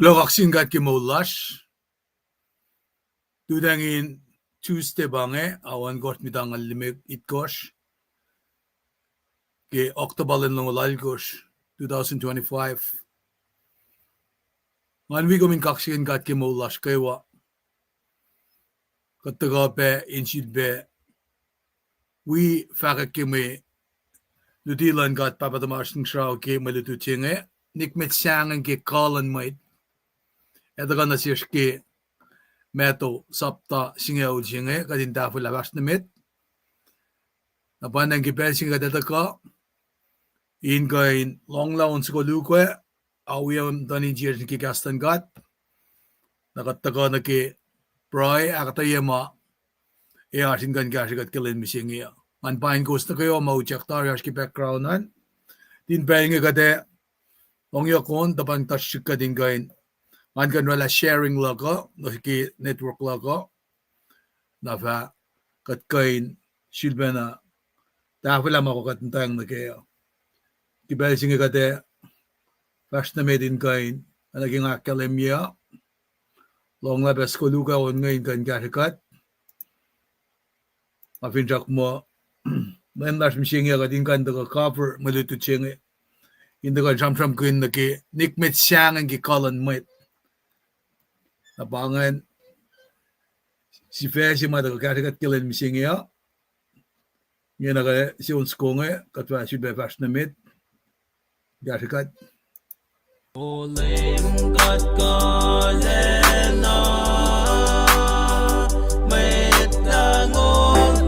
Lokaksin kat kimulash. Dudangin Tuesday bange awan gort midangal limek itkosh. Ke Octobalin long gosh 2025. Manwi komin kaksin kat kimulash kaywa. Kataga be inchid be. We fakak kime Ludilan kat papatamashin shrao ke malutu tinge. Nikmet sangeng ke kalan might. Eda na sirski meto sapta singa ujinge kadin tafu labas namit. Napanang kipensing kadeta ka in kain long laon ko lukwe awiyam dani jirs ki kastan gat nakataga na ki pray akatayama e asin kan kasigat kilin misingia man pain kos na kayo mauchak tarias ki background nan din painga kade long yakon tapang touch ka din kain man kan wala sharing logo no ki network logo na fa kat kain silbena tafula mako kat tang na kayo kibel singa kade fast na medin kain naging akademya long labas ko luka on ngayon kan kasikat mafinjak mo mendas misinga kadin kan daga cover malutu chingi indaga jam kuin na ki Nikmet sangeng ki kalan Mwet nabangan si Fesi madaga kasikat kilin misinga yan naga si unskonge katwa si befas na mit kasikat Olim kat kalena Mwet langol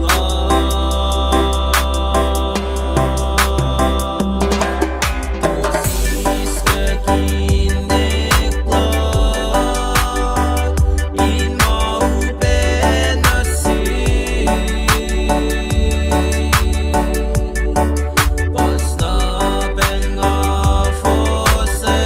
Tusis kekinik lot In maupenasi Basta benga fose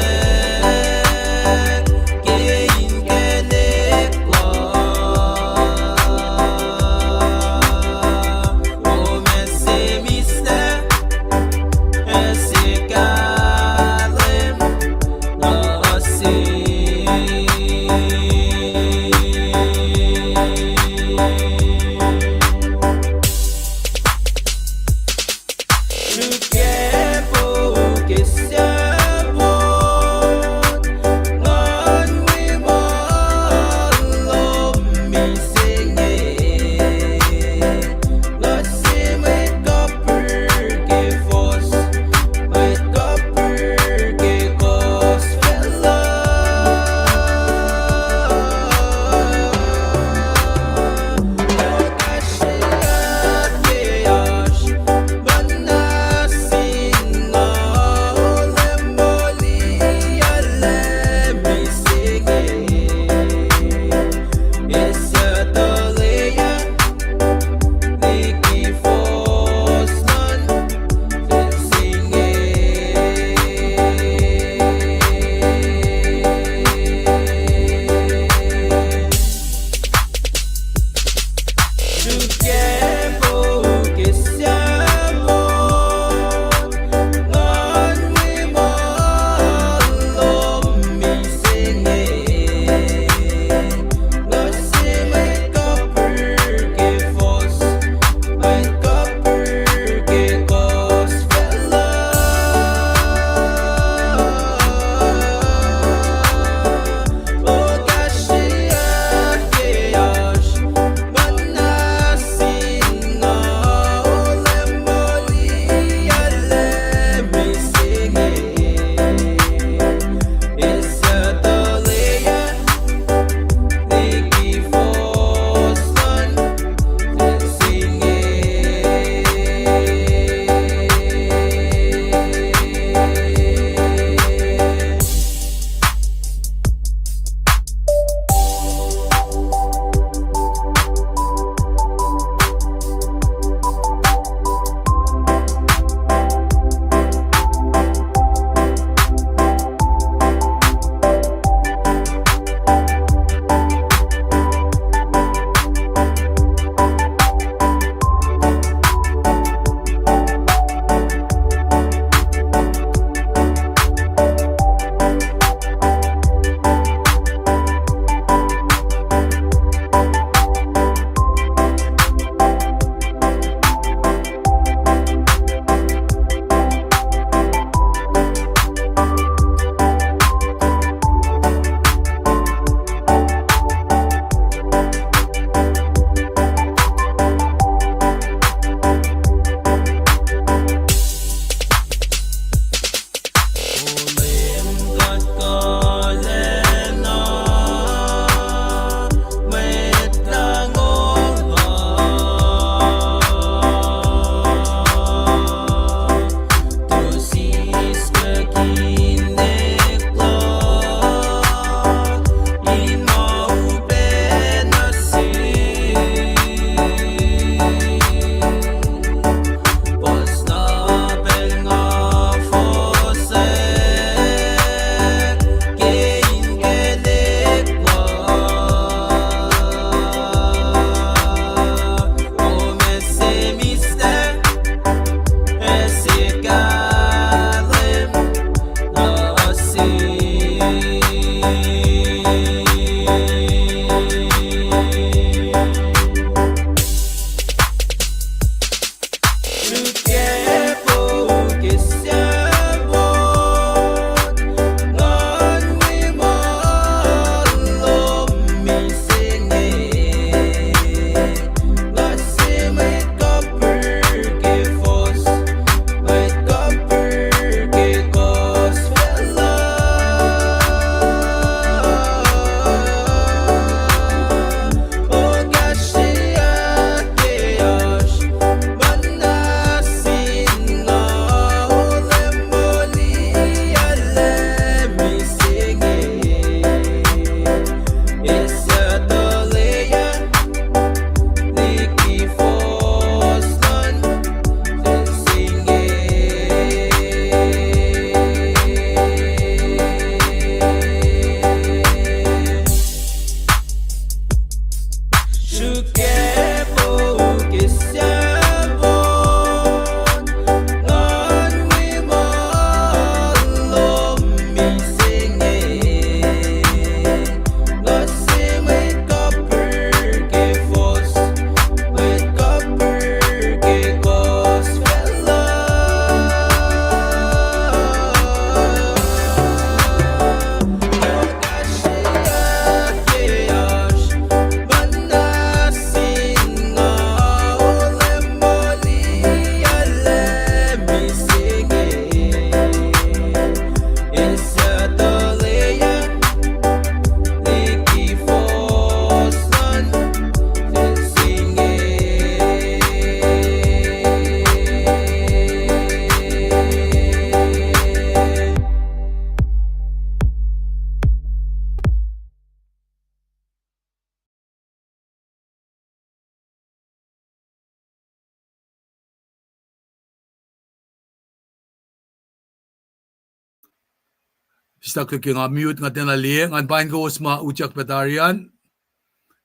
Stak ke nga mute nga tinali ngan pain kowos ma uchak petarian.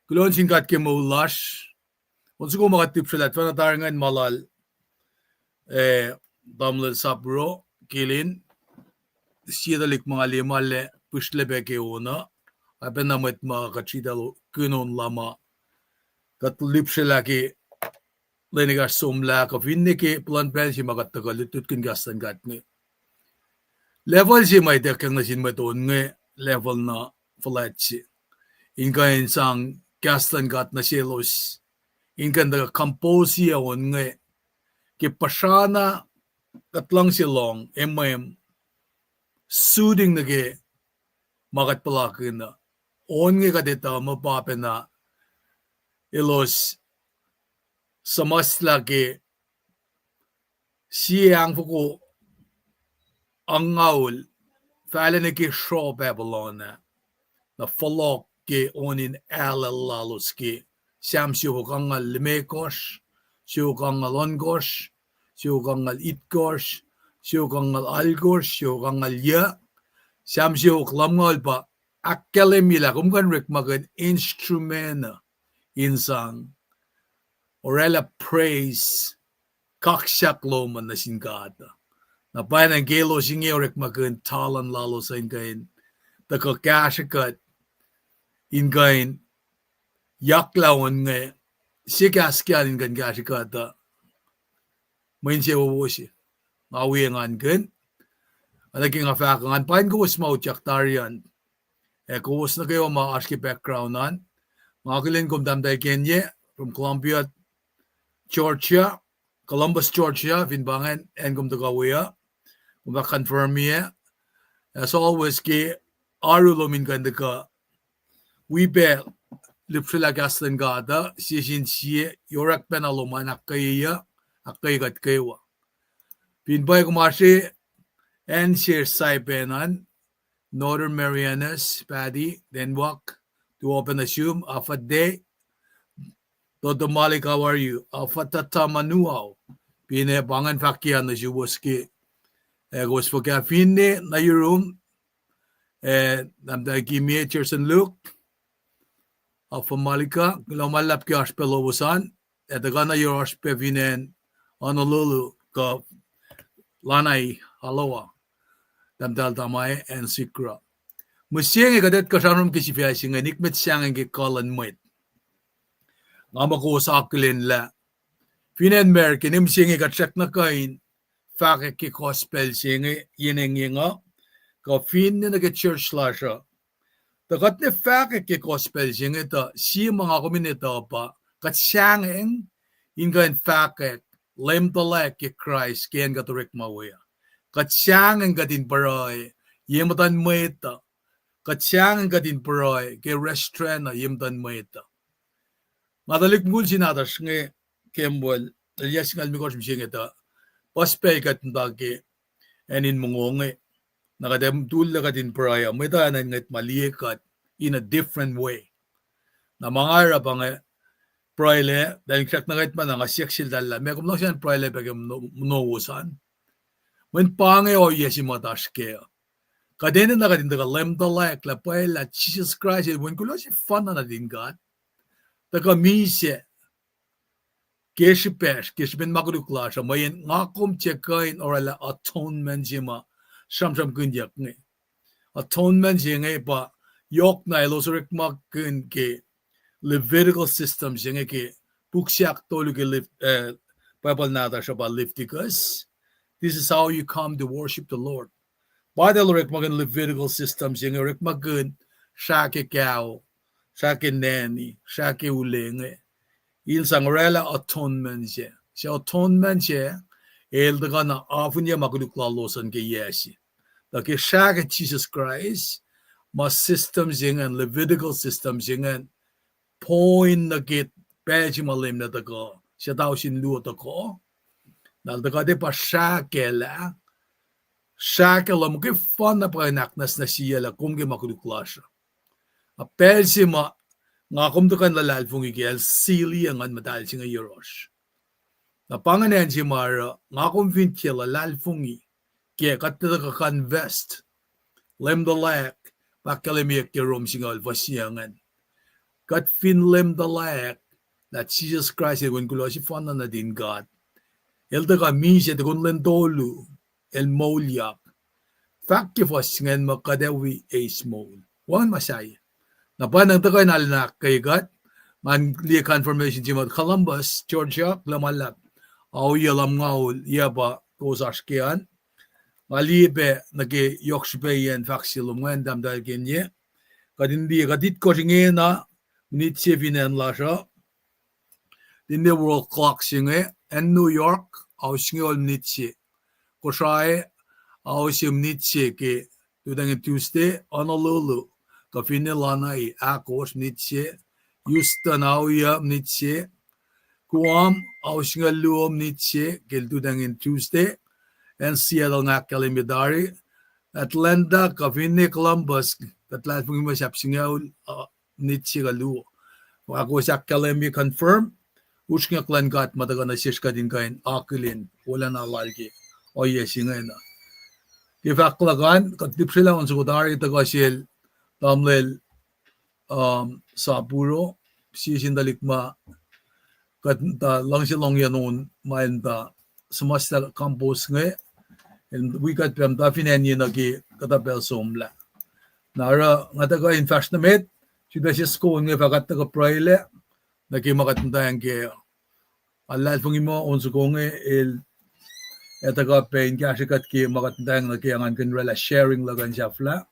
Kulon singkat ke maulash. Unsa ko makatip sila at panatarangan malal damlal sapro kilin siyadalik mga limale pushlebe ke una aben namet mga kachidalo kunon lama katulip sila ke lenigas sumla ka finne ke plan pel si makatagalit kun gastan gat nge level si may dekang na sin maton nge level na flat si inkain sang gastan gat na selos inkan da composia on nge ke pasana katlang silong soothing nage magat palakin na on nge kadeta mapapen na elos samasla ke siyang fuko ang ngaul falen ke show Babylon na follow ke onin alalos ke Samsyo kangal limekos, siyo kangal ongos, siyo kangal itkos, siyo kangal algos, siyo kangal ya, Samsyo klamngal pa, akkalemila, kumkan rik magan instrumena, insang, orela praise, kaksak loman na singkata. Na payan ang gelo singaw rik magan talan lalo sa ingayin, takakasyakat, ingayin, yaklawan nga sikaskan kan gasikata main siya wawosi mawiyangan kan alagi nga fakangan pain kowos mauchak tarian kowos na kayo mga aski backgroundan mga kilin kum damday Kenya from Columbus Georgia vinbangan and kum tagawaya kum confirm niya as always ki arulomin kan ka we bet lipsila gastan gada sisin siye yorak penaloman akkaya akkayigat kaywa pinbay kumashi and share saipenan Northern Marianas Paddy then walk to open a shum afa day Toto Malik how are you afa tatamanuaw pine pangan fakyan na shuboski gos for kafine na your room namda kimie Cherson Luke Alfa Malika, lumalap ki aspe lobusan, etagana yor aspe vinen Honolulu ka lanay halawa, damdal tamay and sikra. Musyeng ikadet kasarum kisifyasing Nikmet sangeng ki kalan Mwet. Ngama ko sa aklin la. Vinen merke nimsyeng ikatsak na kain, fake ki gospel singe yineng yinga, ka fin na nag-church lasha. Takat ni fake ke gospel sing ito si mga komunito pa kat sangeng ingan fake lem talek ke Christ ken katurik mawaya kat sangeng katin paroy yematan moita kat sangeng katin paroy ke restaurant yematan moita madalik mul sinadas nge kembol alias ngal mi kos sing ito gospel kat ndage enin mongong nakadem dul katin paroy moita nan ngat malikat in a different way. Na mga arap ang proile, dahil ksak na kahit man ang asyaksil dala, may kumlang siya proile pag munuusan. When pange o yesi matash kaya. Kadena na kadin daga lem dalek, la paela, Jesus Christ, when kulo si fun na din God, daga mise, keshi pesh, keshi ben makudukla siya, mayin ngakom chekain or ala atonement siya ma, siyam kunyak nga. Atonement siya nga pa, yok na elos mak kun ke Levitical system siya ke buksyak tolu ke Bible nata siya ba Leviticus. This is how you come to worship the Lord. By the Lord magan Levitical system siya rik magun siya ke kao, siya ke neni, siya ke uleng. Il sang rela atonement siya. Siya atonement siya eldaga na afun niya makuduklalosan ke yesi. Dake siya ke Jesus Christ mas systems yang Levitical systems yang point na git peji malim na tako siya daw sinluot ako dal tako de pa shakela mo ke fun na panaknas na siya la kung ke makuduklasya a peji ma nga kumdukan lalalfung igel sili ang madal singa yoros na panganen si mara nga kumfin kila lalfungi kaya katata ka convest lem the lek, pakalemiek kerom singal vasiangan. Kat fin lem the lek, that Jesus Christ when kulosi fana na din God. El taga mise de kun lentolu, el molyak. Fakki vasingan makadewi a small. One masay. Napanang taga nalnak kay God. Man liya confirmation jimot Columbus, Georgia, lamalak. Au yalam ngaul yaba kozarskian. Malibe nage yoksbeyen faksilum wendam dalgenye. Kadindi kadit koringena nitse vinen lasha. In the world clock singe and New York au singe nitse. Koshae au sim nitse ke tudang Tuesday Honolulu. Kafine lanai akos nitse. Houston au ya nitse. Guam au singe luom nitse ke tudang Tuesday. And Seattle nga kalimidari. Atlanta kafine Columbus katlat pung masap singe nitse galuo. Ako sa kalemi confirm. Ushnya klan gat mataga na siya din kain akilin wala na lalki o yesinga na kifaklagan katip sila on sugudari taga sil tamlel sa puro sisin dalikma kat ta lang silong yanon main ta semester campus nge and we got pem ta finani na ki katapel somla nara ngataga in fashionamet sida siya school nge fakat taga praile naki makatandaan ke alal pungimo onso konge el etaga pain kashikat ki makatandaan naki angan kanrela sharing lagan jafla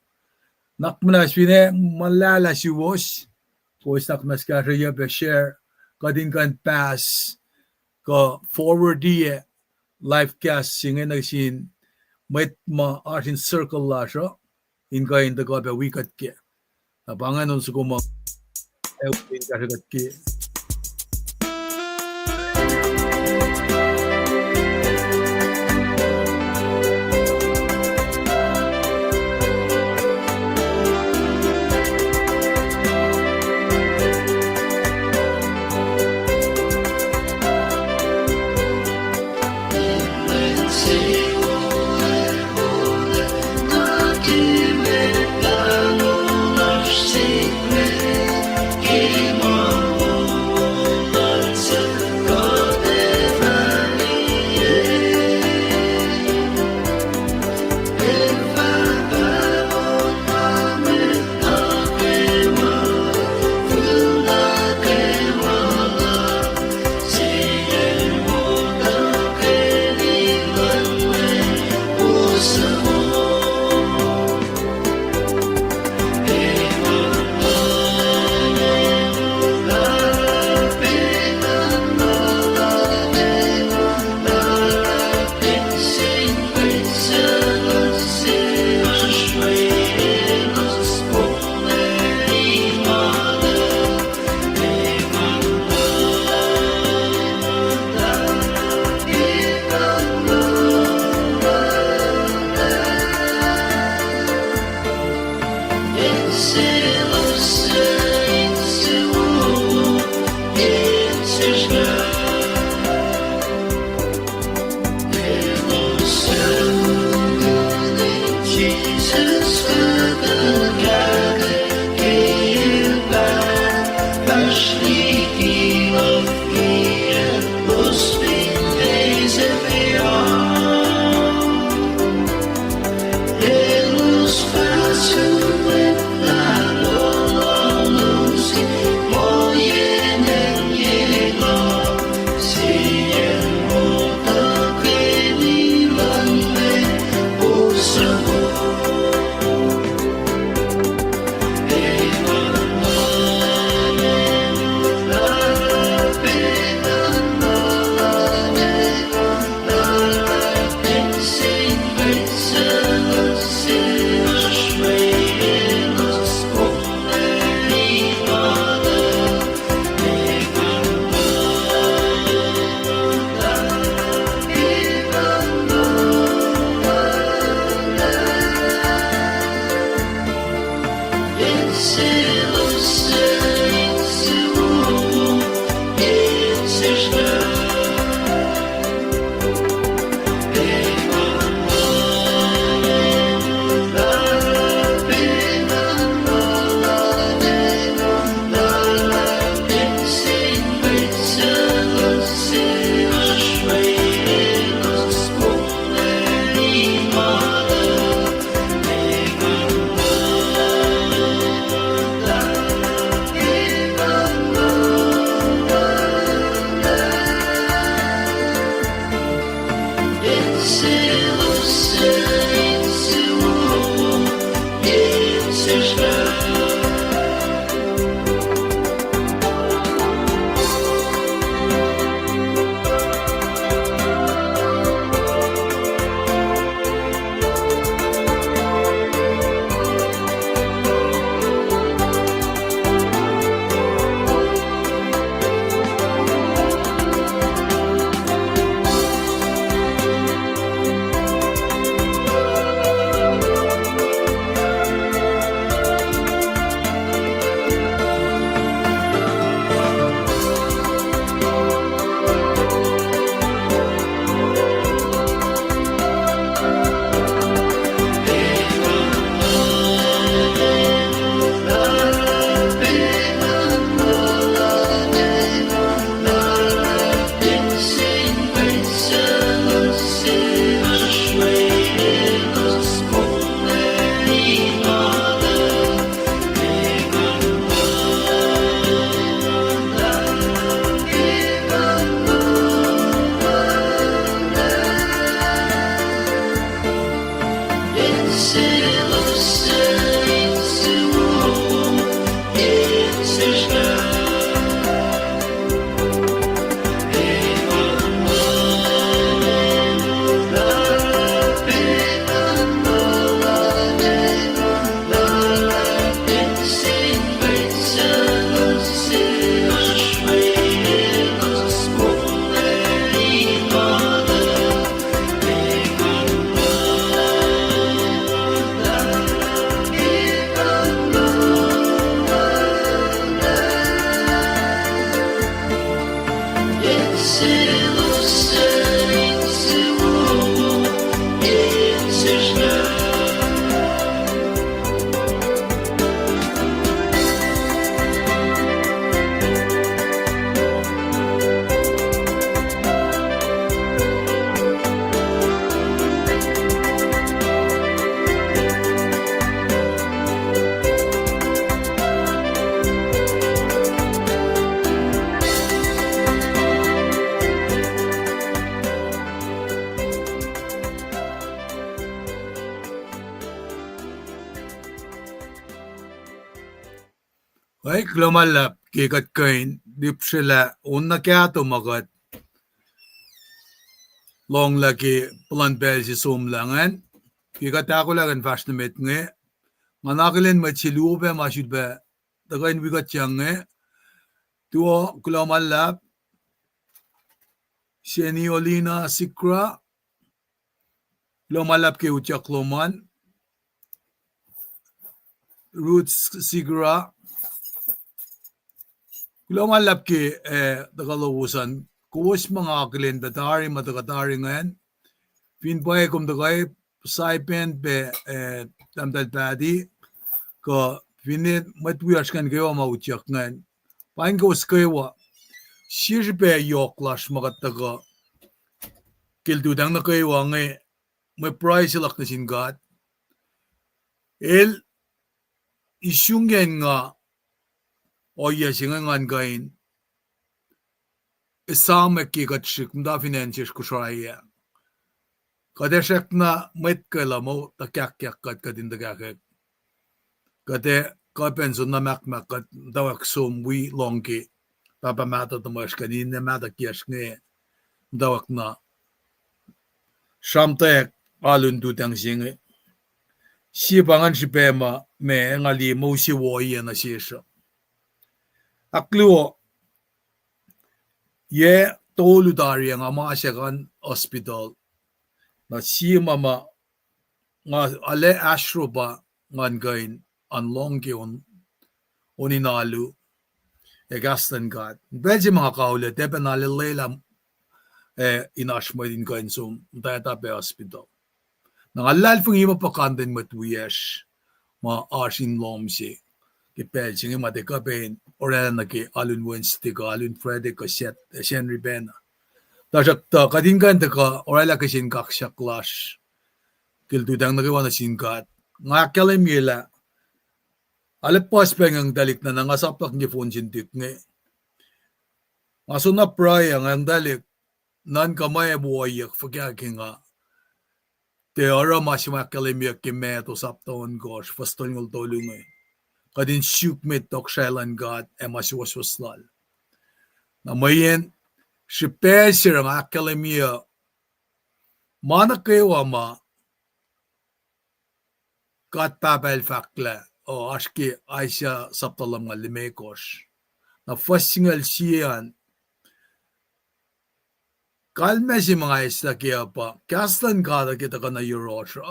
nakmana swine malala si was pois nakmas kashiya be share kadin kan pass ka forward dia live cast singen nagsin Mwet ma artin circle lasha in kain taga be wikat ke abangan onso ko kashikat ki Ay, klumalap, kikat kain, dip sila, unna kaya tumakat, long laki, pulan bel si sumlangan, kikat ako lang ang fast na met nga, manakilin matsilube, masyud ba, tagayin wikat siyang nga, tuwa, klumalap, Seniolina sikra, klumalap ki utyak luman, roots sigra, klumalap ki, tagalawasan, kuwas mga akilin, datari, matagatari ngayon, pinpay kum dagay saipen be tamdal padi ko finit matwias kan kayo mautyak ngan pain ko skawa shirbe yok lash magataga kildudang na kayo nge may price lak na singat el isyungen nga oya singan gain isama kikat shik mda finances ko shaya Kadeshek na met kala mo takyak kat kadin dagakek. Kade kapenso na mak kat dawak sum wi longki. Papa mata tumash kanin na mata kiyash nge dawak na. Shamtek alun dutang singe. Si pangan si pema me ngali mo si woye na sisha. Akluo ye tolu dari ang ama asyakan hospital. Na si mama nga ale ashro ba ngan gain anlong on oninalu egastan gat beji mga kaule tepen ale lela inashmo din gain sum data be hospital nang alal fung ima pakanden matwiyesh ma ashin lomsi ke beji nga madeka ben orela na ke alun wednesday ka alun friday ka set henry ben Dajak ta kadin kan ka orala ka sin kaksya clash Kildudang nagawa na singkat. Nga kalimila, alipas pengang dalik na nangasapak ni phone sintik nga. Maso na praya nga ang dalik, nan kamay buwayak, fagyaking nga. Te ara masima kalimya kimeto saptaon gosh, faston ngul tolong nga. Kadin syukmit tok shailan gat, maswaswaslal. Na mayin, si pesir ang akalimya, mana kayo ama, kat papel fakla o aski Aisha saptalam nga limekos na fasingal siyan kalme si mga isla kaya pa kastan kada kita ka na Eurosha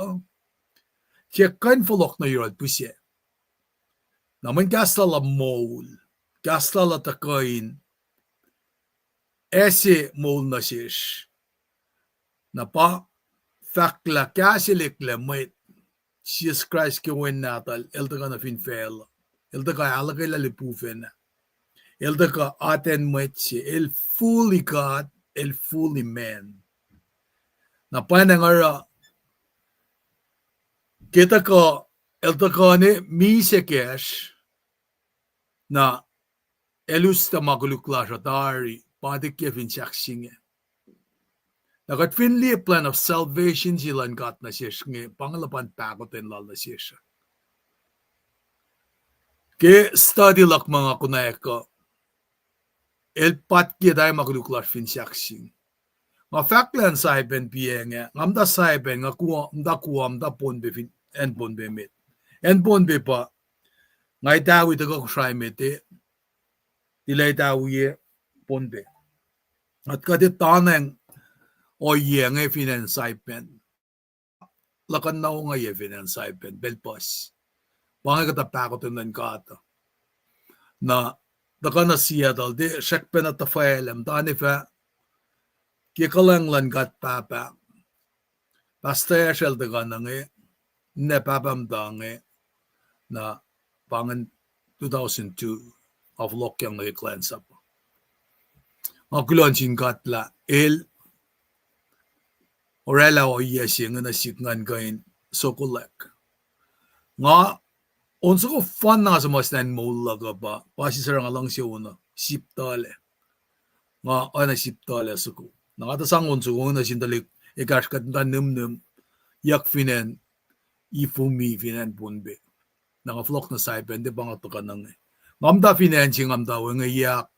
kaya kan fulok na Eurod pusye naman kasta la mol kasta la takain ese mol na sish na pa fakla kasilik la Mwet Jesus Christ ke wen natal elta ka na fin fel elta ka alagay lalipufen elta ka aten Mwet si el fully God el fully man na panangara kita ka elta ka ne mise kesh na elus ta maguluklasha tari pati ke fin saksinge Nagat finli a plan of salvation silan kat na siya nge pangalapan takotin lal na siya. Ke study lak mga kunay ko el pat kia day magluklas fin saksing. Nga faklan saipen piye nga ngamda saipen nga kuwa mda ponbe fin en ponbe met. En ponbe pa ngay tawi taga kusay mete dilay tawi ponbe. At kadit taneng o yang e finansay pen. Lakan na nga ye finansay pen. Belpas. Bangay katapakot ng kata. Na daka na Seattle. Di siyak pen at tafaelem. Tani fa. Kikalang lan kat papa. Basta ya siyal daga na nga. Ne papam da nga. Na pangan 2002. Of lokyang na i-cleanse up. Makulon singkat la. Orela o yesing na sikngan kain sokulek. Nga, onso ko fan na sa mas nan mola ka ba, pasi sarang alang siya una, siptale. Nga, ana siptale sa ko. Nakatasang onso ko na sindalik, ikashkat na num yak finen, ifumi finen punbe. Nakaflok na saipen, di ba nga to ka nang ngamda financing ngamda wenga yak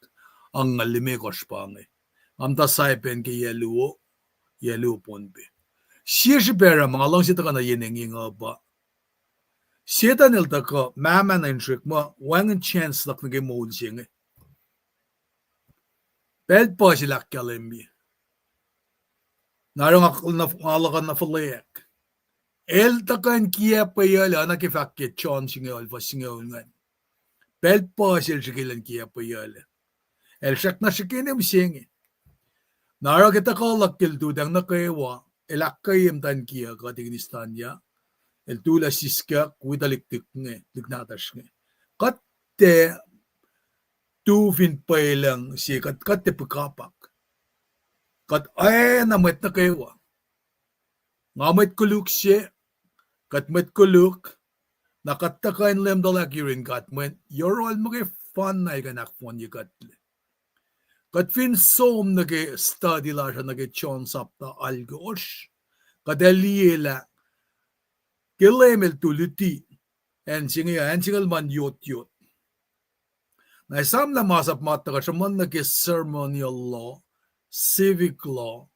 ang ngalime koshpange ngamda saipen ke yelu ponbe siya pera mga long sita kana yenengi nga ba siya nil taka mama na intrick mo wangan chance lak nage mood singe bel pa sila kalembi narong akul na ngalakan na falek el takan kia pa yala na kifakke chon singe alfa singe ngan bel pa sila sikilan kia pa yala el shak na sikinem singe naro kita kalak kiltudang na kaywa elakayim tan kia katignistan ya el tula siska kuidaliktik nge lignatas nge katte tufin pailang si katte pekapak kat ay namet na kaywa ngamet kuluk siya katmet kuluk nakattakain lem dalak yurin katmen yorol mga fun na ikanak fon yikatle kat fin som nage study la siya nage chon sapta algosh kadaliela kilemel tuluti en singal man yot na isam na masap mata ka siya man nage ceremonial law civic law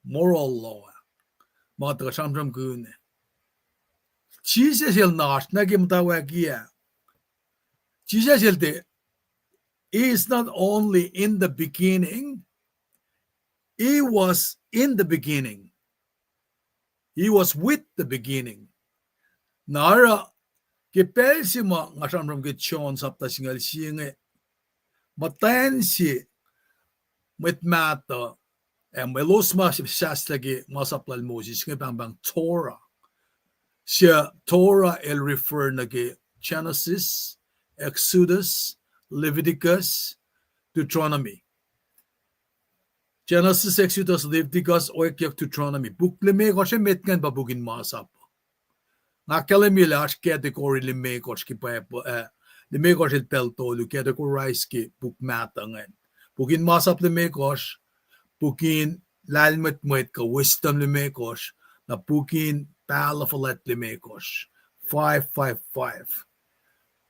moral law mata ka siyam kune Jesus el nash nage mtawagia Jesus el de is not only in the beginning, he was in the beginning. He was with the beginning. Nara kipel si ma ngasamram ke chon sapta singal singe matayan si met mata elos ma shaslagi masaplal Moses nge bang Torah. Siya Torah el refer nage Genesis, Exodus, Leviticus, Deuteronomy. Genesis, Exodus, Leviticus, Oekyak, Deuteronomy. Bukleme ko siya metkan babugin masap. Nakalemilash category lime ko siya kipaepo. Lime ko siya peltolu categorize ki bukmatangan. Bugin masap lime ko siya. Bugin lalmet ka wisdom lime ko siya. Na bugin palafalet lime ko siya. 555.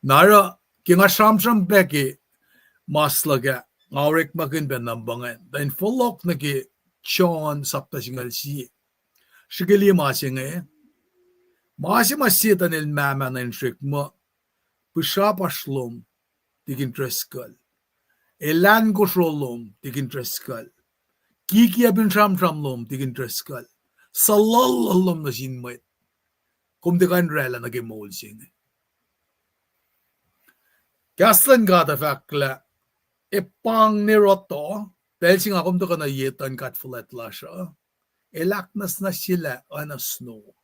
Nara kinga shamsham beki maslaga ngawrek makin benambangan dan folok nagi chon sapta singal si shigili masinge masi tanil mama na inshik mo pushapaslom tikin treskal elan gosrolom tikin treskal kiki abin shamlom tikin treskal salalom na sinmait kumdekan rela nagi mol singe Gaslan gada fakla epang niroto dahil singa kumto ka na yetan katfulet la siya elaknas na sila ana snow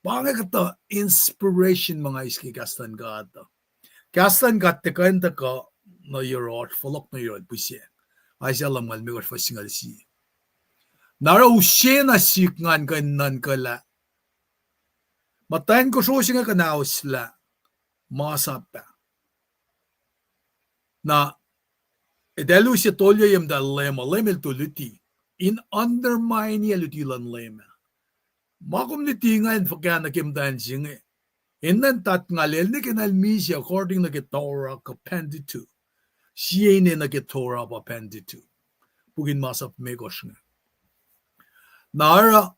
banga kata inspiration mga iski gaslan gada kanta ka na yorot folok na yorot pusye ay siya lamal mi was fasingal si nara usye na sikngan kanan kala matayin ko so singa kanaos la masapa na edelu siya tolya yam da lemel tuluti in undermine ya lutilan lema makum litingan fakana kim dan singe innan tat ngalel ni kinal misi according na ke Torah kapenditu siya ni na ke Torah kapenditu bugin masap megos nga nara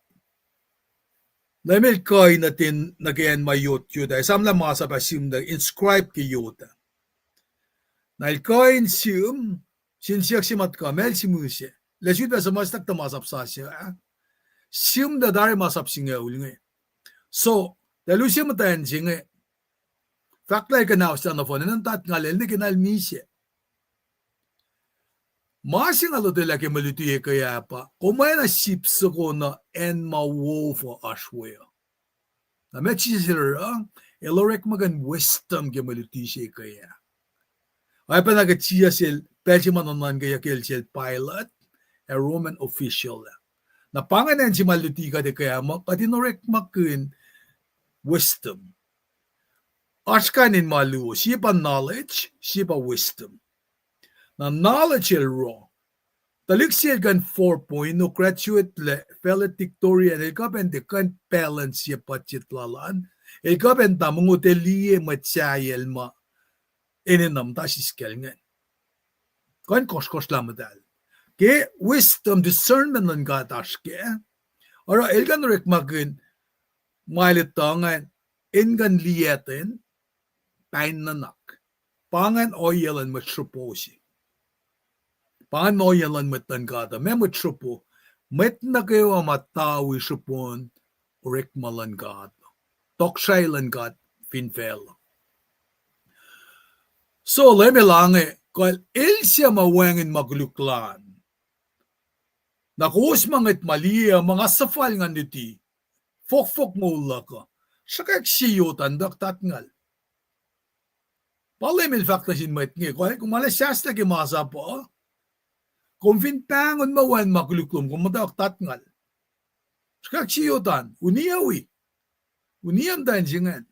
lemel kay natin nagayan mayot yuda samla masap asim da inscribe ki yuda Nalkoin sium sinsiyak simat ka mel simusye. Lesud ba samastak ta masap sa siya. Sium da dari masap singa ulinge. So, dalu siya matayan singe. Faklay ka na usta na fone nan tat ngalel ni kinal misye. Masing alo de laki malutuye kaya pa. Kumay na sipso ko na en mawofo ashwaya. Na mechi sila elorek magan wisdom ke malutuye kaya. Ay pa nagatiya sil pelsi manonan kaya sil pilot a Roman official na panganan si maluti ka de kaya mo katinorek makin wisdom ashkanin malu siya pa knowledge siya pa wisdom na knowledge il raw talik siya gan 4 point no graduate le fellow Victorian el kapen de kan balance siya pa chitlalan el kapen ta munguteliye matsayel ma eninam tasiskelngen. Kan koskos lamadal. Ke wisdom discernment ng gataske. Ora elgan rek magin mailitangan ingan lieten pain nanak. Pangan oyelan matruposi. Pangan oyelan matangata. Me matrupo. Met na kayo matawi supon rek malangat. Tokshailan gat finfel. So leme lange kal ilsya mawangin magluklan. Nakus mangit malia mga safal nga niti. Fok mula ka. Sakak siyutan dak tatngal. Palemil fakta sin mat nge. Kung malasyas na kimasa po. Kung fintangon mawan magluklum. Kung madak tatngal. Sakak siyutan. Uniyawi. Uniyam dan jingan.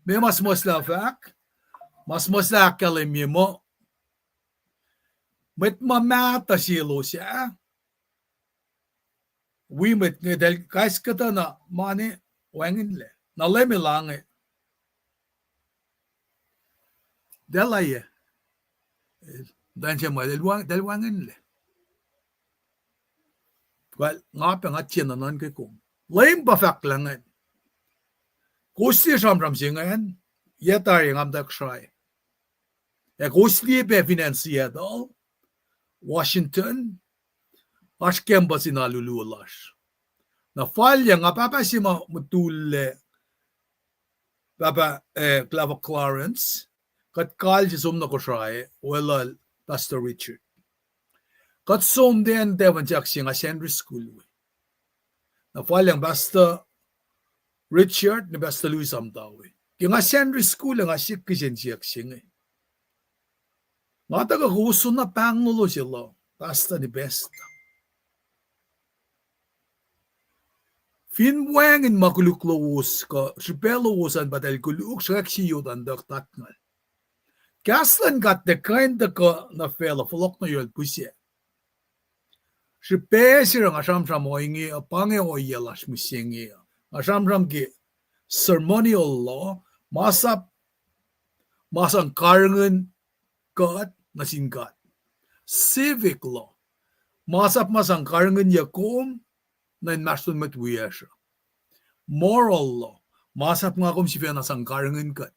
May mas lafak. Mas kalimye mo. Met mamata selos ya. Wimet nga dahil kais kata na mani wangin le. Nalemi lang eh. Dalay eh. Dan siya mo, dahil wangin le. Well, nga pa nga tinanan kay kong. Laim pa fak lang eh. Kusti samram singayan, yetar yung amdak shay. E kusti pe finansiyadal, Washington, Ashkem ba sinalululas. Na falya nga papa si matule papa Clava Clarence kat kalji sum na ko siya wala Pastor Richard. Kat sum den devan jak siya nga Henry School. Na falyang basta Richard na basta Louis amtawi. Kaya nga Henry School nga siya kisyan jak siya. Nga taga huso na pangulo sila basta ni besta. Finwangin makuluklawos ka, sipelowosan batal kuluk saksiyutan dak tatngal. Kaslan gat de kinda ka na fela folok na yun pusye. Sipesir ang asamsam o ingi, apange o yelas musingi. Asamsam ki ceremonial law, masang karangan kat na singkat. Civic law, masang karangan yakum, na inmaston matwiyasya. Moral law. Masap nga kung siya na sangkarangan ka.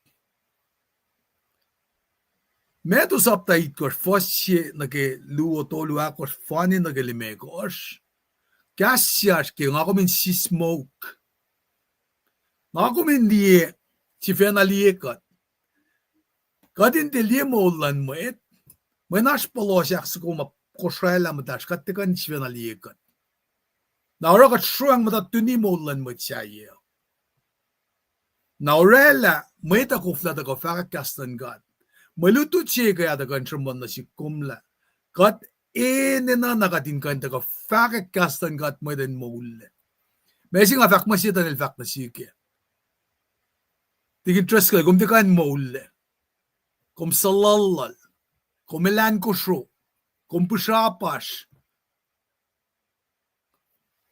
Meto sapta itkos fosye na ke luo tolu akos fani na galimekos. Kasyas ke nga kumin si smoke. Nga kumin liye siya na liye kat. Kadin te liye mo ulan Mwet. May naspalosyak sa kumakusrela matash katikan siya na liye kat. Naura kat shuang mata tuni mo ulan Mwet siya iya. Naurela may takufla da ka fakakastan gat. Maluto siya kaya da kantraman na si kumla. Kat na nakatin kan da ka fakakastan gat may den mo ulan. May singa fak masita nil fak na siya. Tigin trust ka kum di kan mo ulan. Kum salalal. Kum ilan ko shro. Kum pushapash.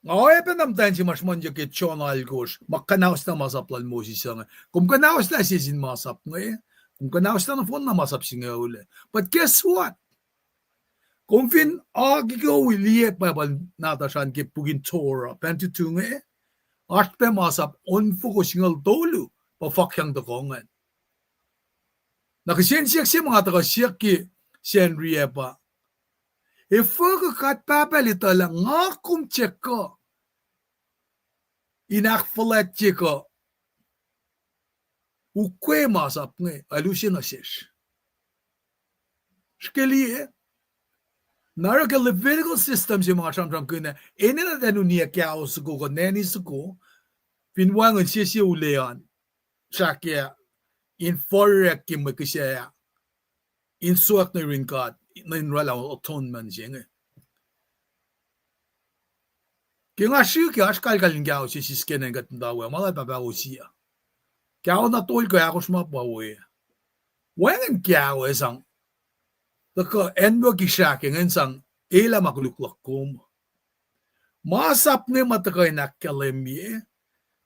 Ngayon pa naman tayo si Masmanja kay Chona Algos, makanaos na masaplan mo si Sahngweng. Kung kanaos na siya sin masap nga kung kanaos na phone na masap siya nga uli. But guess what? Kung fin agigaw liye pa ba natasyan kay Pugin Torah, pentutu nga at pa masap onfo ko siya tolu, pafakyang dakongan. Nakasensyak siya mga takasyak ki Henry pa. Ifo kat papalita lang nga kumtsek ko. Inakfalat ko. Ukwe masap nga. Alusin na siya. Shkeli nara ka Levitical system si mga samsam ko na na tanu niya kowos ko nenis ko. Pinwangan siya ulean. Sakya in forek kim makisya. In suak na rin kat. Na inrala atonement siya nga. Kaya nga siya kaya kalkalin kaya siya si skenen kat ndawa. Malay papaw siya. Kaya na tol ko ako sumapaw eh. Wangan kaya isang taka enwa kisyakin isang ila makuluklak kum. Masap nga matakay na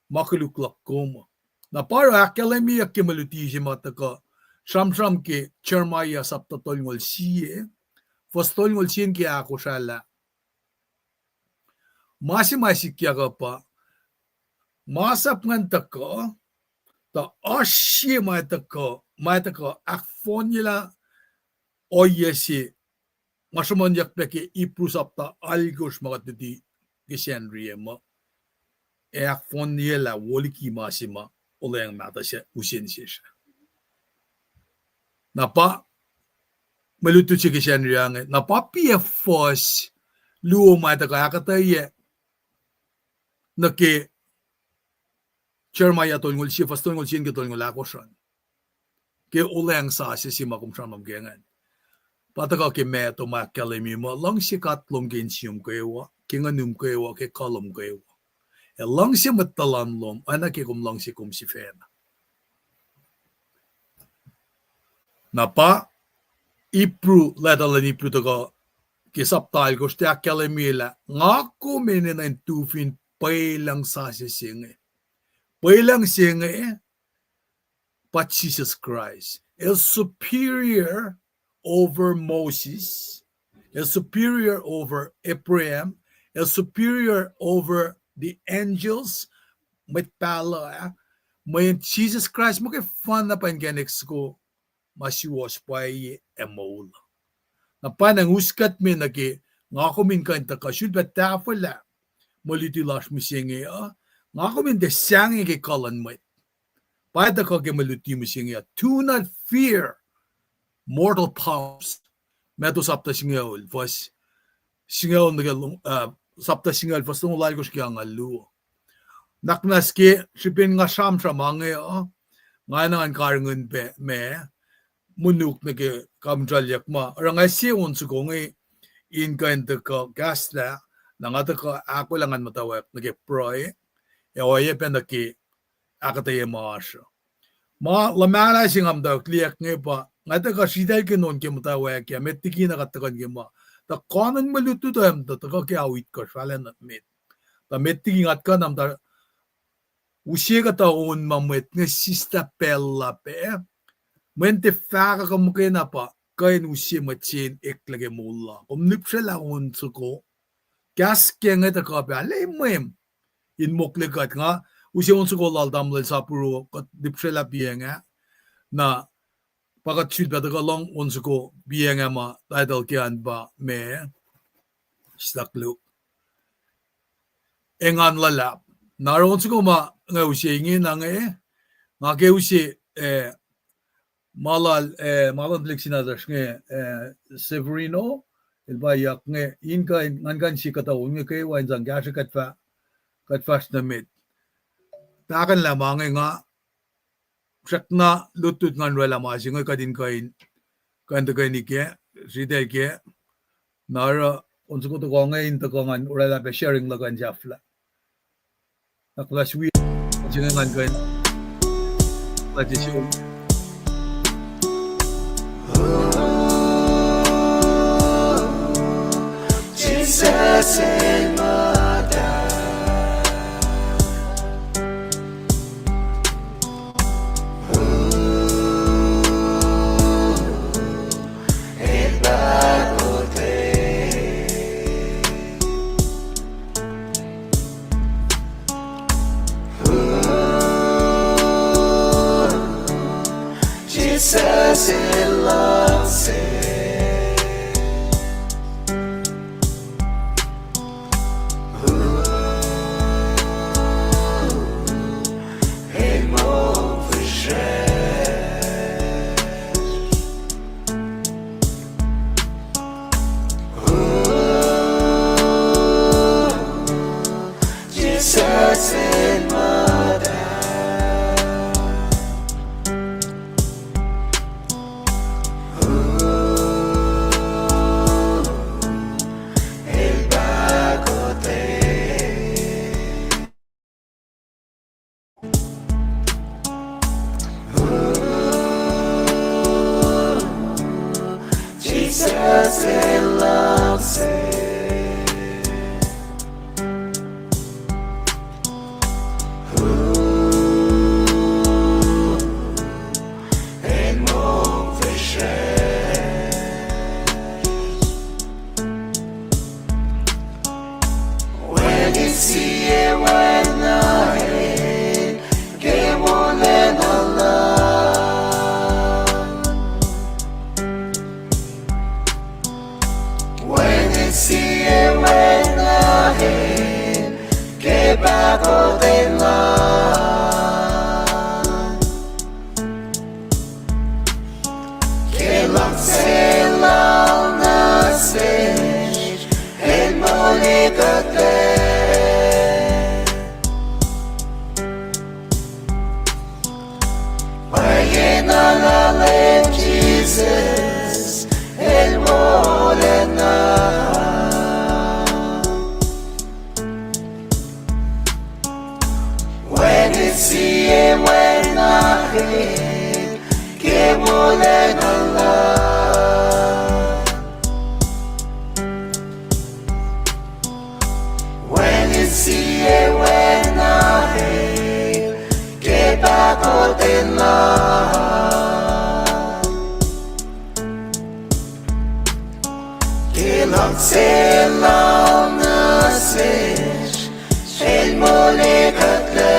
makuluklak kum. Na para akademi akimaluti siya mataka Sham ke Chermaya saptatol ngol siye. Fastol ngol siyen ke ako shala. Masi kya pa. Masap ngan tako. Ta asye may tako akfon nila oyesi. Masamanyak peke iprusapta algos magatiti gisenriye mo. Akfon nila woliki masima oleng mata siya usin siya. Napa maluto siya gisenriyange. Napa PFOS luo may tako akataye. Nake Chermaya tol ngol siya fastol ngol siyen ke tol ngol akoshan. Ke oleng sa siya si makumshamam gengan. Pataka ke meto makalemi mo lang si katlom gensium kewa kinganum kewa ke kalom kewa. Lang si matalan lom ana ke kum lang si kum si fena. Napa ipru ladalan ipru taka ke saptal ko stia kalemila ngako menena tufin pailang sa si singe. Pailang singe but Jesus Christ is superior over Moses, is superior over Abraham, is superior over the angels. May pala, may Jesus Christ, mo kay fan na panganex ko, masiwas pa emol. Na panang uskat mi naki, nga ko min kanta ka, should ba tafala, malitilas mi singe, nga ko min desange kay kalan mo. Paita ka kay maluti mi singe, do not fear mortal powers. Meto sapta singaul was singaul nagalung sapta singaul was tung laigos kya nga luo. Naknas ke sipin nga sham shamange nga nangan karangun pe me munuk nage kamjalyak ma rangay siyon suko ngi in kind ka gasla nangata ka ako langan matawak nage proy oye pe naki akataye maasha. Ma lamana singam daw kliyak nge pa ngata ka sidal ke non ke matawa kya metiki na katakan ke ma ta kanan malutu to am ta ka ke awit ka salen met ta metiki ngat ka nam ta usie ka ta on mamet nge sista pella pe mente faga ka mukena pa kain usie machin eklage mulla om nipsela on suko gas ke ngata ka pa le mem in mokle kat nga usie on suko lal damle sapuro ka nipsela bienga na pakat chut bata long unsuko bienga ma title kian ba me staklu engan lalap naron suko ma nga usi ingin na nga ke usi malal leksinadash nge Severino ilbayak nge inka ngan si kataw nge kay wain zang gasha katfas na mit takan lamang nga sakna lutut ngan wala masi nga kadin kain kanda kain ike sida ike nara unsa ko to ko ngayon to ko ngan wala pa sharing lagan jafla naklas wi jingan ngan kain lajisyo Jesus in my Jesus in love Jesus in my Jesus in love and more. siye wenahin ke bago den lan ke lang selal nasej el monikate Bayena la Jesus el molena When it's see when I hate que molena la When it's see when I hate que bago den la Lang selang nasej el molekatle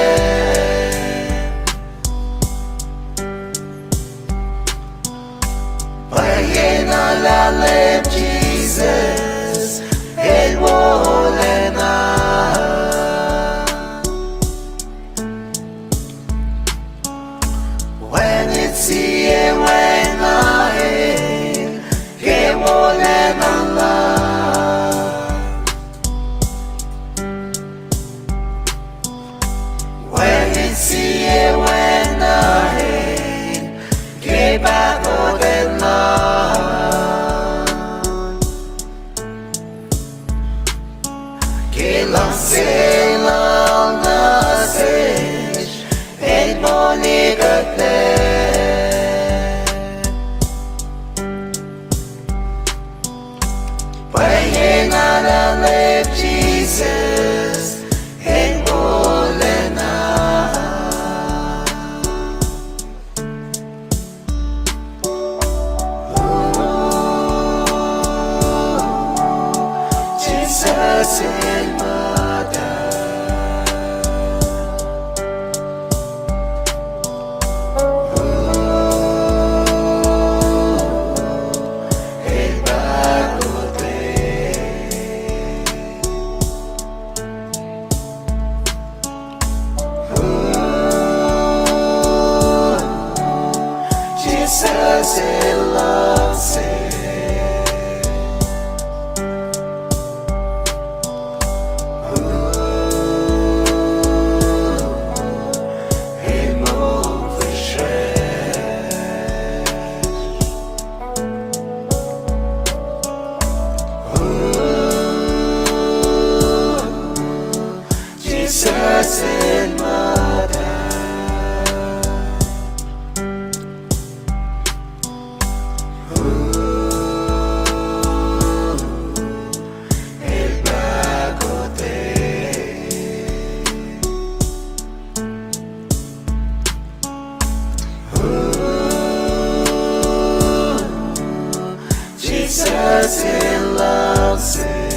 Bayena lalem Jesus el molena When it's here when I que molena bago den lan que lang selang nasej el monikate Bayena lalem Jesus el molena Jesus el mata el bagote Jesus el lance Jesus el mata el bagote Jesus el lance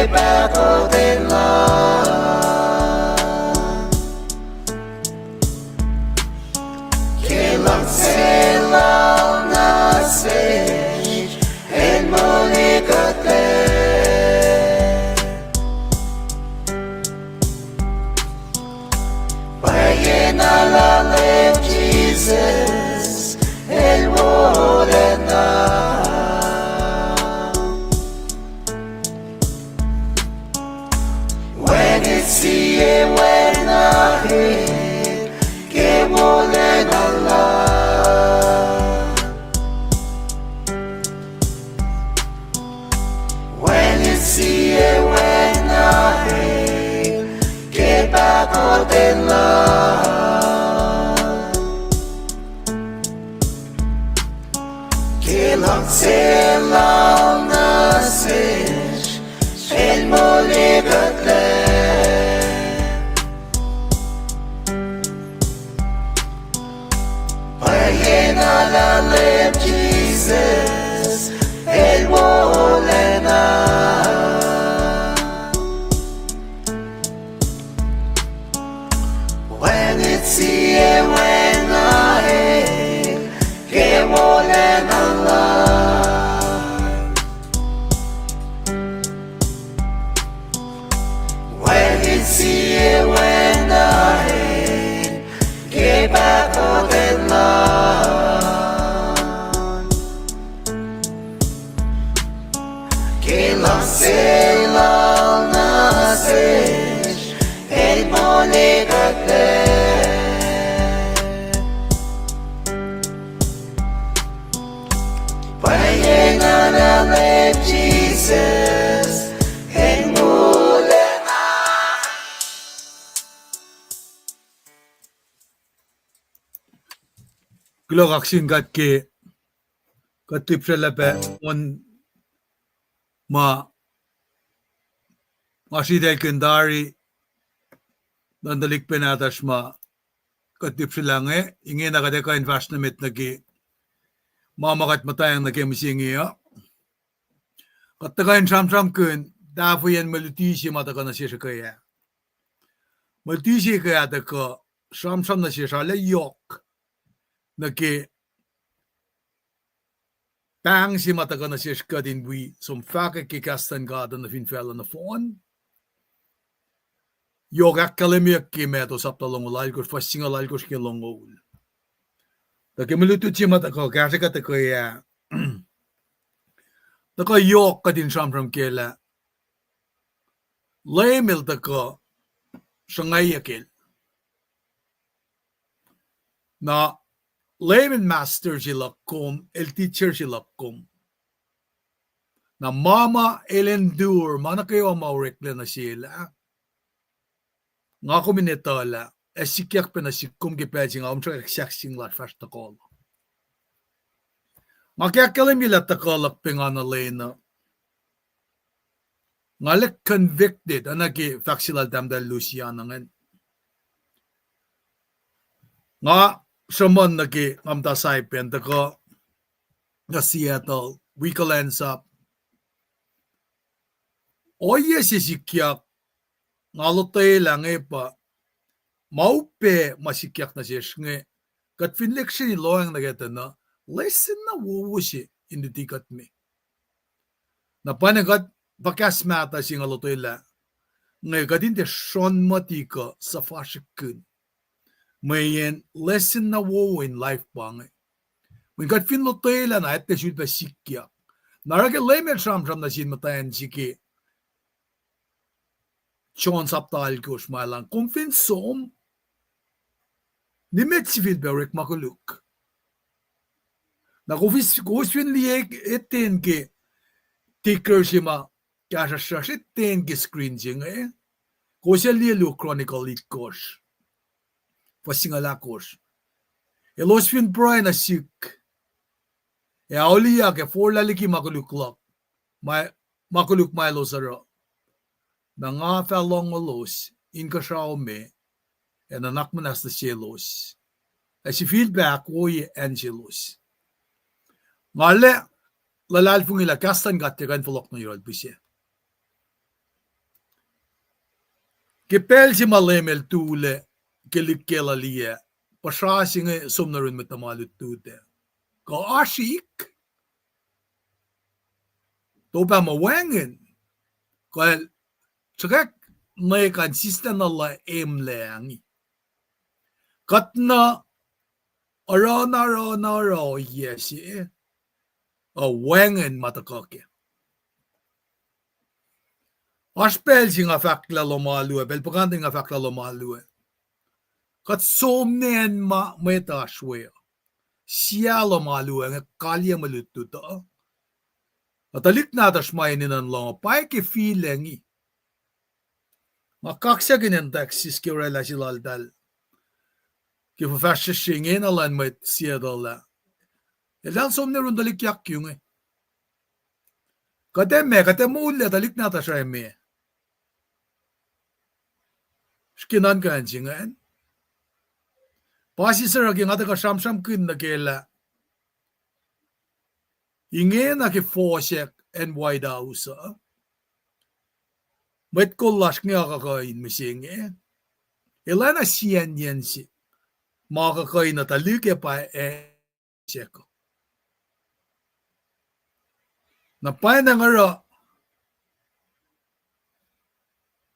bago den lan que lang selang nasej el monikate Bayena lalem Jesus el molena See when I hate que molena la Kilang silang nasish El moligatle Payena la lep Jesus El wolena When it's here when I Que wolena When it's here when I Get back on the line Kilang silang nasish El moligatle Payengan ang Jesus El mulena Gloraksin gat ke katip selape on ma masidel kendari dandalik penatas ma katip silange ingin nakadeka investment nagi mamakat matayang nagemusingiya kattakain samsam kun dafuyen malutisi matakana sishakaya malutisi kaya taka samsam na sishale yok nagi bang si matakana sishkadin bui som faka kikastan gada na finfella na fon yok akkalemiak kimeto saptalongo lalkos fassinga lalkos kilongol Taki malutusi matako kasi katako ya tako yok kadin samsam kela lemil tako sangayakil na lemon master sila kum el teacher sila kum na mama el endure mana kayo maurekla na sila nga kuminetala esikyak penasikum gipeding amtra eksyaksing lat fast takol Makiakalim ila takolak pingana lena ngalek convicted anaki factual damdal Luciana ngan nga someone naki amta saipen tako na Seattle weekends up oye sisikyak ngalotay lang pa maupe masikyak na siyesnge kat finleksyon iloang nageta na lesson na wuwusi in the tikat me na panagat bakas mata sing alotoyla ngay gadin te shon matika sa fashikun mayen lesson na wuwin life bang when gat fin lotoyla na ette should ba sikya narage lemer sham na sin matayan siki chon saptal kush malang kumfin som Nikmet sivil berek makuluk. Na kufin liek etten ke ticker sima kasha shash etten ke screen jing Kosya lielu chronicle it kosh. Pasingala kosh. Elos fin pray na sik. E aulia ke for laliki makuluk lok. Makuluk milo saro. Na nga falong olos in kashaw me. En anak mo nas na selos. As you feel back, woye angelos. Ngale, lalal fung ila kastan gattegan folok no yorod busye. Kepel si malemel tule, kelikela liye, pasyasinge sumnarun metamalut tute. Ka ashik, topa mawangen, kal tsakak may consistent na la emleangi. Katna arana yesi a wangen matakake. Aspel singa fakla lomalue, belpagante nga fakla lomalue. Kat somnen ma metashwe. Siya lomalue nga kalya malututa. Atalik natas maininan long, paike feelingi. Makaksya ginen taksis kirela silaldal. Kifo fasya shingen alan met siya dola. Elal somnerun dalik yak yung eh. Kate mulle dalik nata siya me. Skinan ka anjingan. Pasi sarag yung ata ka sham kin na kela. Inge na ki fosek en wide house. Mwet ko lash nga kakain mising eh. Ilana siyan yan si. Makakain na taluke pa eh. Seko. Na pa na nga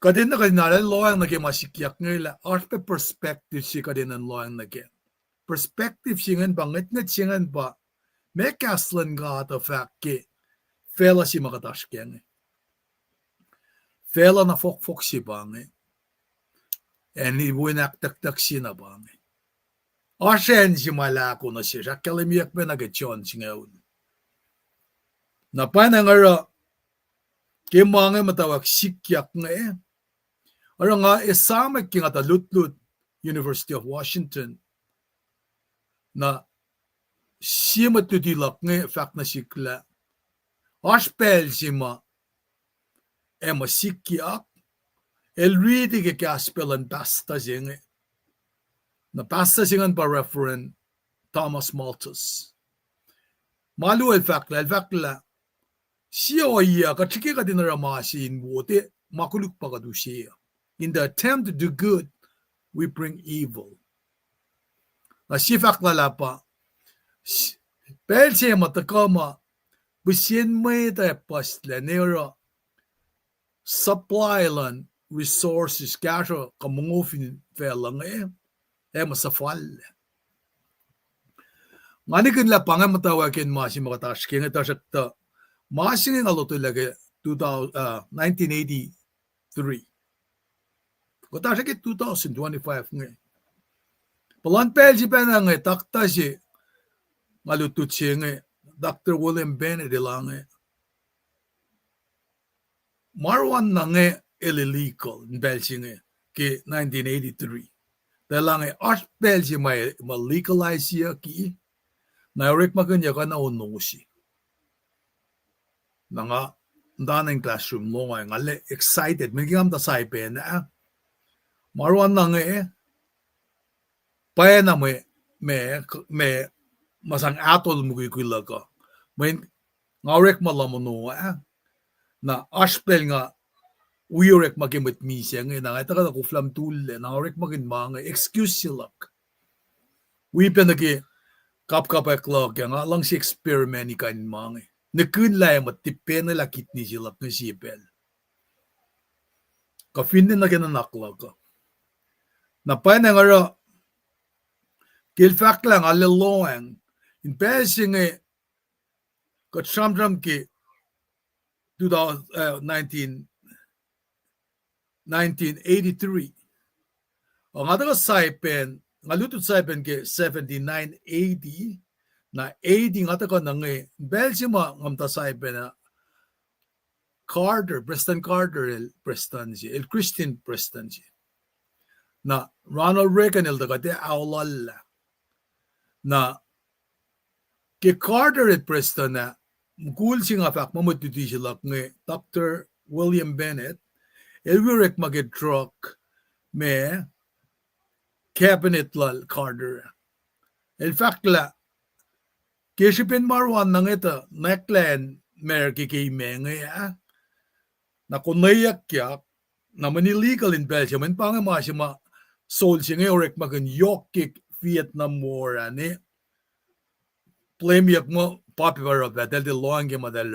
kadin na kadinalan loang na masikyak ngila. Arpe perspective si kadinan loang na ke. Perspective singan bangit ngat singan ba. May kaslan nga ato fact ke. Fela si makatashken. Fela na fok si bang. En ibuinak tak si na bang. Ashen si malako na siya. Kalimiyak ba nagachon si ngayon. Na pa na nga kimanga matawag sikyak nga eh. Ara nga isama ki nga talutlut University of Washington na siya matudilak nga fact na sikla. Aspel sima ema sikyak el ridi ke kaspelan basta singa. Na basta singan pa referent Thomas Malthus. Malu el fact la siya oya katiki ka dinarama in wote makuluk pa kadu siya. In the attempt to do good, we bring evil. Na siya fact la pa pel siya matakama busien may tayo pasla nero supply lan resources kasho kamungufin felang masafal. Ngani la panga matawakin masi makatash kinga tashakta masi ng aloto lagi 1983. Kotashakit 2025 nga. Palan pel si pena nga takta si ngalutut siya nga Dr. William Bennett lang Marwan na nga illegal in Belgium ki 1983. Dahil nga art Belgium may legalize siya ki na rik maganya ka na unong si. Na nga danang classroom mo nga excited. May gam ta saipe na Marwan na nga paya na may masang atol mo kikila ka. May nga rik malamuno na aspel nga uyurek magimit misya nga ita ka na kuflam tule na orek magin mga excuse silak we penagi kap-kapay klog nga lang si experiment ni kan mga nakunlay matipen na lakit ni silak nga sipel kafinin na kinanakla ka na pa na nga kilfak lang alilong in pesi nga katsamsam ki 1983. Ang ato ka saipen, nga lutut saipen ke 7980, na 80 nga ato ka nang Belgium ang ta saipen na Preston Carter, el Christian Preston siya. Na Ronald Reagan el daga te aulala. Na ke Carter el Preston na mukul siya nga fak mamututi sila nga Dr. William Bennett elwirek magedrok me cabinet lal Carter. El fak la kesipin marwan nang ito neklen mer kikime nga na kunayak yak na maniligal in Belgium en pangama siya ma sol siya nga orek magan yokik Vietnam War ani plemiak mo popular of that del long game del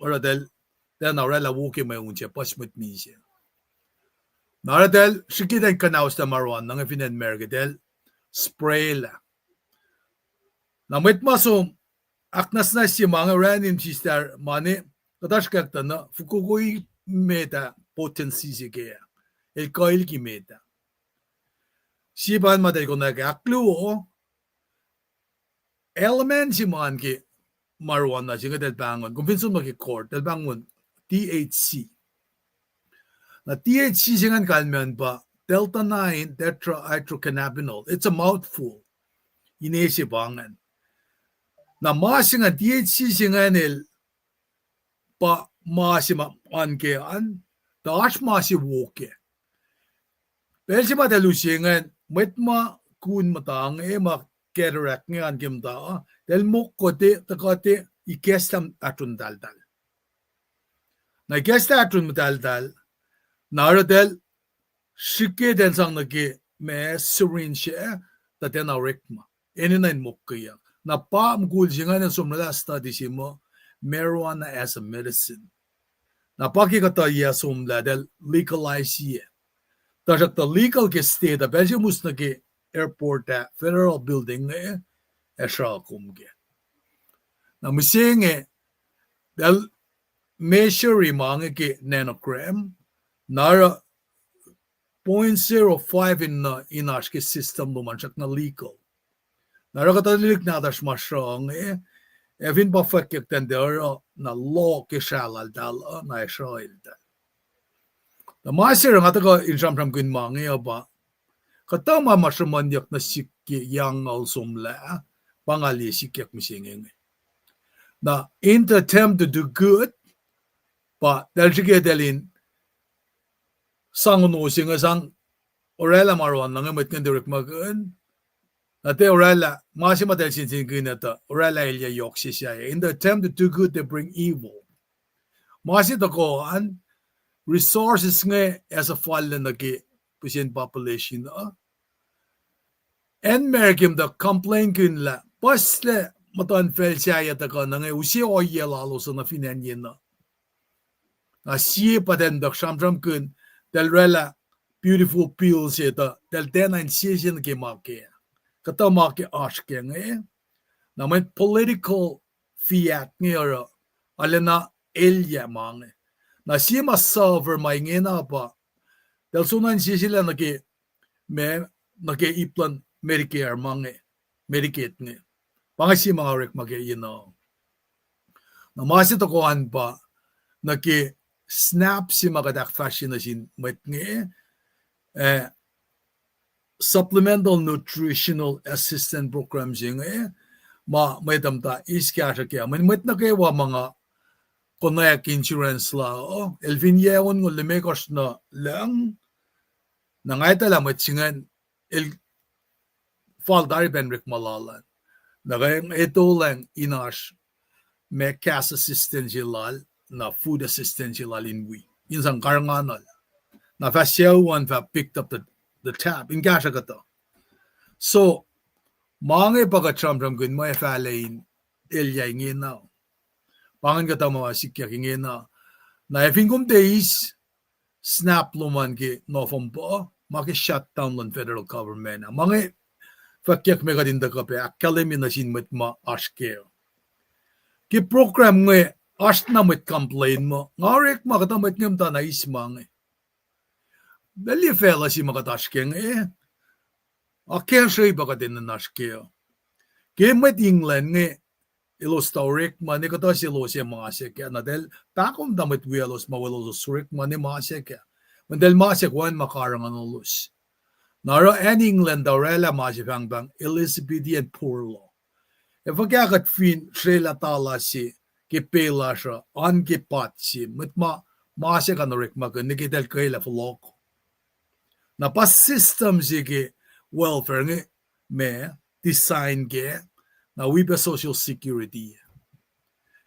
or del na rela wuki may unche pasmut mi siya na del shikitan kanaus ta marwan nang finan merge del spray la na mit masum aknas na si mga random sister mane kadash kakta na fukugoi meta potency sige el coil ki meta si ban madel ko na aklu element si man ki marwan na siya del bangon kung pinsun maki-court del bangon THC na THC siya nga kalman pa delta 9 tetrahydrocannabinol it's a mouthful inesi bangan na masinga DHC singanel pa masima anke an dash masi woke Belgium da lusingan metma kun matang ma cataract ngan kimda del mokkote takate ikestam atun daldal na ikesta atun daldal naradel shike den sang nage me syringe ta den rekma eninain mokkiya na pa mgul jingan somnala study simo marijuana as a medicine na pakikata ya somla del legalize ye Tajak the legal ke state the Belgium musnake airport federal building esha kumge na musenge del measure mange ke nanogram nara 0.05 in ashke system lo manchak na legal nara kata lik na dash mashong evin ba fakek den der na law ke shalal dal na esha dal The master ng ataga in samsam kun mange ba katama mashamanyak na sikki yang al somla pangali sikyak misingeng na in the attempt to do good ba daljige delin sangono singa sang orela marwan nang met kan direk magan na te orela masima del sin ginata orela ilya yoksisya in the attempt to do good they bring evil masita ko an resources nga as a fallen nage percent population en merkim the complain kun la pasle matan fel siya ta ka nga usi o yela lo sa na finan yen na si paten dak shamram kun del rela beautiful pills eta del denan season ke make kata make aske nga na may political fiat nga alena elya mange na siya server may ngena pa dahil sunan siya sila nake iplan Medicare mange Medicaid nga pangasi mga rek make na masit akohan pa nake snap si magadak fashion na sin met nga supplemental nutritional assistant programs nga may damta iskya kaya met na kaya mga konak insurance la elvin yawon ng limekos na lang nangay tala matsingan el fall dari benrik malalan nagayang ito lang inash may cash assistance ilal na food assistance ilal inwi insang karanganal na fasyawan fa picked up the tab in gasha kata so mga pagkatramdram kun may falain ilyay nginaw pangan kata mga sikya kingena na efingum days snap luman ki nofom po maki shutdown lan federal government mga fakyak mega din da kape academy na sin met ma aske ki program nge ashna met complain mo ngarek makata met ngem ta na ismang dali fela si makataske nge aken shay baka din na aske ki met England nge elos tawrik mani kata selos ya masek ya nadel takom damit wielos mawelos surik mani masek ya mandel masek wan makarangan ulos nara en England darela masek bang Elizabethan poor law if agagat fin srela tala si ke pela sha an ke pat si mitma masek anorik magan nikitel kaila flok na pas system si ke welfare nge me design ge na wiba social security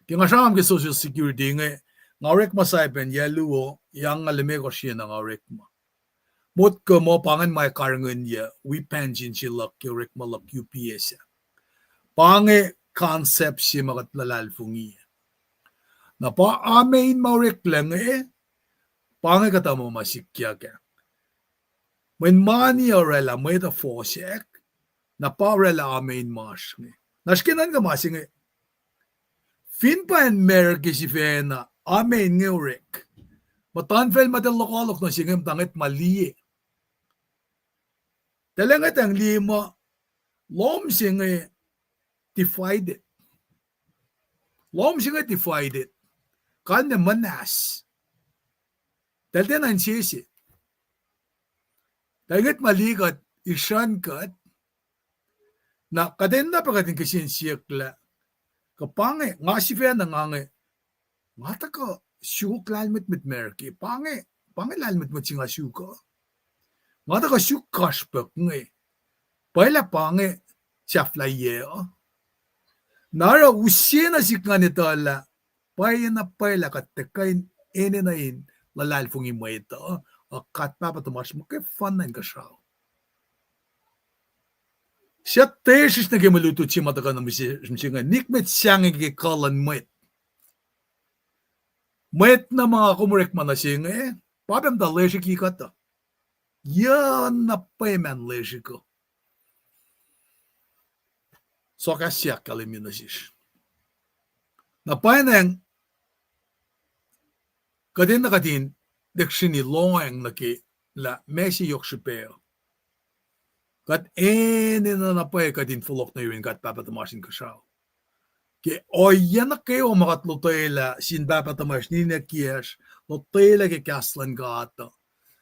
kaya nga ke social security nga ngarek masaypen yaluo yang alime ko siya na ngarek ma mot ko mo pangan may karangan ya we pension sila kirek malak UPS pange concept siya makatlalal fungi na pa amin maurek lang pange kata mo masikya ka when money orela may the forsek na pa orela amin mas Nashkinan ka masing fin pa en mer kisi fena amen ngurek matan fel matel lokalok na singem tangit mali talangat ang lima lom singe divided kan na manas dalten ang sisi talangat mali kat isyan kat na kadenda pa kating kasin siyakla Kapange, nga si Fia na nga nga, nga ta ka, syuk lalmit mit merki, pange lalmit mit singa syuka. Nga ta ka syuk kashpek nga, paila pange, chafla ye, nara usina si nga nito ala, paila katekain, ene na in, lalal fungi mo ito, kat papa tumas mo, kaya fun na ka siya. Siya tesis na kimaluto siya mataka na siya nga, Nikmet siyang ikikalan Mwet. Mwet na mga kumurek man na siya nga papam da leshi kikata. Yan na payman leshi ko. So ka siya kalimin na siya. Na paynang, kadin na kadin, dekshini loang na ki, la mesi yokshipeo. Kat ene na napay kadin fulok na yun kat papatamasin ka siya. Ki oyan na kayo makatlutayla sin papatamas ni na kiyas lutayla ki kaslan gata.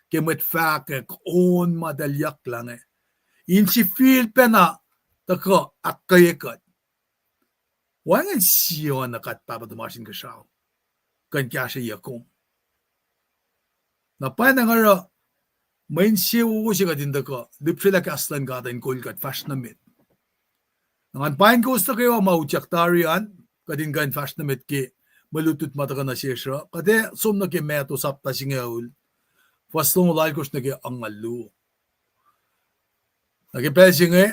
Ki met fakek on madalyak lang In si feel pa na tako akayakat. Wangan siyo na kat papatamasin ka siya. Kan kya siya yakong. Napay na nga main siya siya kadin dako. Dip sila kaslan gata in kulkat fast na mit. Nangan pain ko gusto kayo mauchak tarian, kadin gan fast na mit ki malutut mataka na siya siya. Kade sum na ki meto sapta singaul, fastong ulay ko na ki angalu. Nagipel siya nga,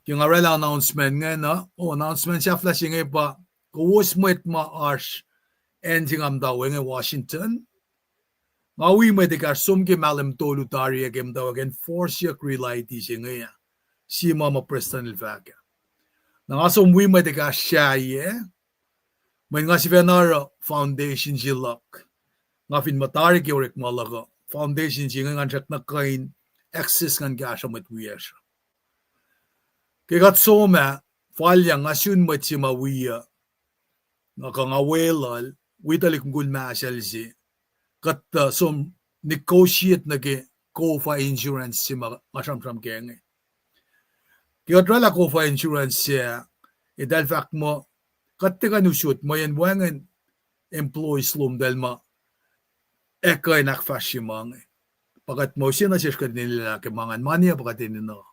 yung arela announcement nga na, announcement siya flash nga pa, kowos Mwet ma-arsh, and siya daw nga Washington. Ngawi mo ka sum ki malam tolu tari agam daw again, force siya reality siya nga, siya ma-prestan ilvaka. Nangasong wima de ka siya may nga si Venara foundation silak nga fin matari ki orek malaga foundation siya nga chat na kain access nga siya matwiya siya kagat soma falya nga syun mat si mawiya nga kangawelal witalik ngul maasal si kat som negotiate na ki kofa insurance si masamsam kenge kaya trala ko fa insurance siya, dahil fact mo, katika nusut mo yan wangan employees lum dahil mo, ekay nakfashi mga. Pakat mo siya na siya kanila kemangan mania pakat nino.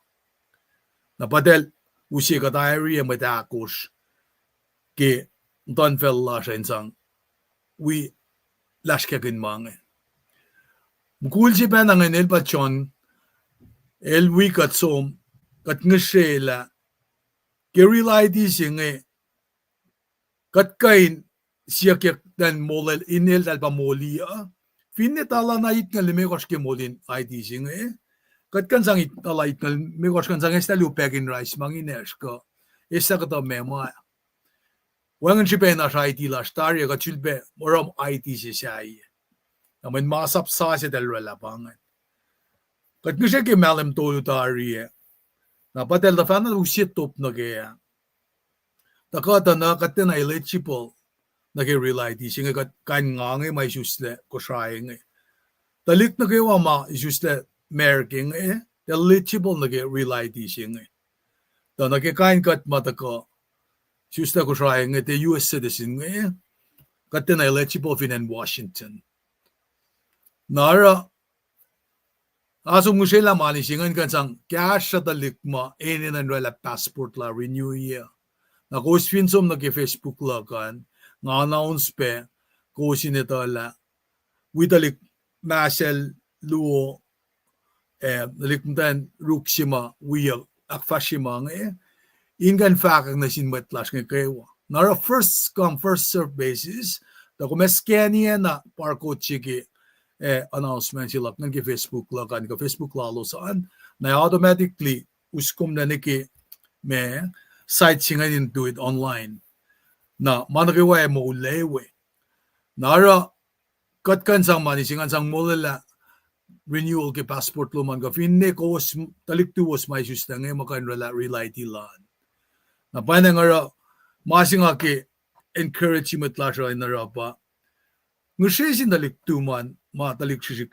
Napadel, usi ka diarrhea matakos, ki don fel la siya insang, we lashkakin mga. Mukul siya pa nangan elpachon, elwi katsom, kat nga siya kirila di siya nga kat kain siya kyak dan molel inel dal pa molia finetala na it nga limekos ke molin ay di siya nga kat kan sang it tala it nga limekos kan sang esta lupegin rice mangines ko isa ka to mema wangan siya pa na siya IT la starya kat chilbe moram IT siya siya naman masap sa siya dalwala pangan kat nga siya ke malam tolu tari Napatel da fan usit top na kaya. Takata na katen ay eligible na kaya reality singa kat kan ngange may susle ko sayang Talik na kaya ma susle merking eligible na kaya reality singa. Da na kaya kain kat mataka susle ko sayang the US citizen katen ay eligible in Washington. Nara Asong mo sila manisingan kan sang cash sa talik mo inin ang rela passport la renew year. Na kung finsom na Facebook la kan nga announce pe kung sinito la witalik masel luo nalikmutan ruksima wiya akfashima ingan fakak na sinmetlas nga kayo. Nara first come first serve basis da kung meskenia na parko chiki announcement sila ng Facebook la kan ka Facebook lalo saan na automatically uskom na niki me site singa do it online na manriwa mo ulewe nara katkan sang mani singan sang molala renewal ke passport lo man ka finne ko talik tuos may susta nga makan reality lan na panang ara masinga ke encouragement la siya na rapa ngusesin talik tuman matalik siya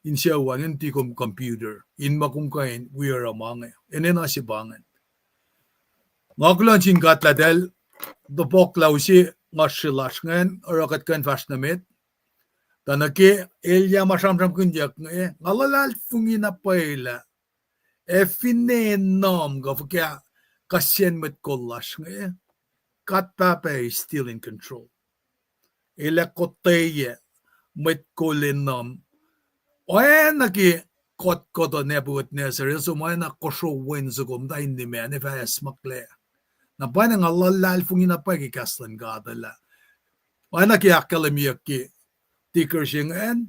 insiyawan yung tikom computer in makungkain we are among ene na si bangan ngakulan sin katladel the boklaw si ngashilasngen rocket kan fashnamet tanake elya mashamsham kunjak ngalal fungina paila efine nom gofkya kasyen met kollash kat papa is still in control ele koteye met kolenom oenaki kot koto nebut nesere so moena kosho wenzugum da indi mene fa smakle na bana ngalal fungina pa ki kaslan gadala oenaki akalemia ki tikersing en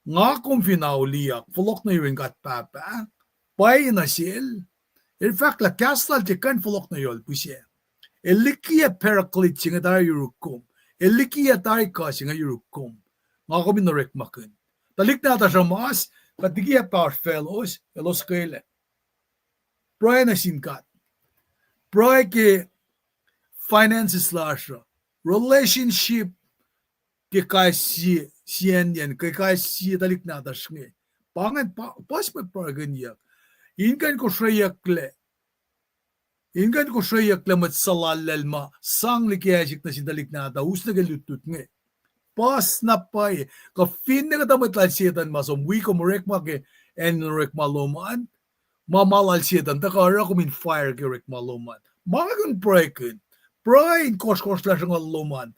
nga kung finauliak fulok na yung kat papa pay na sil in fact la kastal ti kan fulok na yol pusye elikia paraclit singa dar yurukum elikia dar ka singa yurukum nga ko minorek makun talik na ta sa mas katigia par fellows elos kele pray na sinkat pray ke finances lasha relationship ke kasi sian yan ke kasi talik na ta shnge pangan pas pa pargan yak inkan ko shreyakle mat salalal ma sang likyajik na sidalik na ta usna galutut nge pas na pay ka fin na katamat lalsietan masom wi ko morek ma ke en rek maloman mamalal sietan ta ka ra ko min fire ke rek maloman magun pray in kos la ng loman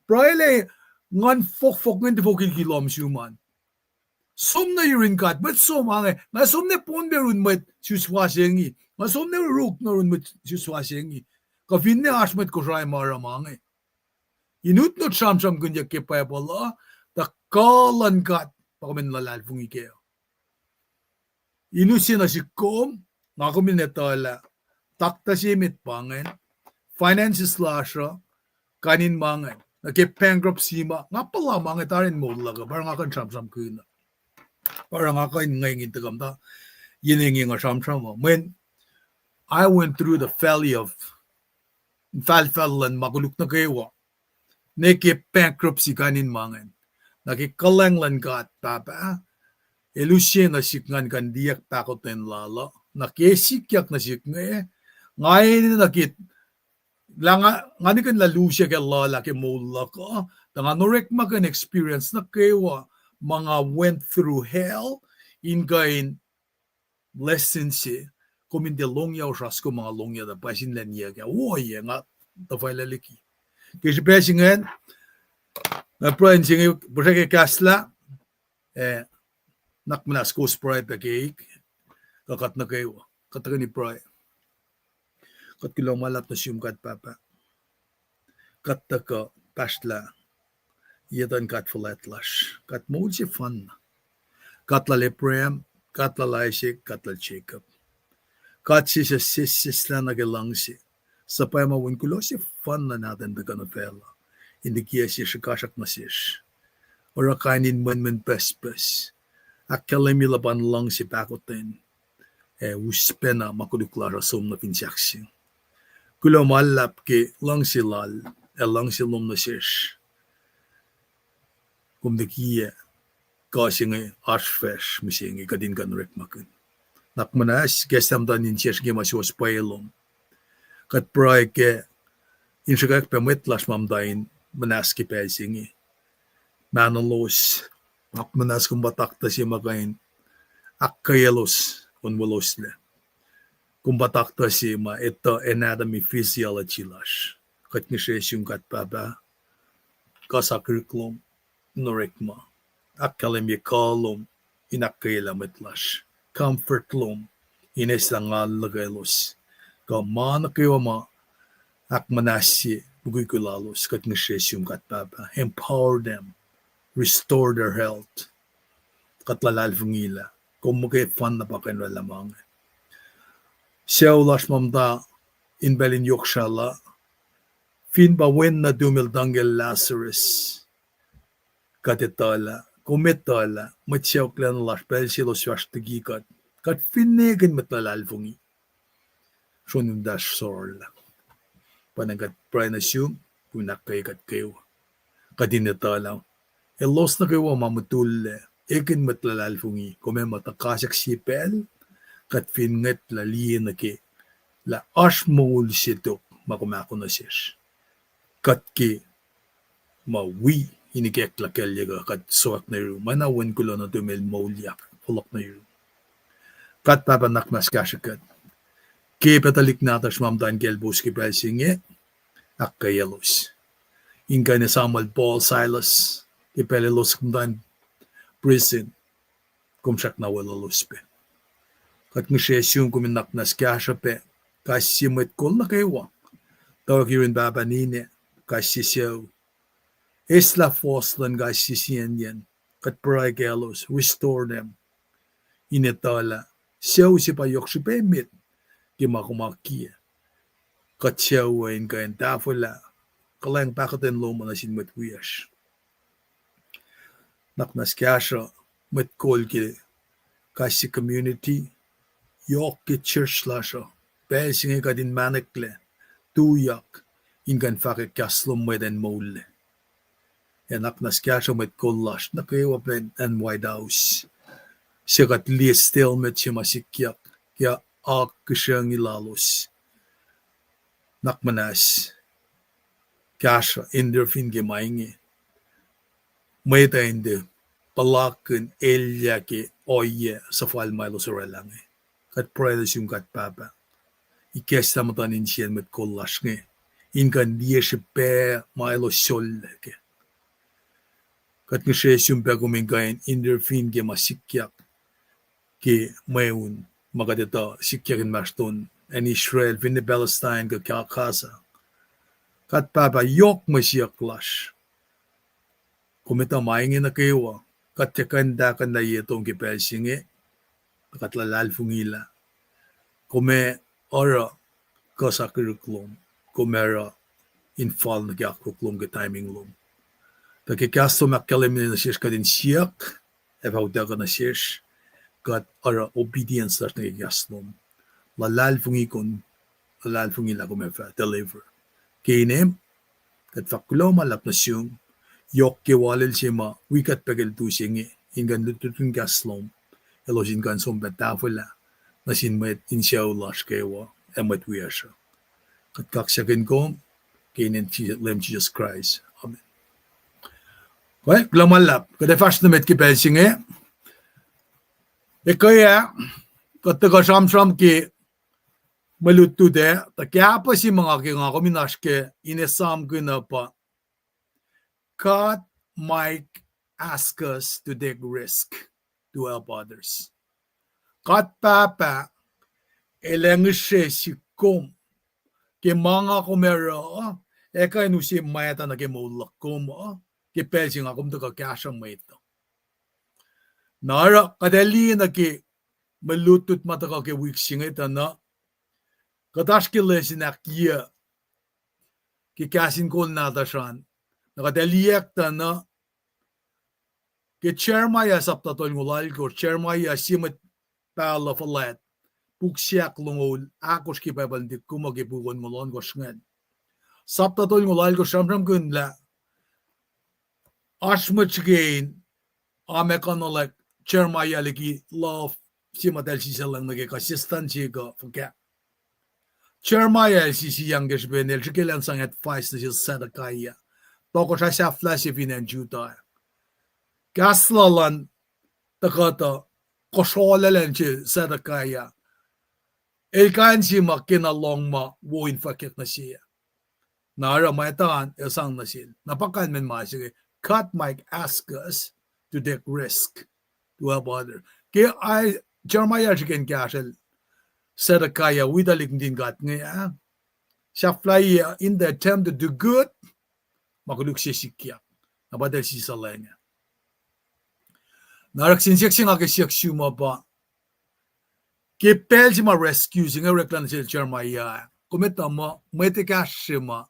pray le ngan fok ngan fokil kilom suman som na yurin kat but so mange na som ne pon berun met suswasengi na som ne ruk na run met suswasengi ka fin ne asmet ko rai mara mange inut not sham kunja ke pa bola ta kalan kat pa men lalal fungi ke inusin na sikom na ko min netala takta simit pangen finances lasha kanin mangen nake bankruptcy ma nga pala mga tarin mo laga parang akan sam kuna parang akan ngayong tagam yiningin nga sam when I went through the valley of falfalan maguluk na kayo nake bankruptcy kanin mangen nake kalanglan kat papa elusyen na sikngan kan diyak pakoten lala nake sikyak na siknga ngayon nakit ngani kan lalu siya ke lala ke mola ko tanga norek makan experience na kewa mga went through hell in gain lessons si kumin de longya o rasko mga longya da pasin lan ya ke oye nga ta faila liki kasi pesingen na prain singi busake kasla nakmanas ko spray pa ke kakat na kewa katakan ni pray kat kilong malap na siyum kat papa kat taka pashla yedan kat fulatlash kat mood si fun kat la leprem kat la laisik kat la check-up kat si sa sisla na gelangsi sa pa mawin kulo si fun na natin da kanapela hindi kiya si shikasak na sish ora kainin man pes akkalemi laban lang si pakoten uspena makuduklara som na pinsaksi kulo malap ke lang silal lang silom na sish kum de kiye kasi nga ashfesh misingi kadin kan rek makun nakmanas gesam dan in sish ge masos pailom kat pray ke inshagak pe Mwet las mamdain manaski pesingi manolos nakmanas kum batakta si makain elos on walos le kumbatakta si ma ito anatomy physiology lash kat nishesyong kat papa kasakriklom norekma akkalemi kalom inakailamet lash comfort lom inesangal lagaylos kamana kayo ma akmanasi bugikulalos kat nishesyong kat papa empower them restore their health kat lalal fungila kung mukhe fan na pa kayo lamang siya ulas mamda in belin yokshala fin ba wen na dumil dangel Lazarus katitala kumitala matsiyaw klan las bel silo swashtagi kat finnegan matlalal fungi shunum dash sorla panagat pranasum punakay kat kayo kadinatala elos na kayo mamutul ekin matlalal fungi kume matakasak sipel kat finget la liye na ke la ashmol sitok makumako na siya katki mawi inikekla kelyaga kat soak na yu manawan kulo na tumel molyak pulok na yu kat papa nakmas kashakat ke petalik natas mamdan gelbus ki pelsinge akka elos inka ne samal Paul Silas ki pelelos kumdan prison kumshak na walaluspe kat ngishesyung kumin naknas kashape kasimet kol na kaywa tawag yun baba nine kasisyaw Isla Foslan guys sisiyan kat pragelos restore them inetala siyaw si payok si pemit kimakumakia kat siyaw in kain tafula kalang pakaten lo na sin matwiyash naknas kasha matkol ki kasi community yok ki church lasha pesing kadin manekle tuyak in kan fakik kaslom meden mole enak nas kasha met kollash na kayo pen and White House sikat list still met si masikyak kya ak kishang ilalos nakmanas kasha inderfin gemaingi meta inde palakin elya ki oye sa fal milo sorelangi kat predes yung kat papa ikesta matanin siyan met kollash nge inkan dieshe pe milo sol ke kat ngishesyum pe kuminkain inderfin ke masikyak ke mayun magadeta sikyakin maston en Israel finne Palestine ke kakasa kat papa yok masyak lash kumita maingin na kewa kat yakanda kanda yetong ke pelsinge kat lalal fungila kume ora kasakirklom kumera infal na kyakruklom ke timing lom Taki kasto makkalim na siya kadin siyak, evaudaga na siya, kat ara obedience na nagkastom. Lalal fungikon, lalal fungila kumefa, deliver. Kinem, kat fakulo malap na siyong, yok ke walil siya ma, wikat pagil tu siya ingan lututun kaslom, elos ingan sombet tafula, na sinmet insya ulas kewa, emet wiyasya. Kat kaksakin ko, kinin lem Jesus Christ. Amen. Well, glamalap. Kada fast na met ki pelsinge. Kaya, kataga sam ki malutu de, ta kya pa si mga ki nga kuminash ke inesam ko na pa. God might ask us to take risk to help others. God papa, elengishe si kum, ki mga kumera, eka inusi mayata na ki mulak kum, ki pelsing akum to ka kasyang mayto. Nara kadali na ki malutut mata ka ki wiksing ita na kadash ki lesin akya ki kasin kol natashan nakadali ekta na ki chermaya saptatol ngulal ko chermaya simet pala falat puksyak lungol akos ki pabandik kumagipukon ngulon ko snged saptatol ngulal ko shamram gunla Ashmuch gain, amekanolek, chermaya legi love, simatel si selang nage consistency go forget. Chermaya si youngish benel, chikilan sang at feist na si sadakaya. Toko siya siya flash if in juta. Gaslalan, takata, kosolelen si sadakaya. Elkan si makina long ma, woin fakik na siya. Nara maitan, esang na sil. Napakan men masige. God might ask us to take risk to help others. Kaya ay Jeremiah siya kashel Sedekaya widalik din gat nga siya fly in the attempt to do good makuluk siya sikya nabadal siya sa lenya. Naraksinsiyak siya nga kasiyak suma pa kipel siya ma-rescue siya nga reklan siya Jeremiah kumita mo may tikas siya ma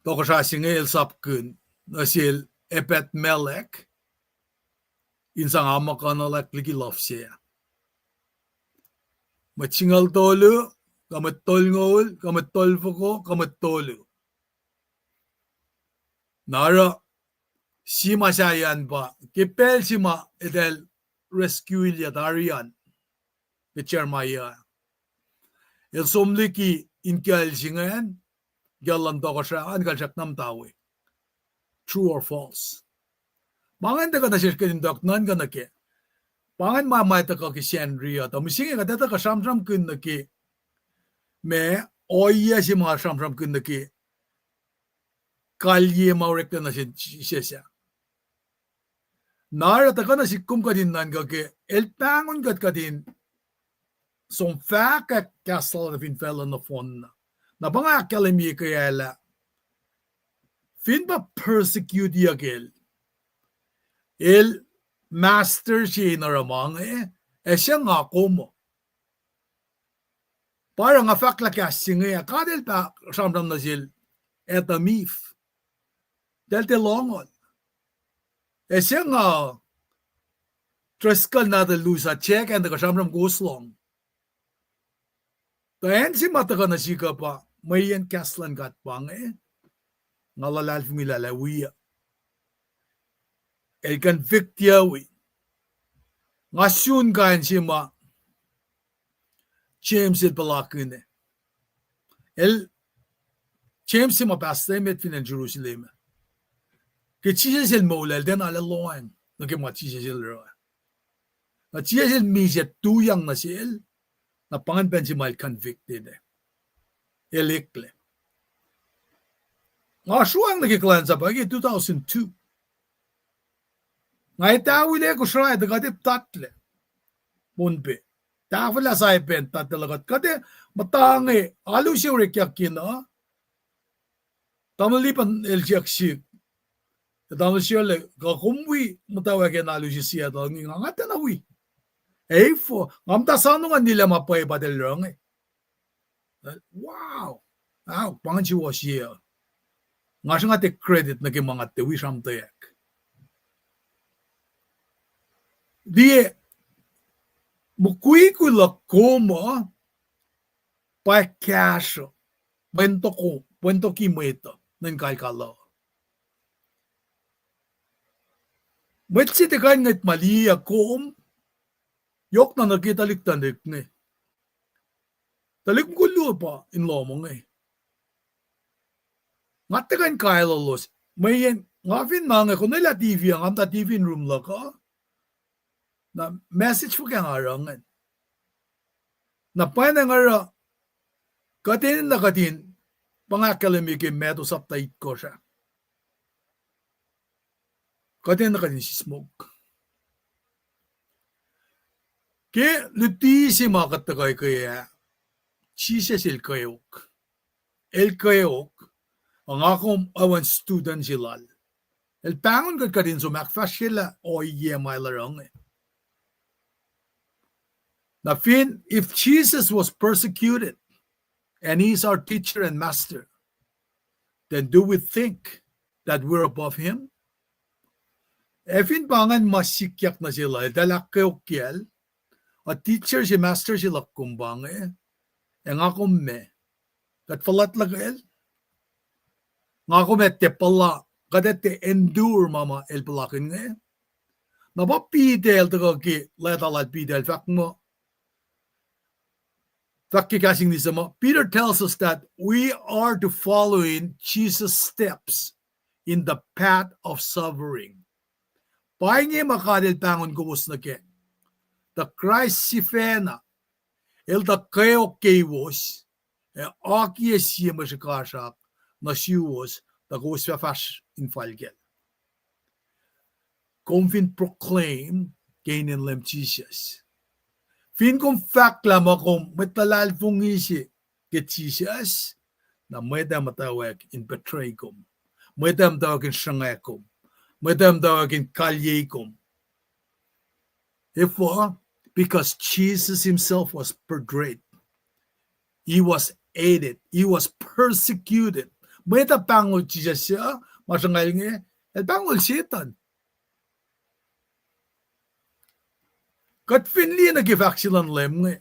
Toko siya nga elsapkun na siya epet melek insang ama ka na lagi love siya. Matsingal tolo, kamat tolngol, kamat tolfoko, kamat tolo. Nara, si masayan pa, kipel si ma edel rescue liya tarian, ke Jeremiah. El somli ki inkal singayan, Gyalan to ko siya, kal siya nam tawi. True or false? Mangan ta ka na siya kinindok nan ka na ke. Pangan mamay ta ka ki Shenria. Ta misingi ka data ka samsam kun na ki. Me oya si mga samsam kun na ki. Kalye maurek na siya. Nara ta ka na si kum ka din nan ka ki. El pangon ka din. Som faka kasal na finfella na fon na. Na banga kalemi kaya la. Fin ba persecute yagel. El master siya na ramang siya nga komo. Parang nga fakla kasi nga kadel pa samram na sil etamif. Del te longon. Siya nga treskal na de lusa check and the samram goslong. Tahan si mata ka na siya pa may yan kaslan kat pang ngalalal fumilalawiya. El convict yawi. Ngasun kain si ma James el balakine. El James si ma pasta met finan Jerusalem. Ke Jesus el mola el den ala loan. No ke ma Jesus el ro. Na Jesus el miset tuyang na si el. Na pangan ben si mal convicted. El ekle. Ngasuang nagiklan sa pagi 2002. Ngay tawile ko siya, dagatip tatle. Munpe. Tawila sa ipen, tatalagat. Kati matangi, alu siya rekyakin, tamalipan el siyaksik. Tamal siya le, kakumwi, matawakin alu siya, ngangata na wi. Eifo, ngamtasano nga nila mapay badal rong Wow! Pangan siya siya. Nga siya nga te credit na kimangat te, wi siyam tayak. Di mukui ko la como pa cash bento ki Mwet nan kalkalo. Mwet si te kan ngat mali kom yok na nakita liktanik ni. Talik ko pa in lomong Ngat te kan kailalos may ngafin mga ko nila TV ang amta TV in room la ka. Na message po kaya nga rangan. Na paano nga katin na katin, pangakalamigin meto sa tait ko siya. Katin na katin si smoke. Kaya lutisi mga katakay kaya, Jesus el kayok. El kayok, ang akong awan student silal. El pangon ka din so makfas sila o may larang Now, if Jesus was persecuted and he's our teacher and master, then do we think that we're above him? Efin pangan masikyak na sila, dalak kayo kiel, a teacher si master sila kumbang nga kumme, kat falat lagel, nga kumme te pala, kadet te endure mama el palakin napapidel taga ki, letalat pidel, fak mo, Peter tells us that we are to follow in Jesus' steps in the path of suffering. Pahingi makadil pangon kowos na ke. The Christ sifena, el da kayo kowos, aki siya masikasyak na siwos da kowos fafash in falgel. Confin proclaim gainin lem Jesus. Fin kong fact lam akong metalal fungisi ke Jesus na medam matawag in betray kom. Medam tawag in sangeng kom. Medam tawag in kalye kom. Because Jesus himself was portrayed. He was hated. He was persecuted. Meta pangol Jesus siya, masangay nga, pangol Satan. Kat finli nag-fact silang lem nga.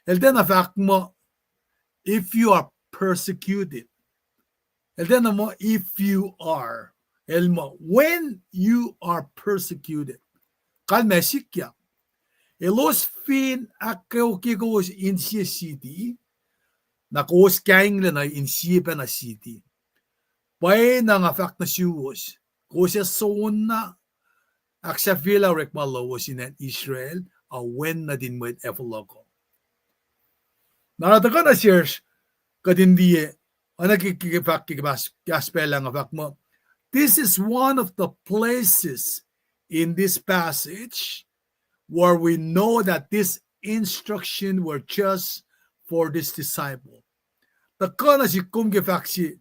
Den fact mo, if you are persecuted. Den mo, if you are. Mo, when you are persecuted. Kalmesikya. Elos fin akaw kikos in siya city. na kos kaing le na insipa na city. Pai na nga fact na siwos, kos ya son na aksa vila rek malawos in Israel, a wen na din mo efoloko. Narata ka na sirs, kadindiye, anakikipak kaspela nga fact mo. This is one of the places in this passage where we know that this instruction were just for this disciple. Taka na si kum gefaksi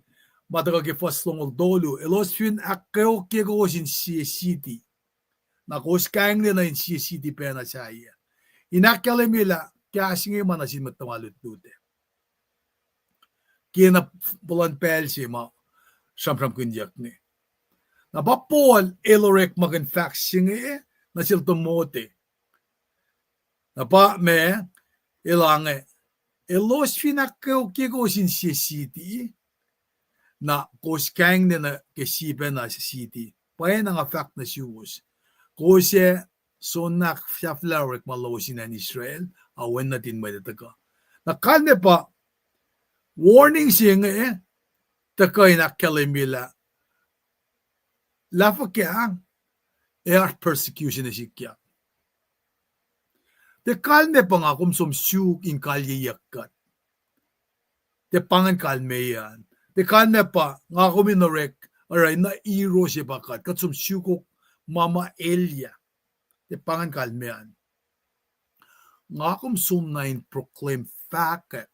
mataga ge faslong dolu elos fin akeo kego sin city. Na kos kaing na in city pena saya. Inakale mila kasing mana sin matamalut dute. Kina bulan pel si ma samsam kunjak ni. Na ba Paul elorek magan faxing na sil tomote. Na ba me ilange elos finakeo kego sin city na kos kang na kesipe na city. Paya na nga fact na siwos. Kose sonak fiaflarek malosin na Israel awen natin may taka. Na kalne pa warning siya taka inakalimila lafa kaya persecution na siya. Te kalne pa nga kum syuk in kalye yakat. Te pangan kalme yan. Te kalne pa nga kuminorek aray na iro siya bakat. Kat syukok mama Elia. Te pangan kalme yan. Nga kum nain proclaim fact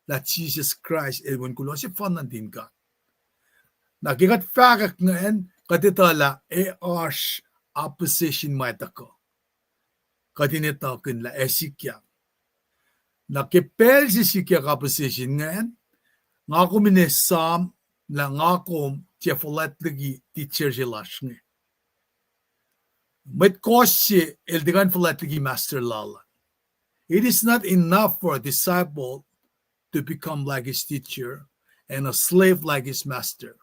that Jesus Christ elwen kulo si fanan din ka. Nagigat fact ngayon katitala arsh opposition may tako. Katinita kin la esikya. Nakipel si sikya opposition ngayon. Nga kumine sam la nga kum tiyafulat lagi teacher si lashne. Met koshi eldigan fulat lagi master lala. It is not enough for a disciple to become like his teacher and a slave like his master.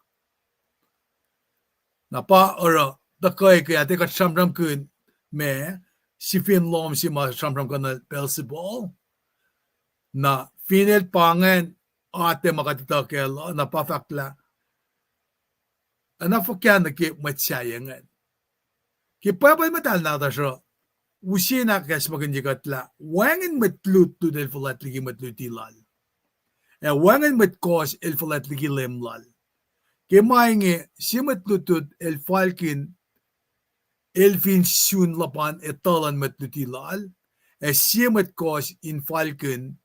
Napa ora takay kaya teka samram kun me si Finlom si ma samram kana Beelzebul na final pangan ate makatitakel na pafakla ana fokyan ke matsayangan ki pabay matal na ta so usina kas maganjikatla wangin matlut to del fulat ligi matlutilal e wangin matkos el fulat ligi lemlal ki mainge si matlutut el falkin el fin syun lapan etalan matlutilal e si matkos in falkin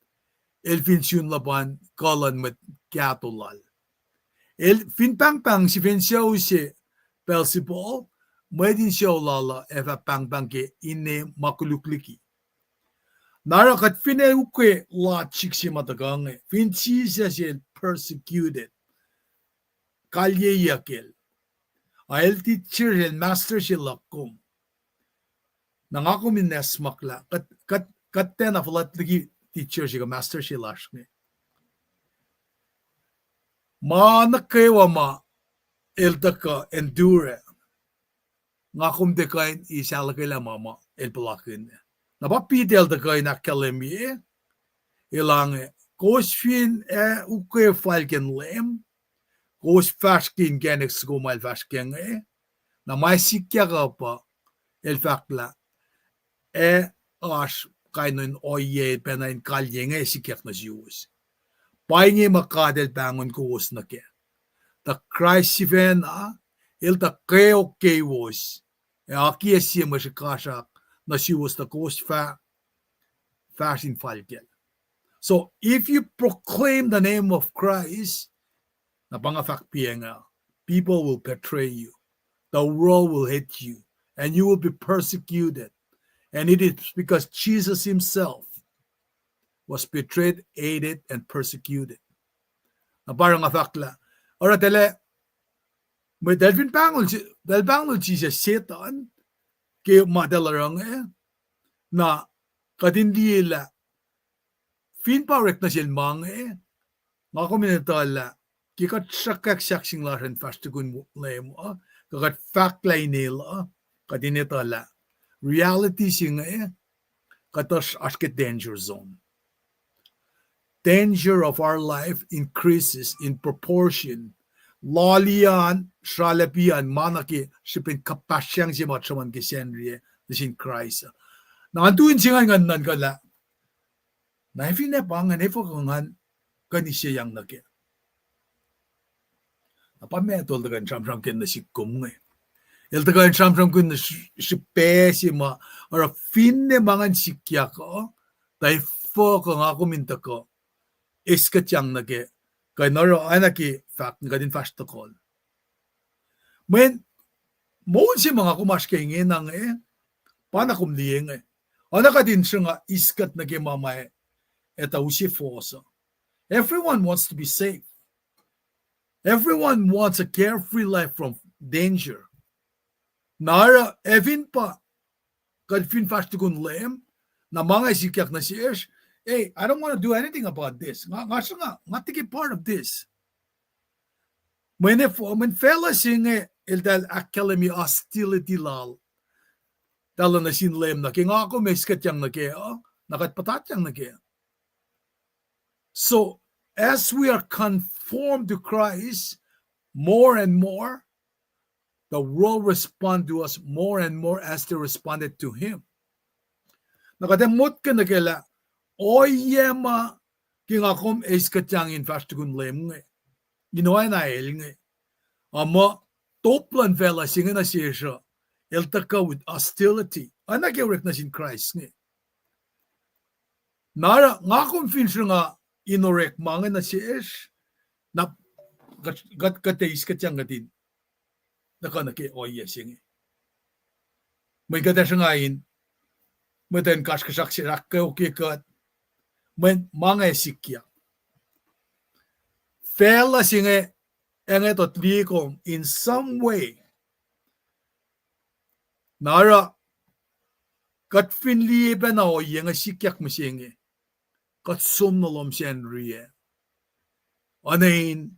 el fin syun lapan kalan mat katulal el fin pang si fin show si Beelzebul Medin show lala eva pang ke ine makulukliki. Nara kat fine ukwe la chiksi matagange. Fin chisa siya persecuted. Kalye yakel. Ael teacher siya master siya lakum. Nangakum ines makla. Kat ten afalat lagi teacher siya master siya lashne. Ma nakkewa ma eldaka endure. Ngakum de kain isalakila mama el palakin. Napapidel de kain akademi ilang kosfin uke falken lem kos faskin genex gomal fasken na mai sikya pa el fakla ash kainin oye penain kalyenge sikyak na sius. Paingi makadel bangon kos na ke. The Christ siven el ta keo kowos aki esia mashikashak na she was the ghost fasting falkel. So if you proclaim the name of Christ, napangafak pienga, people will betray you, the world will hate you, and you will be persecuted. And it is because Jesus himself was betrayed, hated, and persecuted. Napangafakla. Ora tele may dalvin pangol Jesus Satan ke madalarang na kadindila fin parek na silmang nga kominatala kikat sakak saksing laran fastugun lemo kakat faklay nila kadinitala reality sing katas asket danger zone danger of our life increases in proportion. Lalian, Shalapian, Manaki, Shipin Kapasyang si Machaman Kisenrie, the Shin Christ. Now, doing Chingan Nangala. Na if in a bang and if on Ganisha Yang Nake. Upon me, I told the gun from Ken the Sikum. El the gun from Gun the Shipesima or a fin de Mangan Sikiako, thy folk on Akumintako, Iskat Yang Nake, Kainoro Anaki, fact, got in fast to call. When most of mga kumaskeng nang panakum dieng Anaka din siya nga iskat na kimamay eta usifoso. Everyone wants to be safe. Everyone wants a carefree life from danger. Nara evin pa kad fin fast kun lem na mga sikyak na siyesh. Hey, I don't want to do anything about this. Nga tiki part of this. When fellas sing el dal academy hostility lal. Dalo na sin lem na king ako may skat yang na kaya, nakatpatat yang na kaya. So, as we are conformed to Christ more and more, the world respond to us more and more as they responded to Him. Nakademot ka na kaya, oyema king ako may skat yang in fast kun lem nga. Ginawa na el nga. Ama, toplan fella singa na siya. Eltaka with hostility. Anak yung na sin Christ nga. Nara, nga kung finsyo nga inorek mga na siyesh, na kateis ka tiyang gatin. Nakanaki, oh yes, yung may gata siya ngayon, may tayo kaskasak siya, okay kat, may mga esikya. Fela siya ang ito trikom in some way, Nara, kat finliebe na o yung sikyak mo siya kat sumnalom siya riye. Anayin,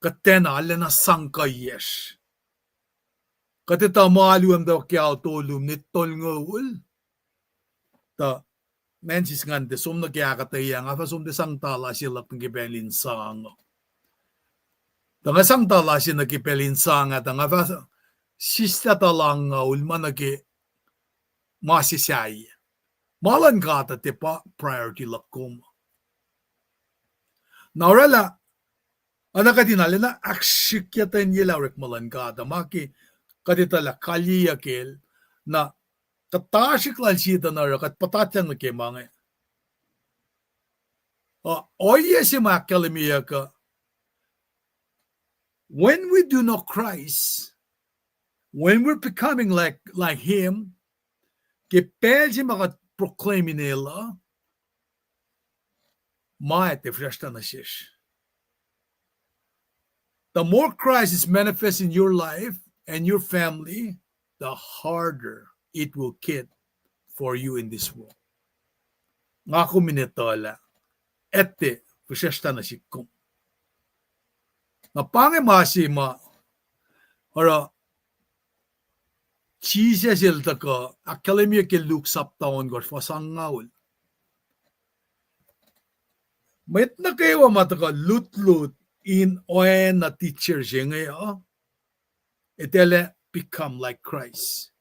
kat tenala na sangka yes. Kat ita maaluam daw kaya tolum ni tol ngawul. Ta, mensis ngante, sum na kaya kataya nga, fa sum de sangtala sila kung kipelin sang. Ta nga sangtala sila kipelin sang at nga fa, Sista talang ulmanagi masisay. Malan kata tipa priority lakum. Naurala, anak katinali na aksikyatan yilawrik malan kata. Maki katitala kaliyakil na katasik lan sita na rakat patatyang na kimangay. Oye si makalimiya ka. When we do know Christ, when we're becoming like Him, kipel si makaproclaim nila, Mwet na siya. The more Christ is manifest in your life and your family, the harder it will get for you in this world. Nga kuminetola, ete na siya kum. Na pangimasima, ora, Chise silta ka, akademia ke Luke saptaon gor fasangawul. Met na kayo mata ka lut in oen na teacher siya ngayon. Itele become like Christ.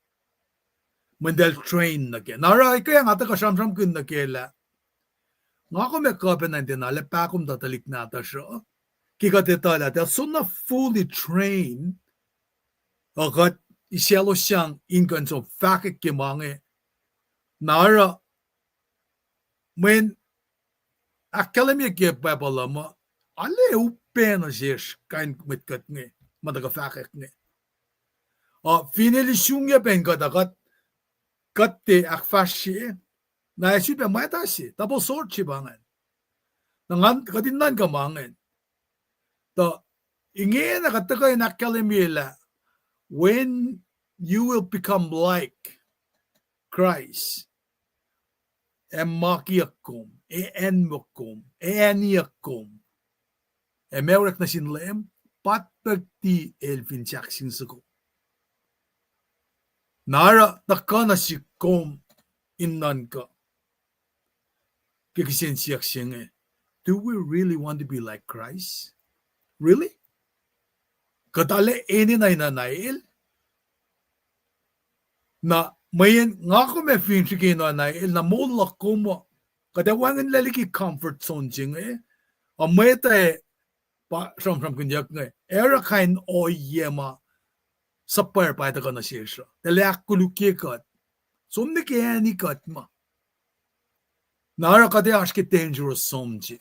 Mendel train na kaya. Naray kaya nga ta ka siyam kun na kaya. Nga ko may kapen na dinala pa akong tatalik nata siya. Kika titala, they're so not fully trained. Akat, selos siyang ingan som fakik kimangi. Nara, when akademia ke papalama, ale upen na siya kain mitkat nga, madaga fakik nga. Finalisyong pen kadakat, katte akfashi, na esu pe maitasi, tapos sort siya bangan. Nangan, katinan ka mangin. To, ingin na katakay na akademia when you will become like Christ, emakiakum, enmokum, eniakum, emerek na sinlem, patpagti elfinchaksin sako. Nara takana si kom innan ka. kikisen siyak siyang do we really want to be like Christ? Really? Katale eni na inanail? Na mayan nga ko may fin sige no anail na mulak ko mo. Kadawangan laliki comfort zone jing Mwet pa som kunyak era kain yema sapar pa ita ka na siya. Dalak kuluki kat. Somni kaya ni kat ma. Nara kade aşke dangerous somji.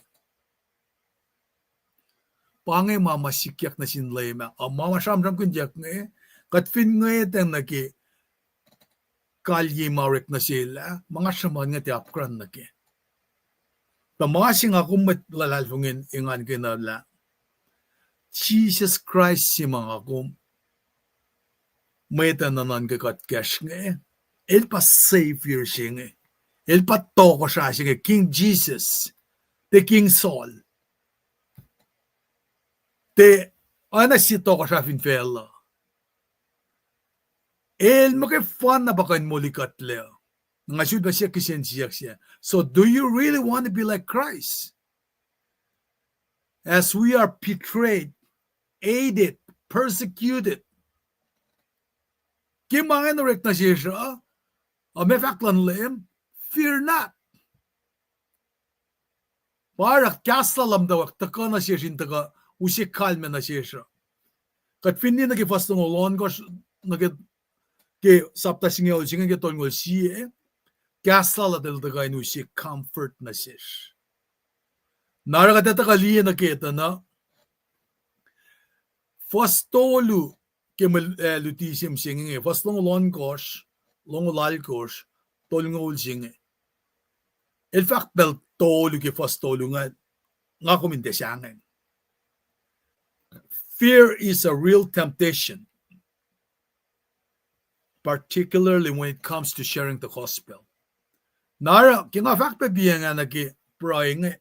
Pangay mama sikyak na sinlay ma. Mama som kunyak kat fin tang naki kalye marek na sila. Mga saman nga ti apkran naki. Tamasing ako matlalalfungin ingan kinala. Jesus Christ si mga kum. May tananan kakat cash El pa Savior siya El pa toko siya King Jesus. The King Saul. The si toko siya finfella. El makifan na baka mulikat leo. Ngayon ba siya kisensiyak siya? So do you really want to be like Christ? As we are betrayed, aided, persecuted. Kimangin na rek na siya, may faklan lem, fear not. Para kasalam daw, taka na siya taka, usi kalme na siya. Kat finni na kifastong olon ko, ke sapta singaw singa ke tolngol siya, kasala del taka inusi comfort na siya. Nara katata kaliya na kita na, fastolu, ke lutisim singe fastlong lon kosh long lal kosh tolngol singe el fakt bel tolu ke fastolu nga kuminte sangeng. Fear is a real temptation, particularly when it comes to sharing the gospel. Nara kinga fakt pe biang anaki praying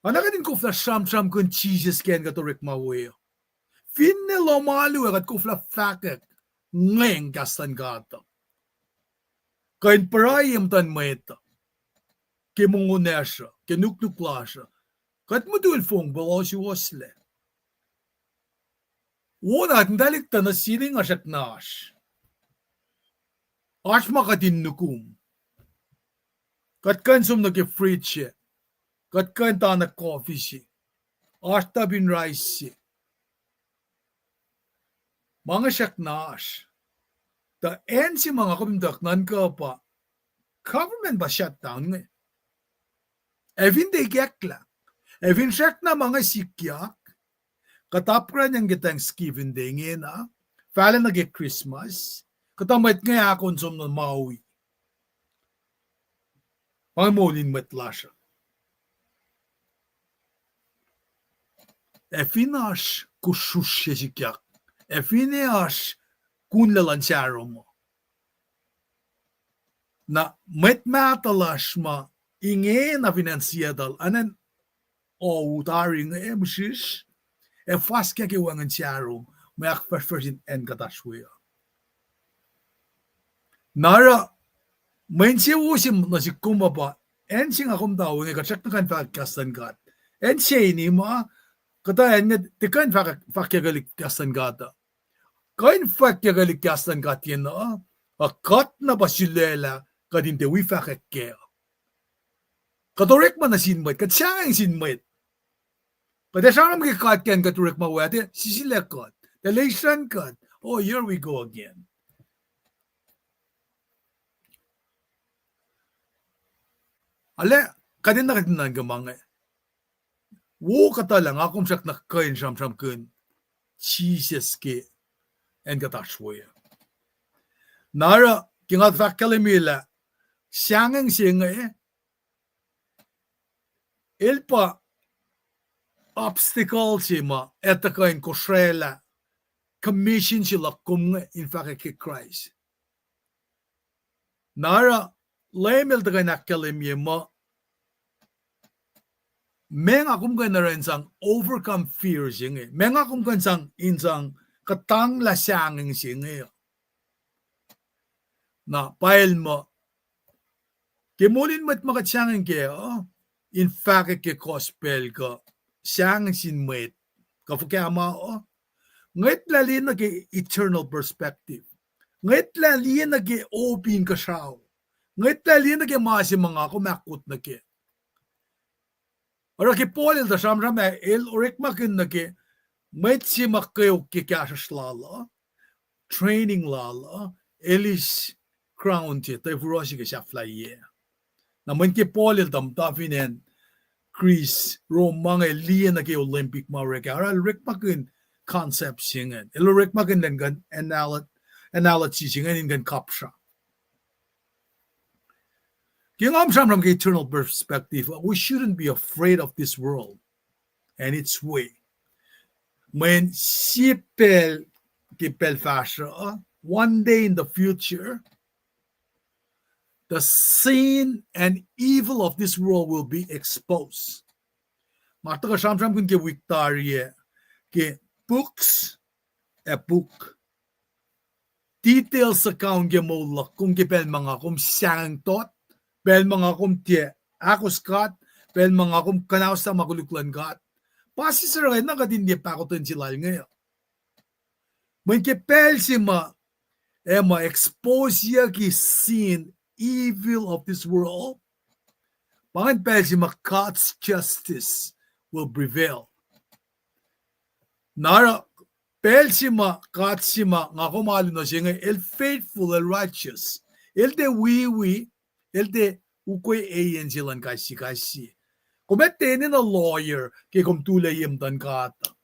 anaka din ko flash sham kun Jesus ken gatorek mawe. Finne lo malu at kufla fakek ngeng gastan gata. Kain prayim tan meta. Ke mungunesha, ke nuknuklasha. Kat mudul fong balo si wasle. Wala dalik ta na siling asak nash. Ash makatin nukum. Kat kan sum na ke fridge. Kat kan ta na coffee si. Ash ta bin rice si. Mga syaknash. The end si mga kumdaknan ka pa. Government ba shutdown nga? Evin de gekla. Evin syak na mga sikyak. Katapran yung Thanksgiving day nga na. Fala na Christmas. Katamait nga konsum ng Maui. Mga molin matla siya. Evinash kusush siya sikyak. Efineas kunlalan saro mo. Na metmatalas ma inge na finansiyadal anan utaring emsis fast kakiwangan saro may akfasfasin en kataswaya. Nara mensi usim na si kumaba en sing akum tao nga katsak na kan fakastan kat en siya ni ma kata en nga tikan fakagalik kastan gata. Kain fakya galikastan katien na kat na basilela kadinte wi fakake. Katorek man na sinmait kat siyang sinmait. Kada siyang magikat ken katorek mawate sisilekot. Elation kat. Oh, here we go again. Ale kadin na kadin na gamang wo kata lang akum sak na kain sham kun Jesus ke en katashwaya. Nara kingat fakalimila sangeng singa elpa obstacle sima etakain kosrela commission sila kumnga in fakake Christ. Nara lemel tagay nakalimya mo menga kumkan na rin sang overcome fear singa. Menga kumkan sang insang katang lasangeng singa. Na pail mo Kemolin mat makatsangin kayo, in fact, ke gospel ko, siyang sin Mwet. Kafukama, ngayt lalin na ke eternal perspective. Ngayt lalin na ke open ka siya. Ngayt lalin na ke masi mga kumakot na ke. Ora ke polil da samram el orek makin na ke, ngayt si makayo ke kasas lala, training lala, elis crown ti, tayo furosi ke siya fly. Naman ke polil dam tafinen, Chris, Rome mga liyan na ke Olympic mareka. Aral rek makin concept singen. Elo rek makin den gan analogy singen in gan kapsha. Kung from the eternal perspective, we shouldn't be afraid of this world and its way. When sipel kipel fasha, one day in the future, the sin and evil of this world will be exposed. Mataka samsam kun ke victoria ke books a book. Details account ke molak kung ke pel mga kum sang tot, pel mga kum tie akos kat, pel mga kum kanaw sa makuluklan kat. Pasi sa rin na kadin di pa ako silal ngayon. When ke pel si ma expose ya ki sin evil of this world, Pangin Pelsima, God's justice will prevail. Nara Pelsima, Katsima, nga kumalo na siya el faithful and righteous. El de wiwi, el de ukoy ayan silang kasi. Kumetenin a lawyer, kay kumtulayim tan kata.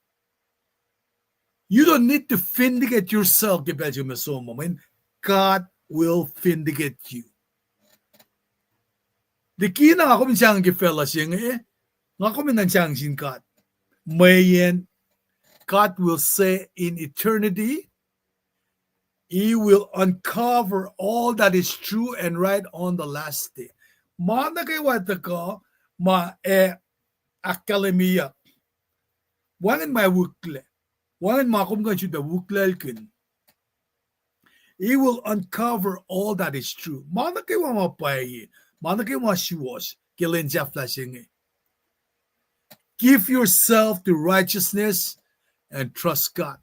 You don't need to vindicate yourself, kay Pelsima Soma. When God will vindicate you. Di kina ako minsang kifela siya nga ako minansang singkat. Mayen, God will say in eternity, He will uncover all that is true and right on the last day. Mana kay wata ko, akademiya. Wangan may wukle. Wangan makum ka siya wuklel kin. He will uncover all that is true. Mana kay wamapayi. Mana kay wasiwas. Kilenja flashing. Give yourself to righteousness and trust God.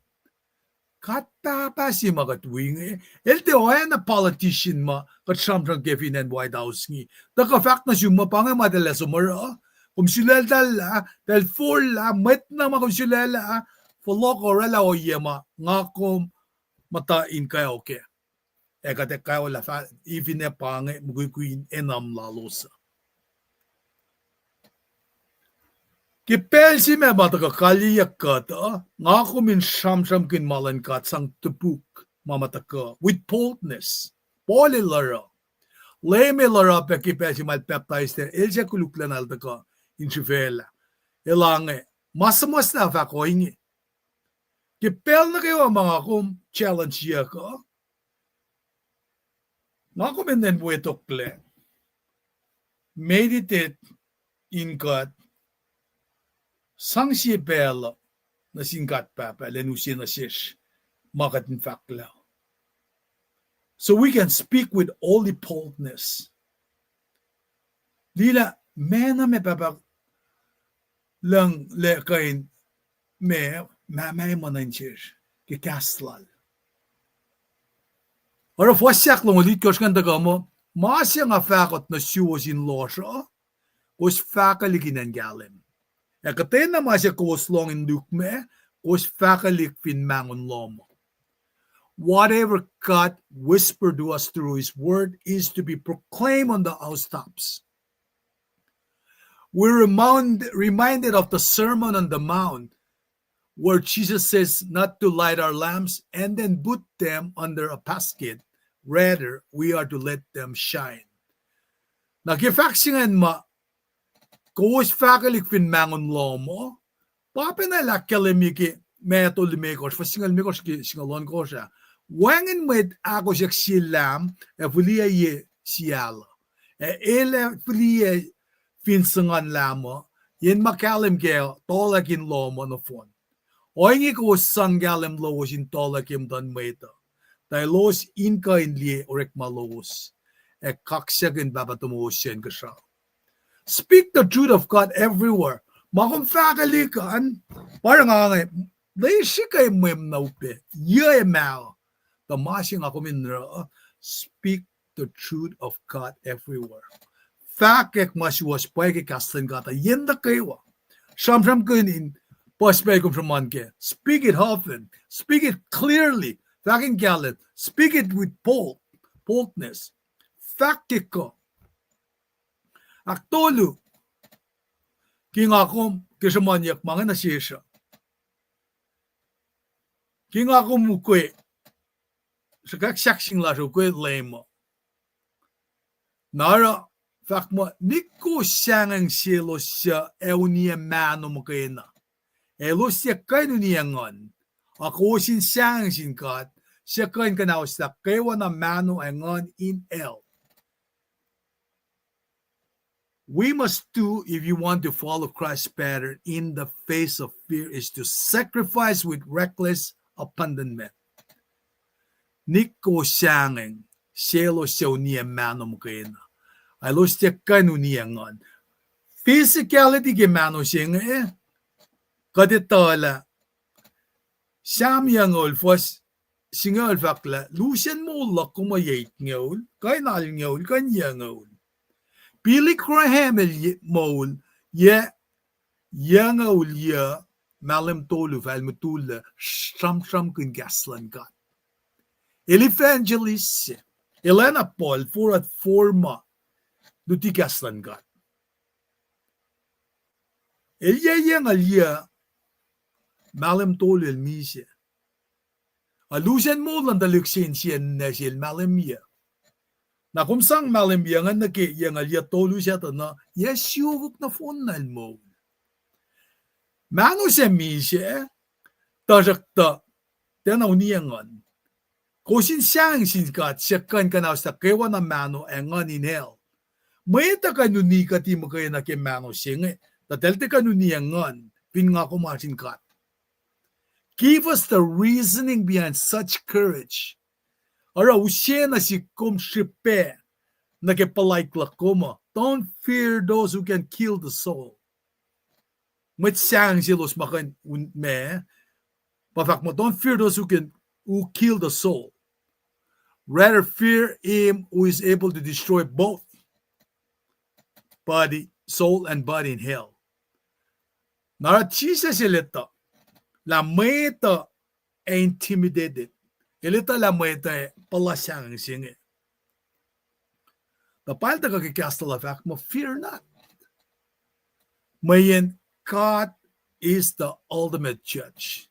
Kata pa si magatwing El te oyan na politician ma kat samsang Kevin and White House ngi. Taka fact na siya mapanga madala sumara. Kung sila dala, dahil for la, met na ma kung sila la, follow rela o yema, nga kung matain kayo ke. Kate kayo la fa, even na pange, mugikuin enam lalosa. Kipel si me mataka kaliyak kata, nga kumin samsam kin malan kat sang tupuk mamataka with boldness. Poli lara. Leme lara pe kipel si mal peptaiste, elja kuluklan altaka in sivela. Elange, masamas na fa ko ingi. Kipel na kayo mga kum challenge ya ka. Nga kumin den buetokle. Meditate in God. Sangsi bela na singkat papa lenusin na shish makatin fakla. So we can speak with all the boldness. Lila mena me papa lang le kain me manan shish ke kastlal. Ora fosyak long ulit koshkan daga mo masya nga fakot na siwas in losha os fakalikinan galim. Ekaten na masya kowos long in Nikmet, os fakalik fin mangun lomo. Whatever God whispered to us through His word is to be proclaimed on the housetops. We're reminded of the Sermon on the Mount, where Jesus says not to light our lamps and then put them under a basket. Rather, we are to let them shine. Nakifaksingan ma, kowos fakalik fin mangun lomo, papinala kalimiki meto limekos, fasingal mikos ki singalon ko siya. Wangin met ako siya silam, fulia ye siyala. Ele fulia finsangan lamo, yen makalim kaya tolakin lomo no fon. Oingi ko sanggalim lowos in tolakim don meto. Tay los inka in liye orek malos. kaksyagin babatumuosyen ka siya. Speak the truth of God everywhere. Makum fakalikan, parang nga, laisi kay mwem na upe, ye mao, the mashing ako minra, speak the truth of God everywhere. Fakek masuwas pwede kastan gata, yenda kayo. Sham kunin, pospegum from manke. Speak it often, speak it clearly, faking galit, speak it with boldness. Fakek ko. Aktolu, king akom, kishamanyak mga nasisya. King akom mukwe, sa kaksaksing laso kwe lemo. Nara, fak mo, niko sangeng selos siya, uniya mano mukena. Elos siya kayo niyangon. Ako sin sangeng sinkat, siya kayo kanawas na kayo na mano angon in el. We must do, if you want to follow Christ's pattern in the face of fear, is to sacrifice with reckless abandonment. Niko sangeng, selos siya uniya mano mukena. Alos siya kayo niyangon. Physicality ke mano siya kadetala. Sam yang olfos, singa olfakla, lusen mo ulak kumayait ngol, kay nal ngol, kanya ngol. Billy Graham mol ye yang ol ye malam tolu val mutula sham kun gaslan got. El evangelist Elena Paul for at forma duti gaslan got. El ye yang al ye malam tolu el mise. Alusen mo lang daluksin siya na siya malam ye. Na kung sang malimbiyangan na ki yang alya tolu siya to na yesuvuk na funnal mo. Mano siya misya tajakta tena uniyangan. Kusin siyang sinkat siya kan kanaw sa kewa na mano engan in hell. Mayta ka nunika ti mo kayo na ki mano singe. Tatelte ka nuniyangan pin nga kumasinkat. Give us the reasoning behind such courage. Ara usye na si kum shipe nagepalaikla kuma. Don't fear those who can kill the soul. Mwet sang selos makan me. Pafak mo, don't fear those who kill the soul. Rather fear him who is able to destroy both body, soul, and body in hell. Nara chisa silita. La meta intimidated. Ilita la meta palasang singe. The palta ka kikasta la fact mo, fear not. Mayan, God is the ultimate judge.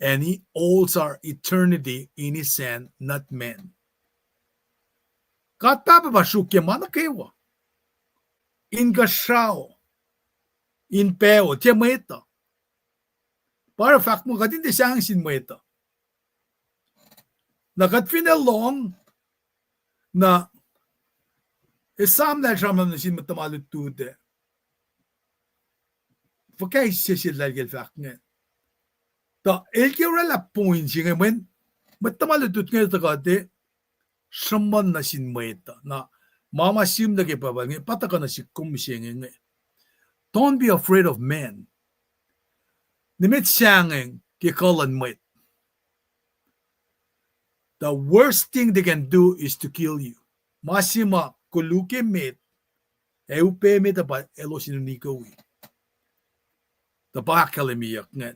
And he holds our eternity in his hand, not men. God papa ba shukya mana kewa. In gashao. In peo, tia meta. Para fact mo, kadin di siyang sin meta. Nakatfinalong na isam na siya man sin matamalutude. Fakay siya sila gilfak nga. Ta elkira la point siya ngayon matamalutut nga ito kati shaman na sin maita na mama sim na kipabal nga pataka na si kumsiya nga. Don't be afraid of men. Nimit siyang kikalan Mwet. The worst thing they can do is to kill you. Masima kuluke met, eupe met apa elos inunikawi. The bakalemiyak nga.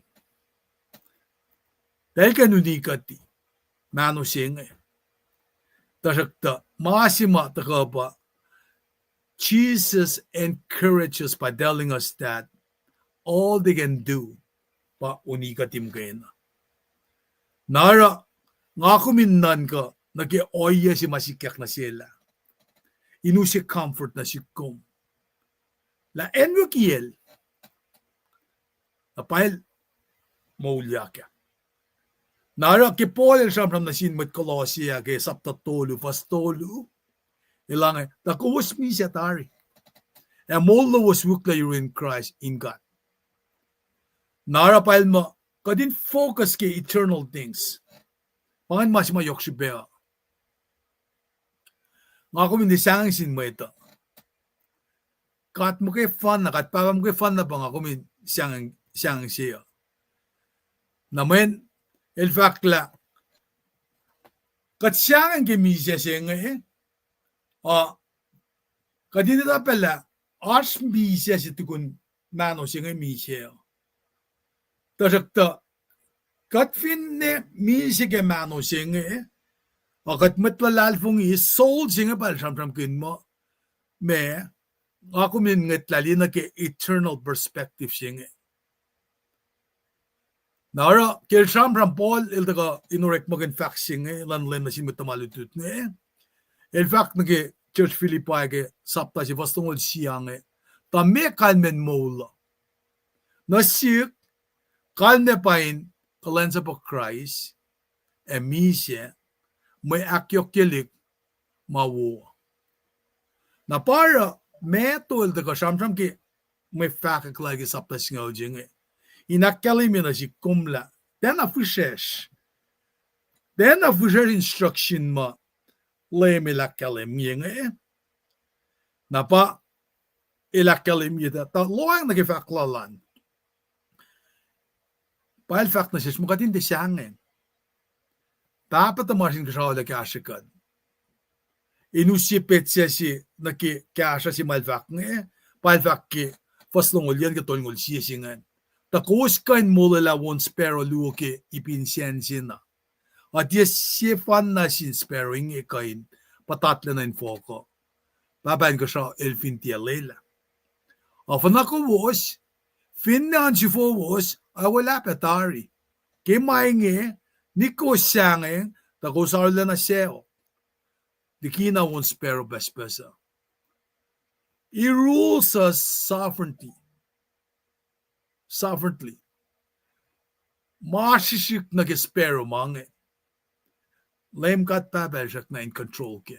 Dahil ka nunikati, mano siya nga. Tasakta, masima takapa, Jesus encourages by telling us that all they can do, pa unikatim kayo na. Nara, nga kuminnan ka, nag-i-oya si masikyak na sila. Inusi comfort na si kum. La enyo kiel, napahil, maulya ka. Nara, kipol el siyam na sin met kolosya, kay saptatolu, fastolu, ilang the kowos mi siya tari. And molo was wukla you in Christ, in God. Nara pahil mo, kadin focus kay eternal things. Pangan mas mayok si Bea. nga ko min sangeng sin mo ito. Kat mo kay fun na, kat para mo kay fun na ba nga ko min sangeng siya. Namen, in fact la, kat sangeng gemisya siya nga kat hindi na pala, ars misya siya tukun mano siya nga misya. Tasak kat fin ne misya ke mano siya nga kat matwalal fong soul siya nga pala sam kin mo, me, ako min ngatlali na ke eternal perspective siya nga. Nara, kaya sam Paul, ilta inorek mo kin fact siya nga, lan na siya matamalutut nga. In fact, nage Church Philippi ke sapta si vastungol siya nga, ta me kalmen mola. Na siya, kalme pain, kalensa po Christ, misya, may akyok kilik, mawo. Na para, metol da ka samsam ki, may fakak lagi sapta siya nga ujing inakkalimi na si kumla, den afushesh instruction ma, lem ilakkalim yung napa ilakkalim yun ta loang nagifaklalan pail fakt na siya mukatin di sangeng dapat amasin ka sa kasyakan inusipet siya si nakikasya si malfak pail fakt ki faslongol yan katolngol siya singan takos kain mulala won spero luo ki ipinsiyan sina at yes si fan na sin sparing kain patatla na infoko babayin ko siya elfin tiya lela afan ako was fin na si fo was awala petari kimainge niko sangeng takos arla na seo dikina won spero bespesa he rules us sovereignly masishik nag-espero mange lem kat pabelshak na in control ke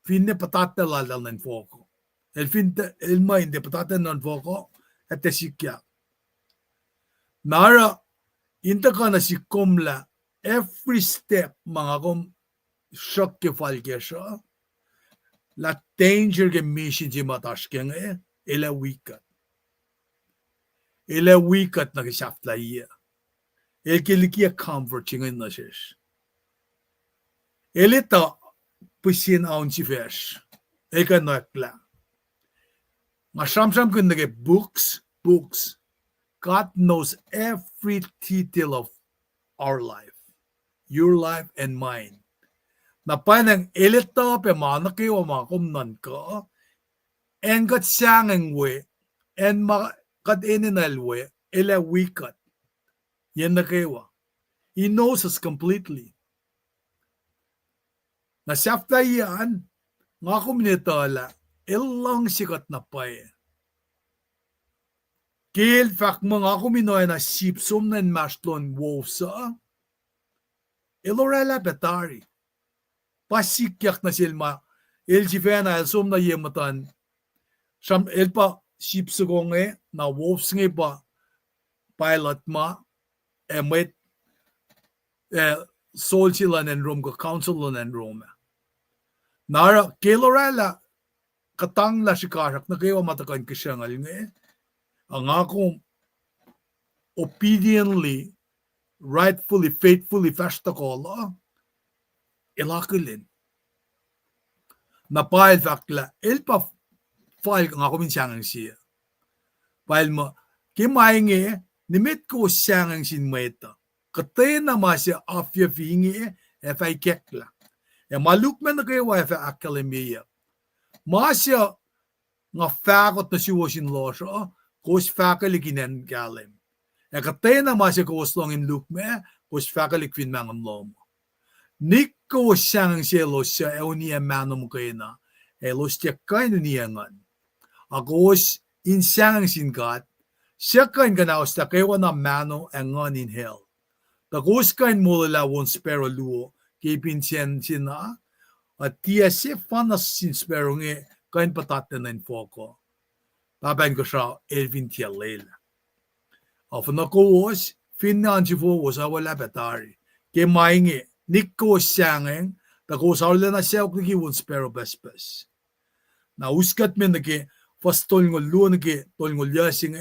finne patate lalal na infoko el mind de patate na infoko at tesikya nara inta ka na si kumla every step mga kom shock ke falke siya la danger ke mission si matashkeng ela wikat na kishaftla iya el kilikia comfort chingin na shish elita pusin aun si fish eka nakla mashamsham kun nage books God knows every detail of our life your life and mine na panang elita pe manaki o makumnan ka en gat sangeng we en kat eninalwe ela wikat yan na kewa he knows us completely na safta yan nga kuminitala ilang sikat na pae kil fak mga kuminoy na sipsum na mastlon wowsa ilorela betari pasikyak na silma iljifena elsum na yematan sam elpa sipsugonge na wolfsnge ba pilot ma Mwet solchilan en rom ko councilon en rom nara kelorala katang la shikarak na kayo matakan kisyangal ang akong obediently rightfully faithfully fashtakola ilakilin na pail fakla ilpa file nga ako minsangang siya. Pail mo, kimaingi, nimit ko siyang sin Mwet. Katay na masya afya fingi, fay kekla. Maluk man na kayo fay akademiya. Masya nga fakot na siya sin losyo, kos fakalikinan galim. Katay na masya kos longin lukme, kos fakalikin mangan lomo. Nikko siyang selos siya, uniya mano mukena, elos tiyak kayo niyangan. Agos insyang singkat, siya kain ganaos ta kayo na mano ang ngun in hell. Agos kain mulala won spero luo, kipin siyan sina, at tiya siya fanas sin spero nge, kain patate na infoko. Babayin ko siya, elvin tiya lela. Afan na kowos, finan si fowos awala betari. Kaya maingin, nikko siyangeng, Da ko saule na siya ki won spero bespes. Na uskat men ke fast tol ngol luon ke tol ngol yasing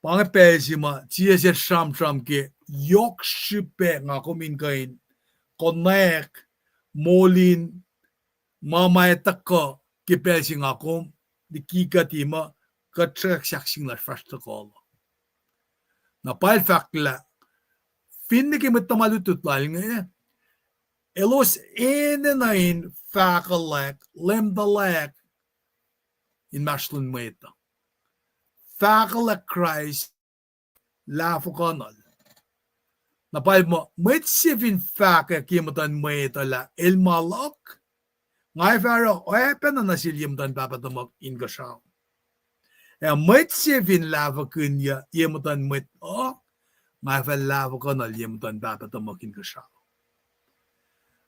pange pesima chia se sham ke yok shipe nga ko min kain connect molin mamay takko ke pesing ako di kika tima ka trek saksing la first call. Na pal fakla finne ke metamalutut lang elos in fakalek lemdalek in mashlin meta. Fakalek Christ lafukanal. Na pal mo met sivin faka kimatan meta la el malak ngay faro oepen na silyam dan papatamok in gashaw. Met sivin lavakunya yematan met ngay fal lafukanal yematan papatamok in gashaw.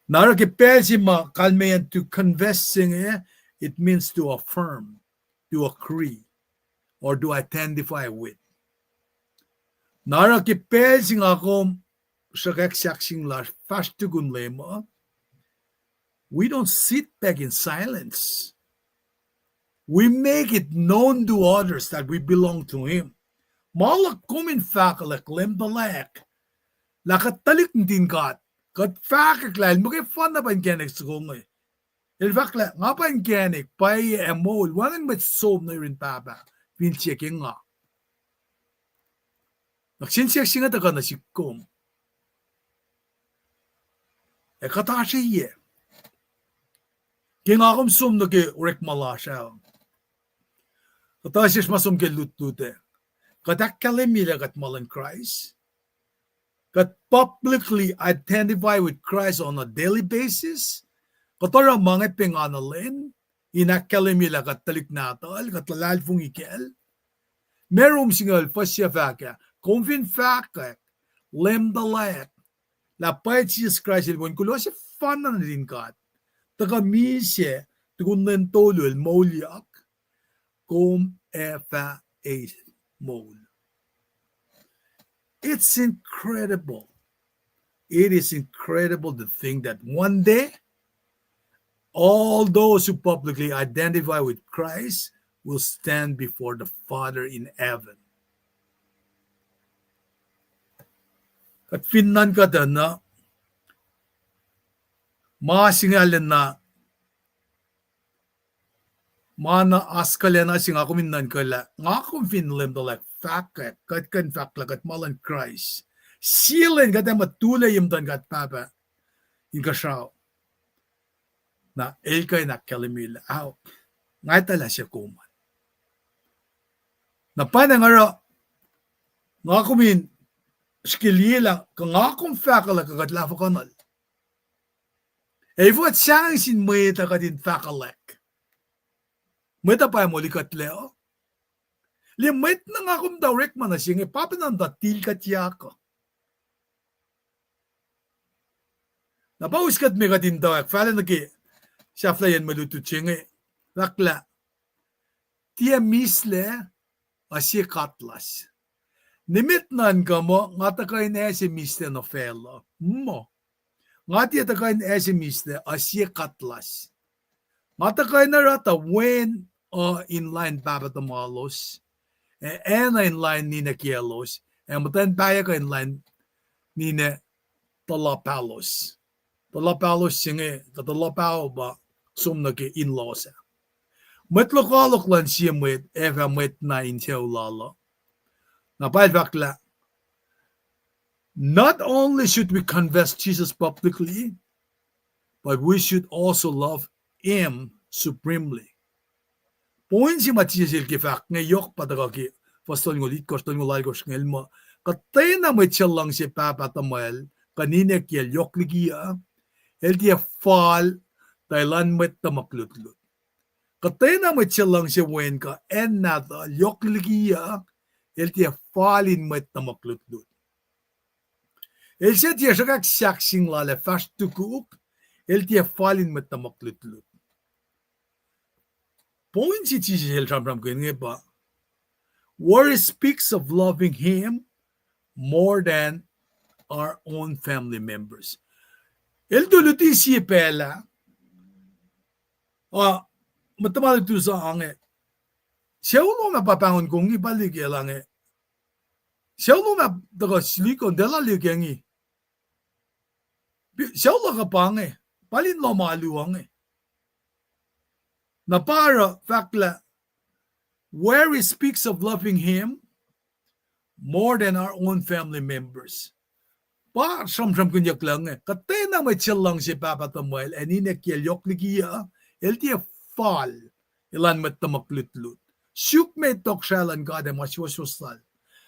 Nara ke pesima kalmeyan to confessing it means to affirm, to agree, or to identify with. Nara ke pesing ako sa kaksaksing la fast to gunlema. We don't sit back in silence. We make it known to others that we belong to Him. Malak kumin fakalek lembalek. Lakatalik din kat. Kat fakaklan mo kay fun na pankenik sa kungay. Il fakla nga pankenik pay emol wangan met sob na rin papa. Pincheking nga. Naksinsiyak singa taga na sikom. Katashi ye. Kaya akong sum na ke urek malasya. Katashi masum ke lut-lute. Katakkalimila kat malan Christ. Kat publicly identify with Christ on a daily basis. Katara mga pinganalin. Inakkalimila kat talik natal. Kat lalalfung ikel. Meron singal fasya faka. Konfin faka. Lemdalat. Lapay Jesus Christ ilbon kulo si fanan rin kat. Taga misye tugunan tolul molyak kom efa mol. It's incredible. It is incredible to think that one day all those who publicly identify with Christ will stand before the Father in heaven. At finnan ka na masingalan na mana askalen na sing ako minnan kala nga akong finlem to like fakat kat kan fakla kat malan Christ silen kat matulay yung tan kat papa yung kasyaw na elkay na kalimila aw nga tala siya kuman na panangara nga ako min skilila ka nga akong fakla kat lafo kanal Evo at siyang sin Mwet ka din fakalek. Mwet pa mo likat leo. Li Mwet na nga kung direct man na siya, papinan datil ka tiya ko. Napaus kat may ka din daw, fala na ki, siya flayan maluto siya, lakla. Tiya misle, asya katlas. Nimit nan ka mo, nga takay na si misle no fellow. Mo. Nga tiya takayin esimiste asye katlas. Nga takayin na rata when inline papatamalos and inline nina kielos and matan paya ka inline nina talapalos. Talapalos singe katalapaw ba sumna ke inlaws. Metlokalok lan siya met eva met na intiyaw lalo. Napal bakla. Not only should we confess Jesus publicly, but we should also love Him supremely. Poin si matisisil ki fak ngayok pataga ki fastol ngolit kostol ngolay kos ngel mo katay na may lang si Papa Tamuel kanina kiel yok ligia el dia fall Thailand met tamaklutlut. Katay na may lang si Wen ka en nata yok ligia el dia fallin met tamaklutlut. El siya tiya siya kak saksing lala fast to cook. El tiya falin met tamaklut-lut. Point si tiya siya tram ko nga ba? Word speaks of loving Him more than our own family members. El duluti si pela. Matamal tu sa ange. Siya ulo na papangon kong ibalik lang eh. Siya ulo na daga siliko dela ligengi. Siya ulo ka pange. Palin lo maluang eh. Na para fakla where he speaks of loving him more than our own family members. Pa sam kunyak lang eh. Katay na may chill lang si Papa Tamuel and inekyelyok ligiya el tiya fall ilan met tamaklut-lut. Syuk may tok shalan ka de masyososal.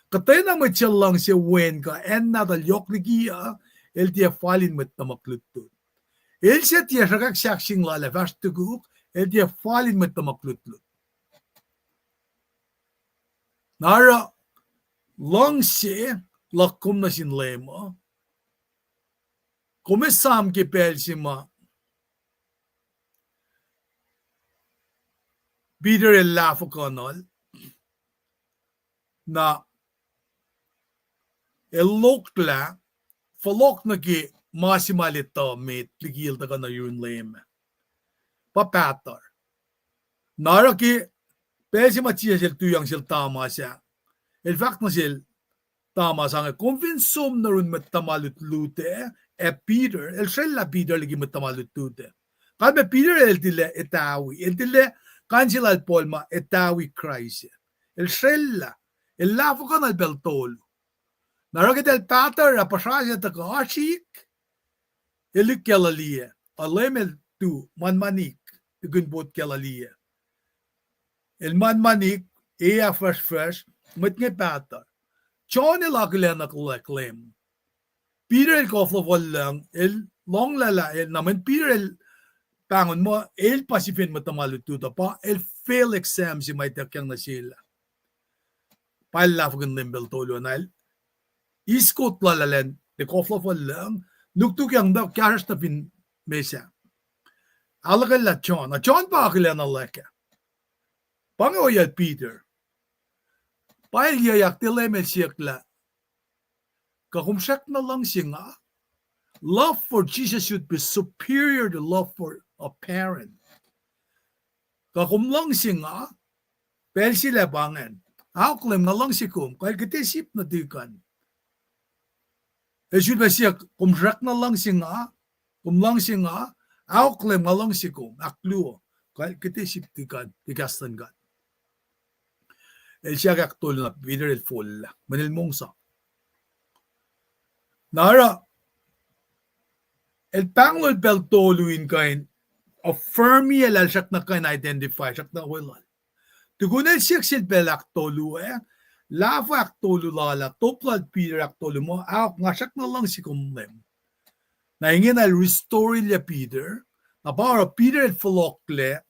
Katay na may chill lang si Wen ka en nadalyok ligiya el tiya fallin met tamaklut-lut. El siya tiya shakak shaksing lala fast tuguk el tiya fallin met tamaklut-lut. Nara lang siya lakum na sin lema. Kumesam ki pelsima. Peter el lafo kanal. Na el lokla falok na ki masimalita met ligil ta kana yun lema. Papatar. Nara ki pelsima chiya sil tuyang sil tama siya. El fact na sil tama sa nga convinsum na rin met tamalut-lute Peter, el sella Peter lagi matamalut-lute. Kalme Peter el dile etawi, el dile kansila al polma etawi Christ. El sella, el lafo kan al beltolo. Naragit el pater apasasya ta kaashik, el kelalia, alem el tu manmanik, tugunbot kelalia. El manmanik, fresh, met nge pater. John el akilena klem. Peter el koflo lang, el long lala, el naman Peter el pangon mo, el pasifin mo tamalututa pa, el fail exam si may takyang na sila. Pailafagan limbel tolo na el. Iskot lalalen, de koflo lang, nuktuk yang da karas na pin mesa. Alakal la John, a John pa akilena leka. Pangoy el Peter. Pail yayak tilem el siyakla. Kakumsak na lang siya nga, love for Jesus should be superior to love for a parent. Kakum lang siya nga, pel sila bangan. Auklim na lang si kum, kahit kitisip na dikan. Should ba siya, kumsak na lang siya nga, auklim na lang si kum, akluo, kahit kitisip dikan, dikastan gan. Siya kaktol na, Peter el full, manilmong sa. Nara, el panglol beltoluin kain, affirm el siyak na kain identify, siyak na wilal. Tugunel siyak sil bel aktolu lafa aktolu lala, toplad Peter aktolu mo, nga siyak na lang si kumlem. Na ingin al restore ilya Peter, na para Peter el falokle,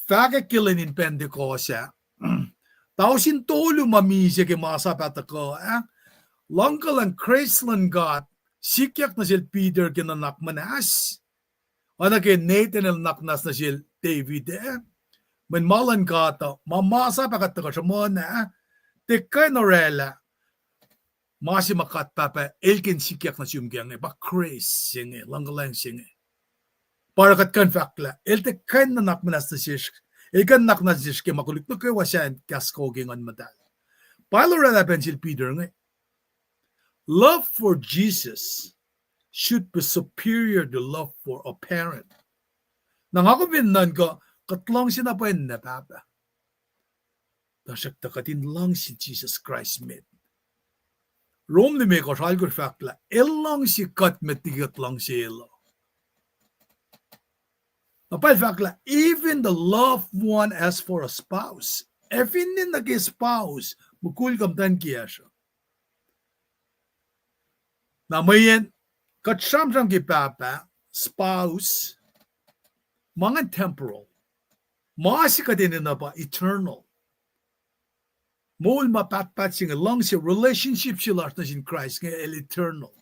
fagakilin in Pentecost, tausin tolu mamisi ke masapat ako, Langkal ang Chrysler God, sikyak na sil Peter kinanak manas. O na kay Nathan el naknas na sil David Man malan kata, mamasa pa kataka siya mo na, tekay na rela, masi makat papa, elkin sikyak na siyumgyang ba Chris, singe, langkalang singe. Para kat kan fakla, el tekay na nakmanas na siya, elkan naknas siya, kaya makulit na kayo wasyan, kaskoging on madal. Palo rela pen sil Peter nga, love for Jesus should be superior to love for a parent. Nang ako binan ko, katlang sinapain na papa. Tasyak takatin lang si Jesus Christ met. Rome ni may kasalgur fakla, ilang si kat metigat lang si ilo. Napal fakla, even the loved one as for a spouse, even din nag-spouse, mukul kamtan kiya siya. Na mayan, katsamsam ki papa, spouse, mga temporal, maasi ka din na ba, eternal. Mo'l mapatpat siya lang siya, relationship sila na sin Christ, nga eternal.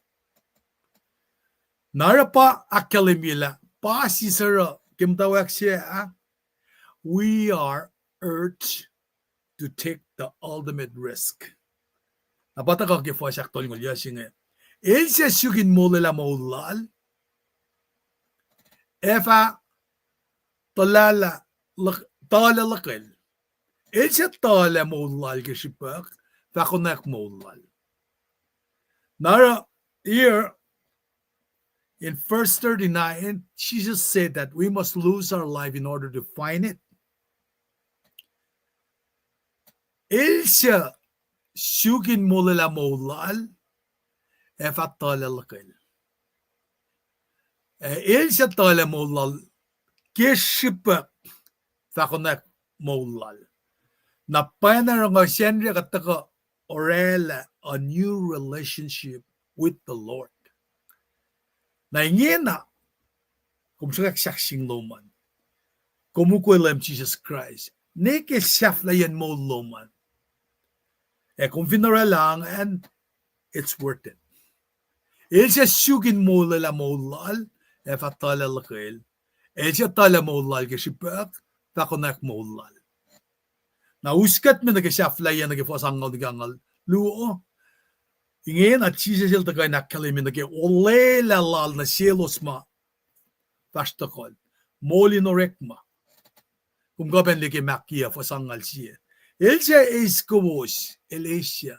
Nara pa, akalimila, pa si Sarah, kimtawak siya, we are urged to take the ultimate risk. Napata ka kifo siya, actually ngulya siya nga, Elsa sugin molela molal. Efa talala tala lakil. Elsa tala molal geshipak. Fakonak molal. Nara here in verse 39, Jesus said that we must lose our life in order to find it. Elsa sugin molela molal. Efa tala lakil. Elsa tala molal geshipak. Fakonak molal. Na panaranga siyempre kataka orela a new relationship with the Lord. Na ingena kung sakak saksing loman. Kumukulam Jesus Christ. Neke saflayan mo loman. Kung finara lang and it's worth it. Elsa sugin mo lala mo lal. Fatala lakil. Elsa tala mo lal kasipak. Fakonak mo lal. Na uskat me nagasaflayan nagafasangal digangal. Luo. Ingen at Jesus il tagay nakalimin nagi ole lalal na selos ma. Fastakol. Moli no rekma. Kung gaben liki makia fasangal siya. Elsa is kowos. Elesia.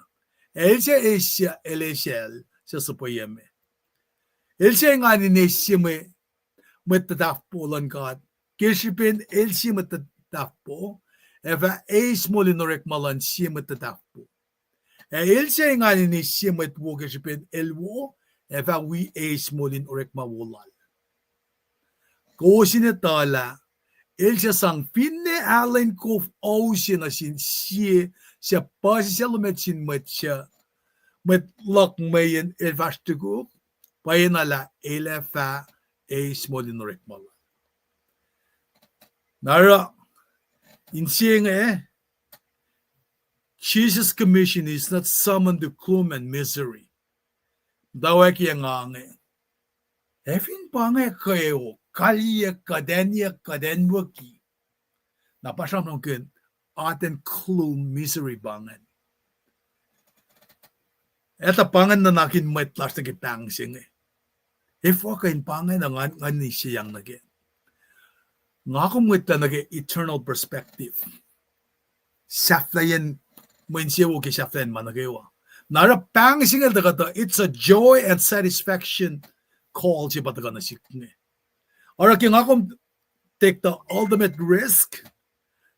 Elsa esia elesiel. Sa supayeme. Elsa nga ni nesya me. Matadakpolan God. Kishipin elsi matadakpo. Eva eis moli no rekmalan siya matadakpo. Elsa nga ni siya matwo kishipin elwo. Eva we eis molin orekma wolal. Kosin tala. Elsa sang finne alen kof ocean na sin siya siya pasiselo met sin matcha. Met lak mayen elvastugo. Payenala elefa eis molin orekmalan. Nara in Jesus' commission is not summoned to gloom and misery. Dawek yang ange. Efin pange kayo kalya kadenya kadenwaki. Napasam nungkin aten gloom misery bangan. Eta pangan na nakin maitlas na kitang singe. If wakain pangan na nga ni siyang nage. Nga kumwita nage eternal perspective. Saflayan when siya wuki saflayan managawa. Nara pang singal daga it's a joy and satisfaction call siya pataga na sikne. Ora kung ako take the ultimate risk,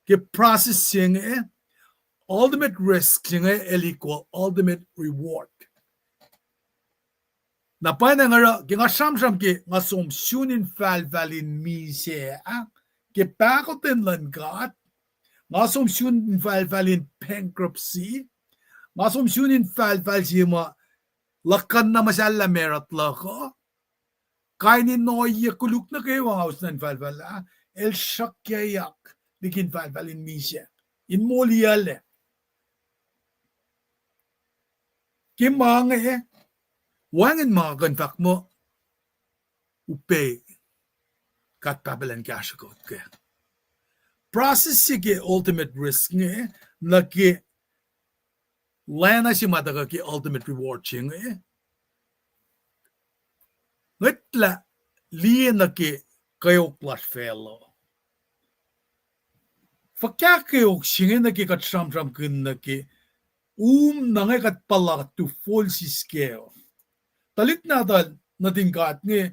ke processing ultimate risk singa equal ultimate reward. Na pa na nga nga samsam ke nga sunin valin mi siya ke pakotin lan God. Nga sunin valin bankruptcy. Nga sunin val siya ma lakan na masala merat lako. Kainin noy kuluk na kayo ang haus ng valvala. El shakyayak dikin valin mi siya. In moliale. Kimanga wangin mga kanfak mo, upe, katpabalan kasya ko. Process sige ultimate risk nga, naki, lana si mataga ki ultimate reward siya nga. Ngatla, liya naki, kayo plus fellow. Fakya kayo siya naki katsam-sam kun naki, nangay katpala to full si scale. Talik natal natingkat ni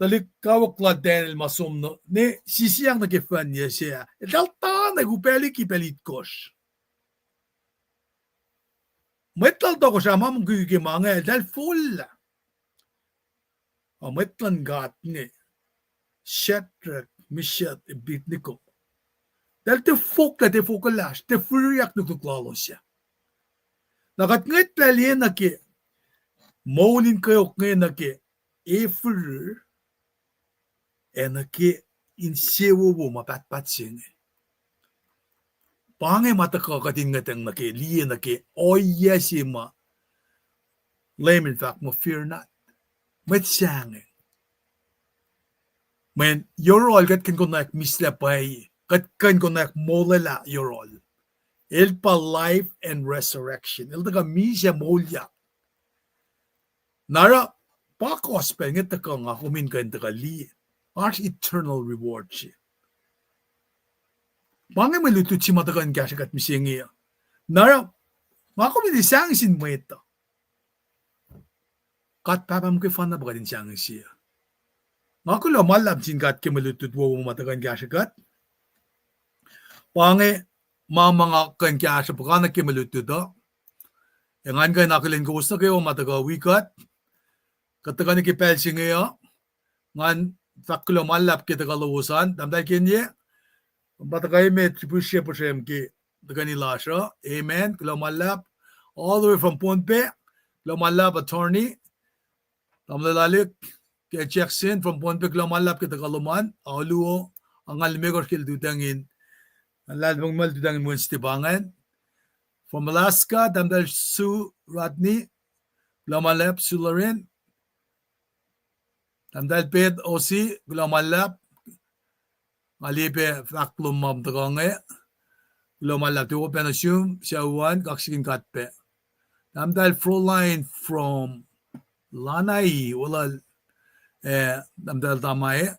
talik kawakla Daniel masum no ne sisiyang nagifan niya siya. Dalta nagupeli ki pelitkos. Metal to ko siya mamang gugimanga dal full. Metlan gat ni Shadrach, Meshach, Abednego. Dal te fokalas, te furiak nukuklalo siya. Nakatngit lalien na ki Maunin kayo ngayon na ki efer na ki insewo mo mapatpatsing. Pangay matakakatingatang na ki liya na ki oya si ma layman fact mo fear not. Met sangeng. Men yorol kat kan konak mislapay kat kan konak molala yorol. El pa life and resurrection. El taga misya molya. Nara pakos pengen taka nga kumin kain taka li. Art eternal reward siya. Pangay malutut si matakan kasya kat misingi. Nara, nga kumin isang sin Mwet. Kat papam ko fan na baka din siyang siya. Nga kulo malab sin kat ke malutut wo matakan kasya kat. Pangay mga kan kasya baka na ke malutut do. Yang an kay nakulin ko gusto kayo mataga wikat. Kataga ni kipel singayo. Ngan taklo malap kita kaluusan. Damdal kinye. Batagay me tripusya po siya ki. Taga ni Lasha. Amen. Kilo malap. All the way from Ponpe. Kilo malap attorney. Tamlalalik. Kaya Jackson from Ponpe. Kilo malap kita kaluman. Auluo. Ang alimigor kil dutangin. Ang lalbang mal dutangin mo stibangan. From Alaska. Damdal Sue Rodney. Kilo malap Sularin. Damdal ped osi. Kilo malap. Alipe faklum mam tagonge. Kilo malap tuwo penasum. Siyawan kaksikin katpe. Damdal Froline from Lanai. Wala damdal tamae.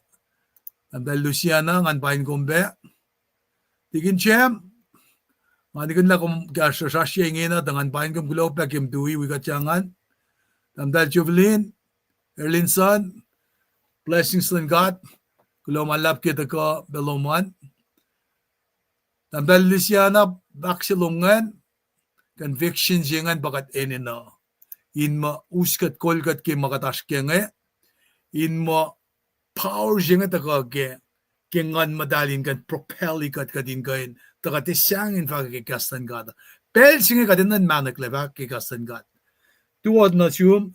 Damdal Luciana. Ngan pain kumbe. Tigin siyem. Manikin na kung gasasasya ingina. Dangan pain kum gulo pa kim tuwi wikatyangan. Damdal Juvelin. Erlinson. Blessings lang God. Kulo malap kita ko beloman. Damdal Luciana baksilungan. Convictions yangan bakat enina. In mo uskat kolgat ki makataskenge. In mo power yangan taka ke. Kengan madalin kan propel ikat kadin kain. Taka tisangin fakikastan gada. Pel singa kadin nan manakle fakikastan gada. Tuwad na siyum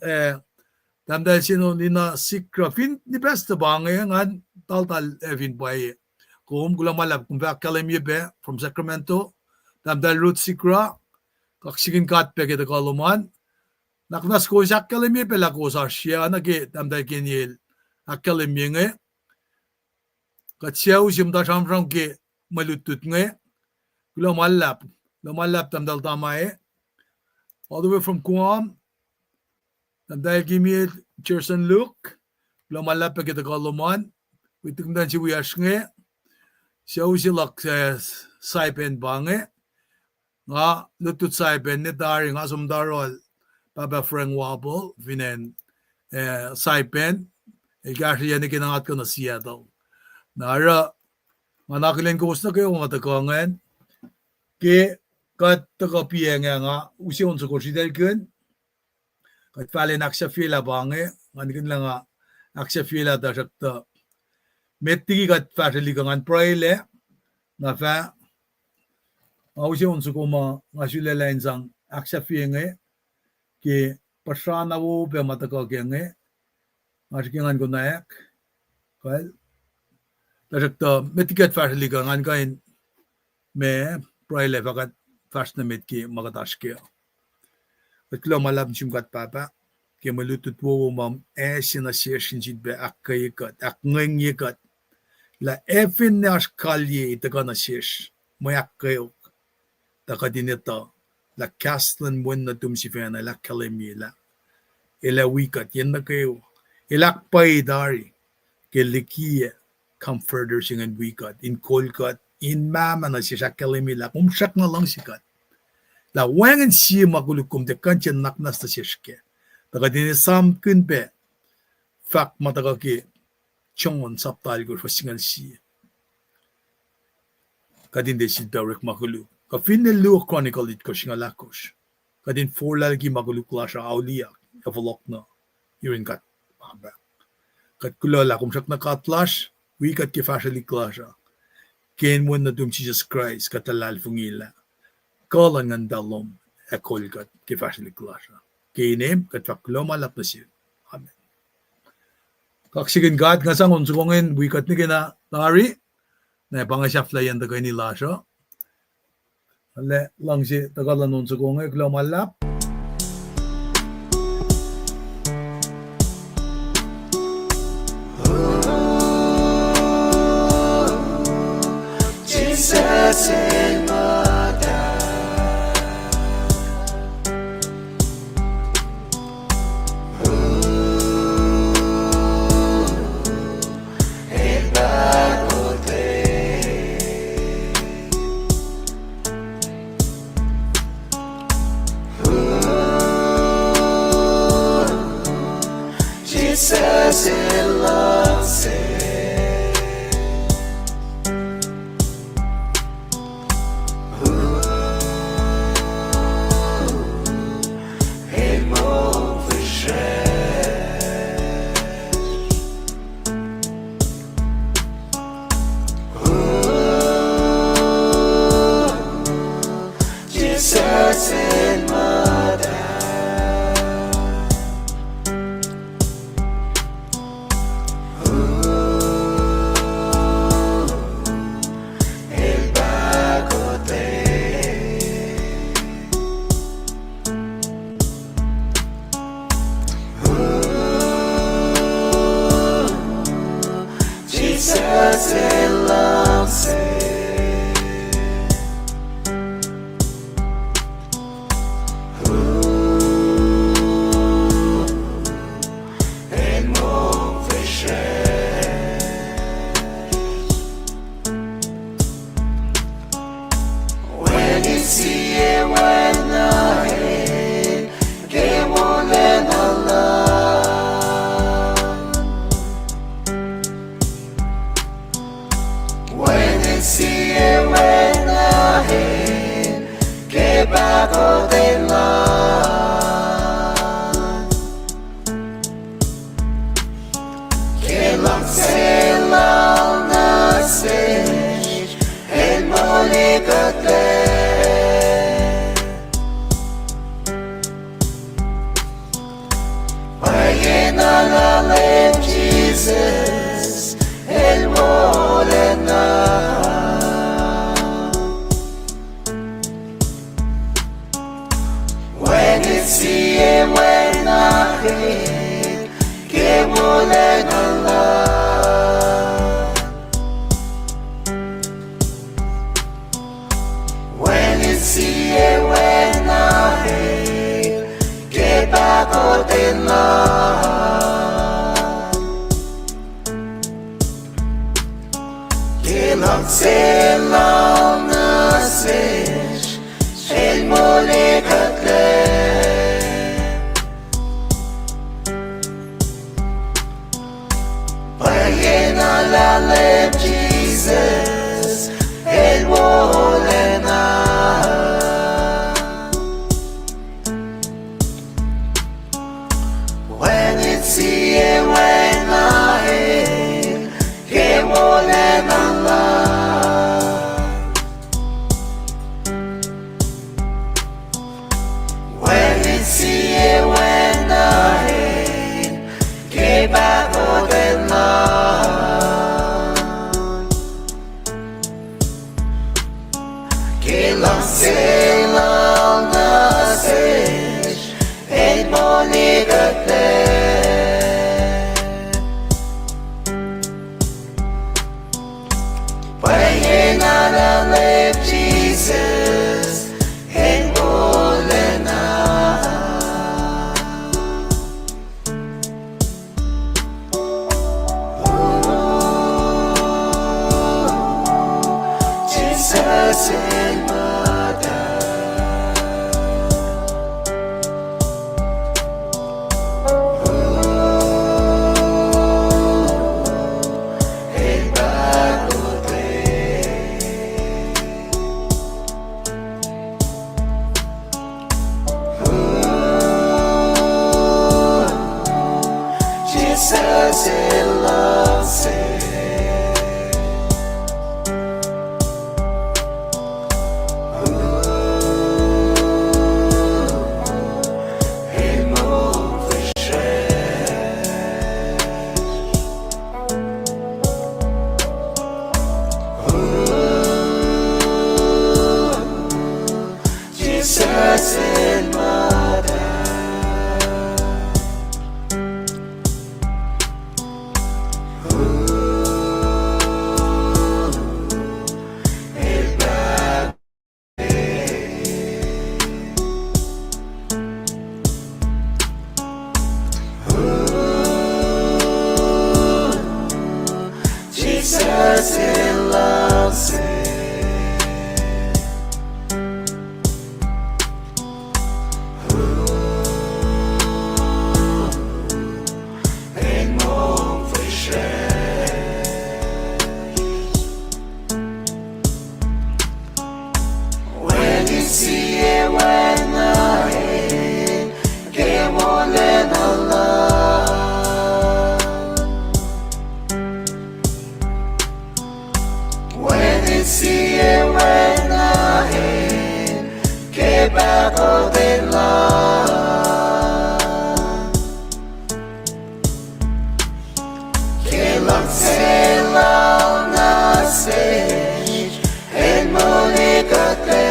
damdal sino nina sikra fin ni besta bangay ngan tal evin bay kum gulang malap kum ba kalemye be from Sacramento damdal root sikra kaksigin kat pe kita kaluman naknas ko sa kalemye pe la ko sa siya na ke damdal kenyel akalemye nge katsiya usim da samsam ke malutut nge gulang malap damdal tamae all the way from Guam. Dahil gimi Cherson Luke, lumalap pa kita kaluman, witignan si Wiyash nge, siya usilak sa saipen bange, nga lutut saipen ni dari nga sumdarol, papa Frank Wabble, vinen saipen, kasi yan ikinangat ko na Seattle. Nara, manakilin ko gusto kayo matakangan, ke kat takapiya nga, usiyon sa kursidel kun, kat fali naksya fila bange, nganikin lang nga, naksya fila da sakta. Mettigi kat fasili kangan praile, na fa, mausi unsu kuma ngasule lain sang aksya fienge, ki pasana wo pe mataka kenge, ngasikingan ko nayak, kal, da sakta, mettigi kat fasili kangan kain, me praile fakat fast na metki makataskya. At kilo malab kat papa, kaya malutut wo mam sinasirsin be akayikat, aknganyikat. La efin nas kalye ita ka nasirs, mayak kayo, taka dinito, la kaslan wen na tumsifena, la kalimila, ila wikat, yan na kayo, ilakpay dari, kilikiya, comforter singan wikat, in kolkat, in mama na siya kalimila, kumsak na lang sikat. La wangan siya magulukum de kanchen naknas na sishke. Taka dinisam kunpe. Fak mataka ki chongon saptal ko fasingan siya. Kadin de si Derek magulu. Ka finne luo chronicle it ko singa lakos. Kadin forlalgi magulu klasha aulia. Evolok na. Yurin kat. Kat kulala kumsak na katlash. Wikat ki fashali klasha. Ken mo na dum Jesus Christ katalal fungila. Kalan ng dalom ekolgat kifasili klasha. Kinem katfaklo malap na siya. Amen. Kaksigin God nga sang unsukongin wikat ni kina tari na pangasyaflayan da kayo ni Lasha. Ale lang si tagalan unsukongin klo malap. Jesus in my Oh Jesus in love said, Jesus in mother, el bagote, Jesus in love said. Jesus, el morena. When it's here, when I hear, que morena la. When it's here, when I hear, que bagote la. Selam nasış el molekatle Bayena lalem Jesus el molena When it's here when I hear que molena la Jesus, and Molena. Jesus and Mother. Jesus in love said, He moved the shade. Jesus in mother. Jesus in love said, isiye wena kemolen Allah. When isiye wena kebago de la. Kelang selau nasej el monikate.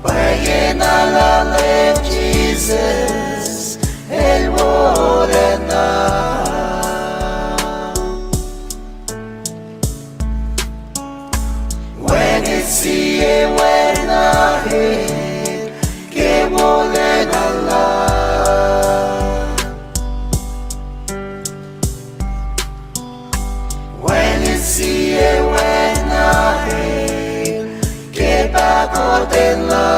Bayen alalem Jesus el morena. When isiye wena kemolen Allah. When isiye wena kebagot en la.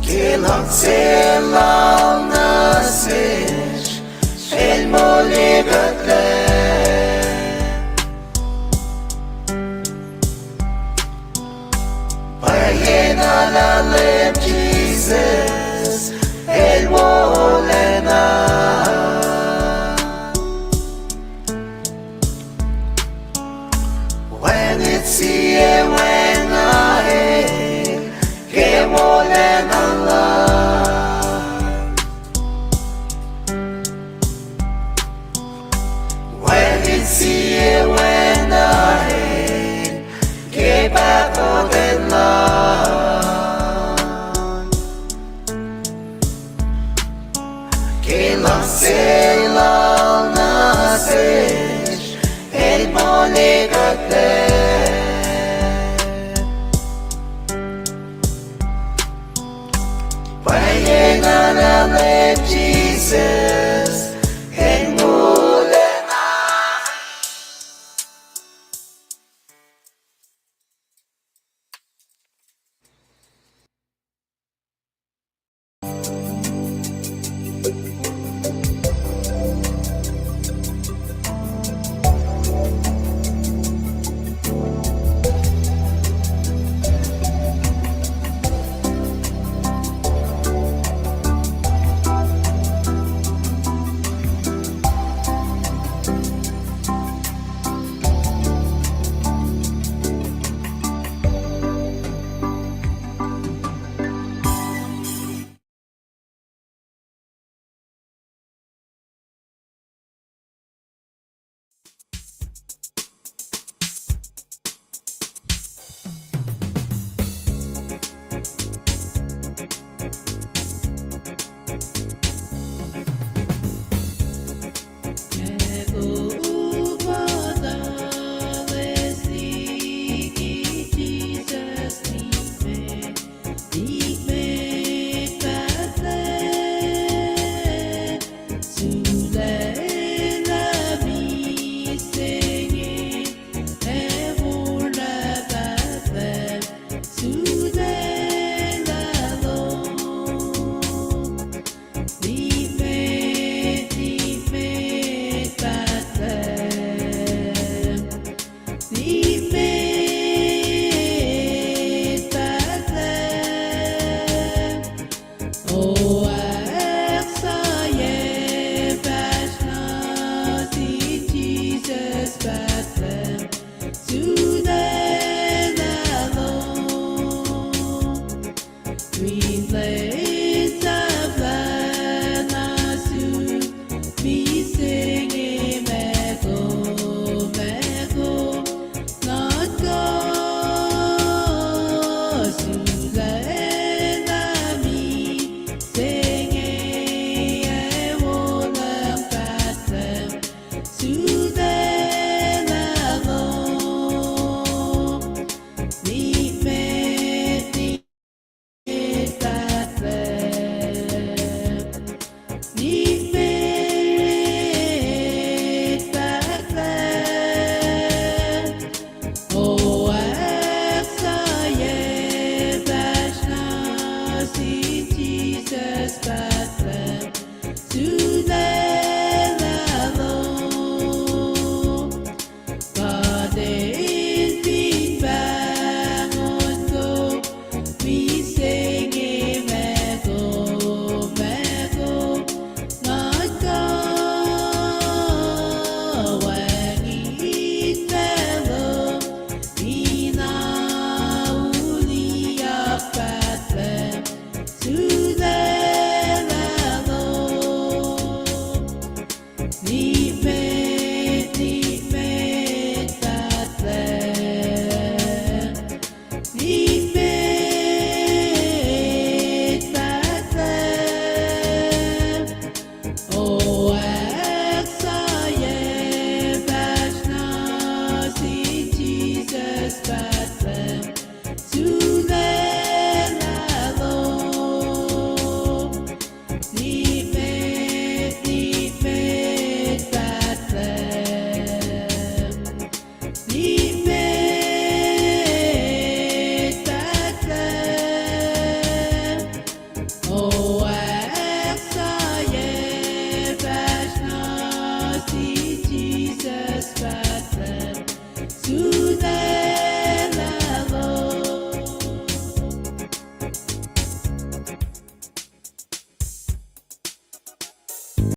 Kelang selau nasej el molikate. Bayen alalem Jesus el wolena. When isiye wena kemolen Allah. When isiye wena kebagot en la. Kelang selau nasej el molikate. Bayen alalem Jesus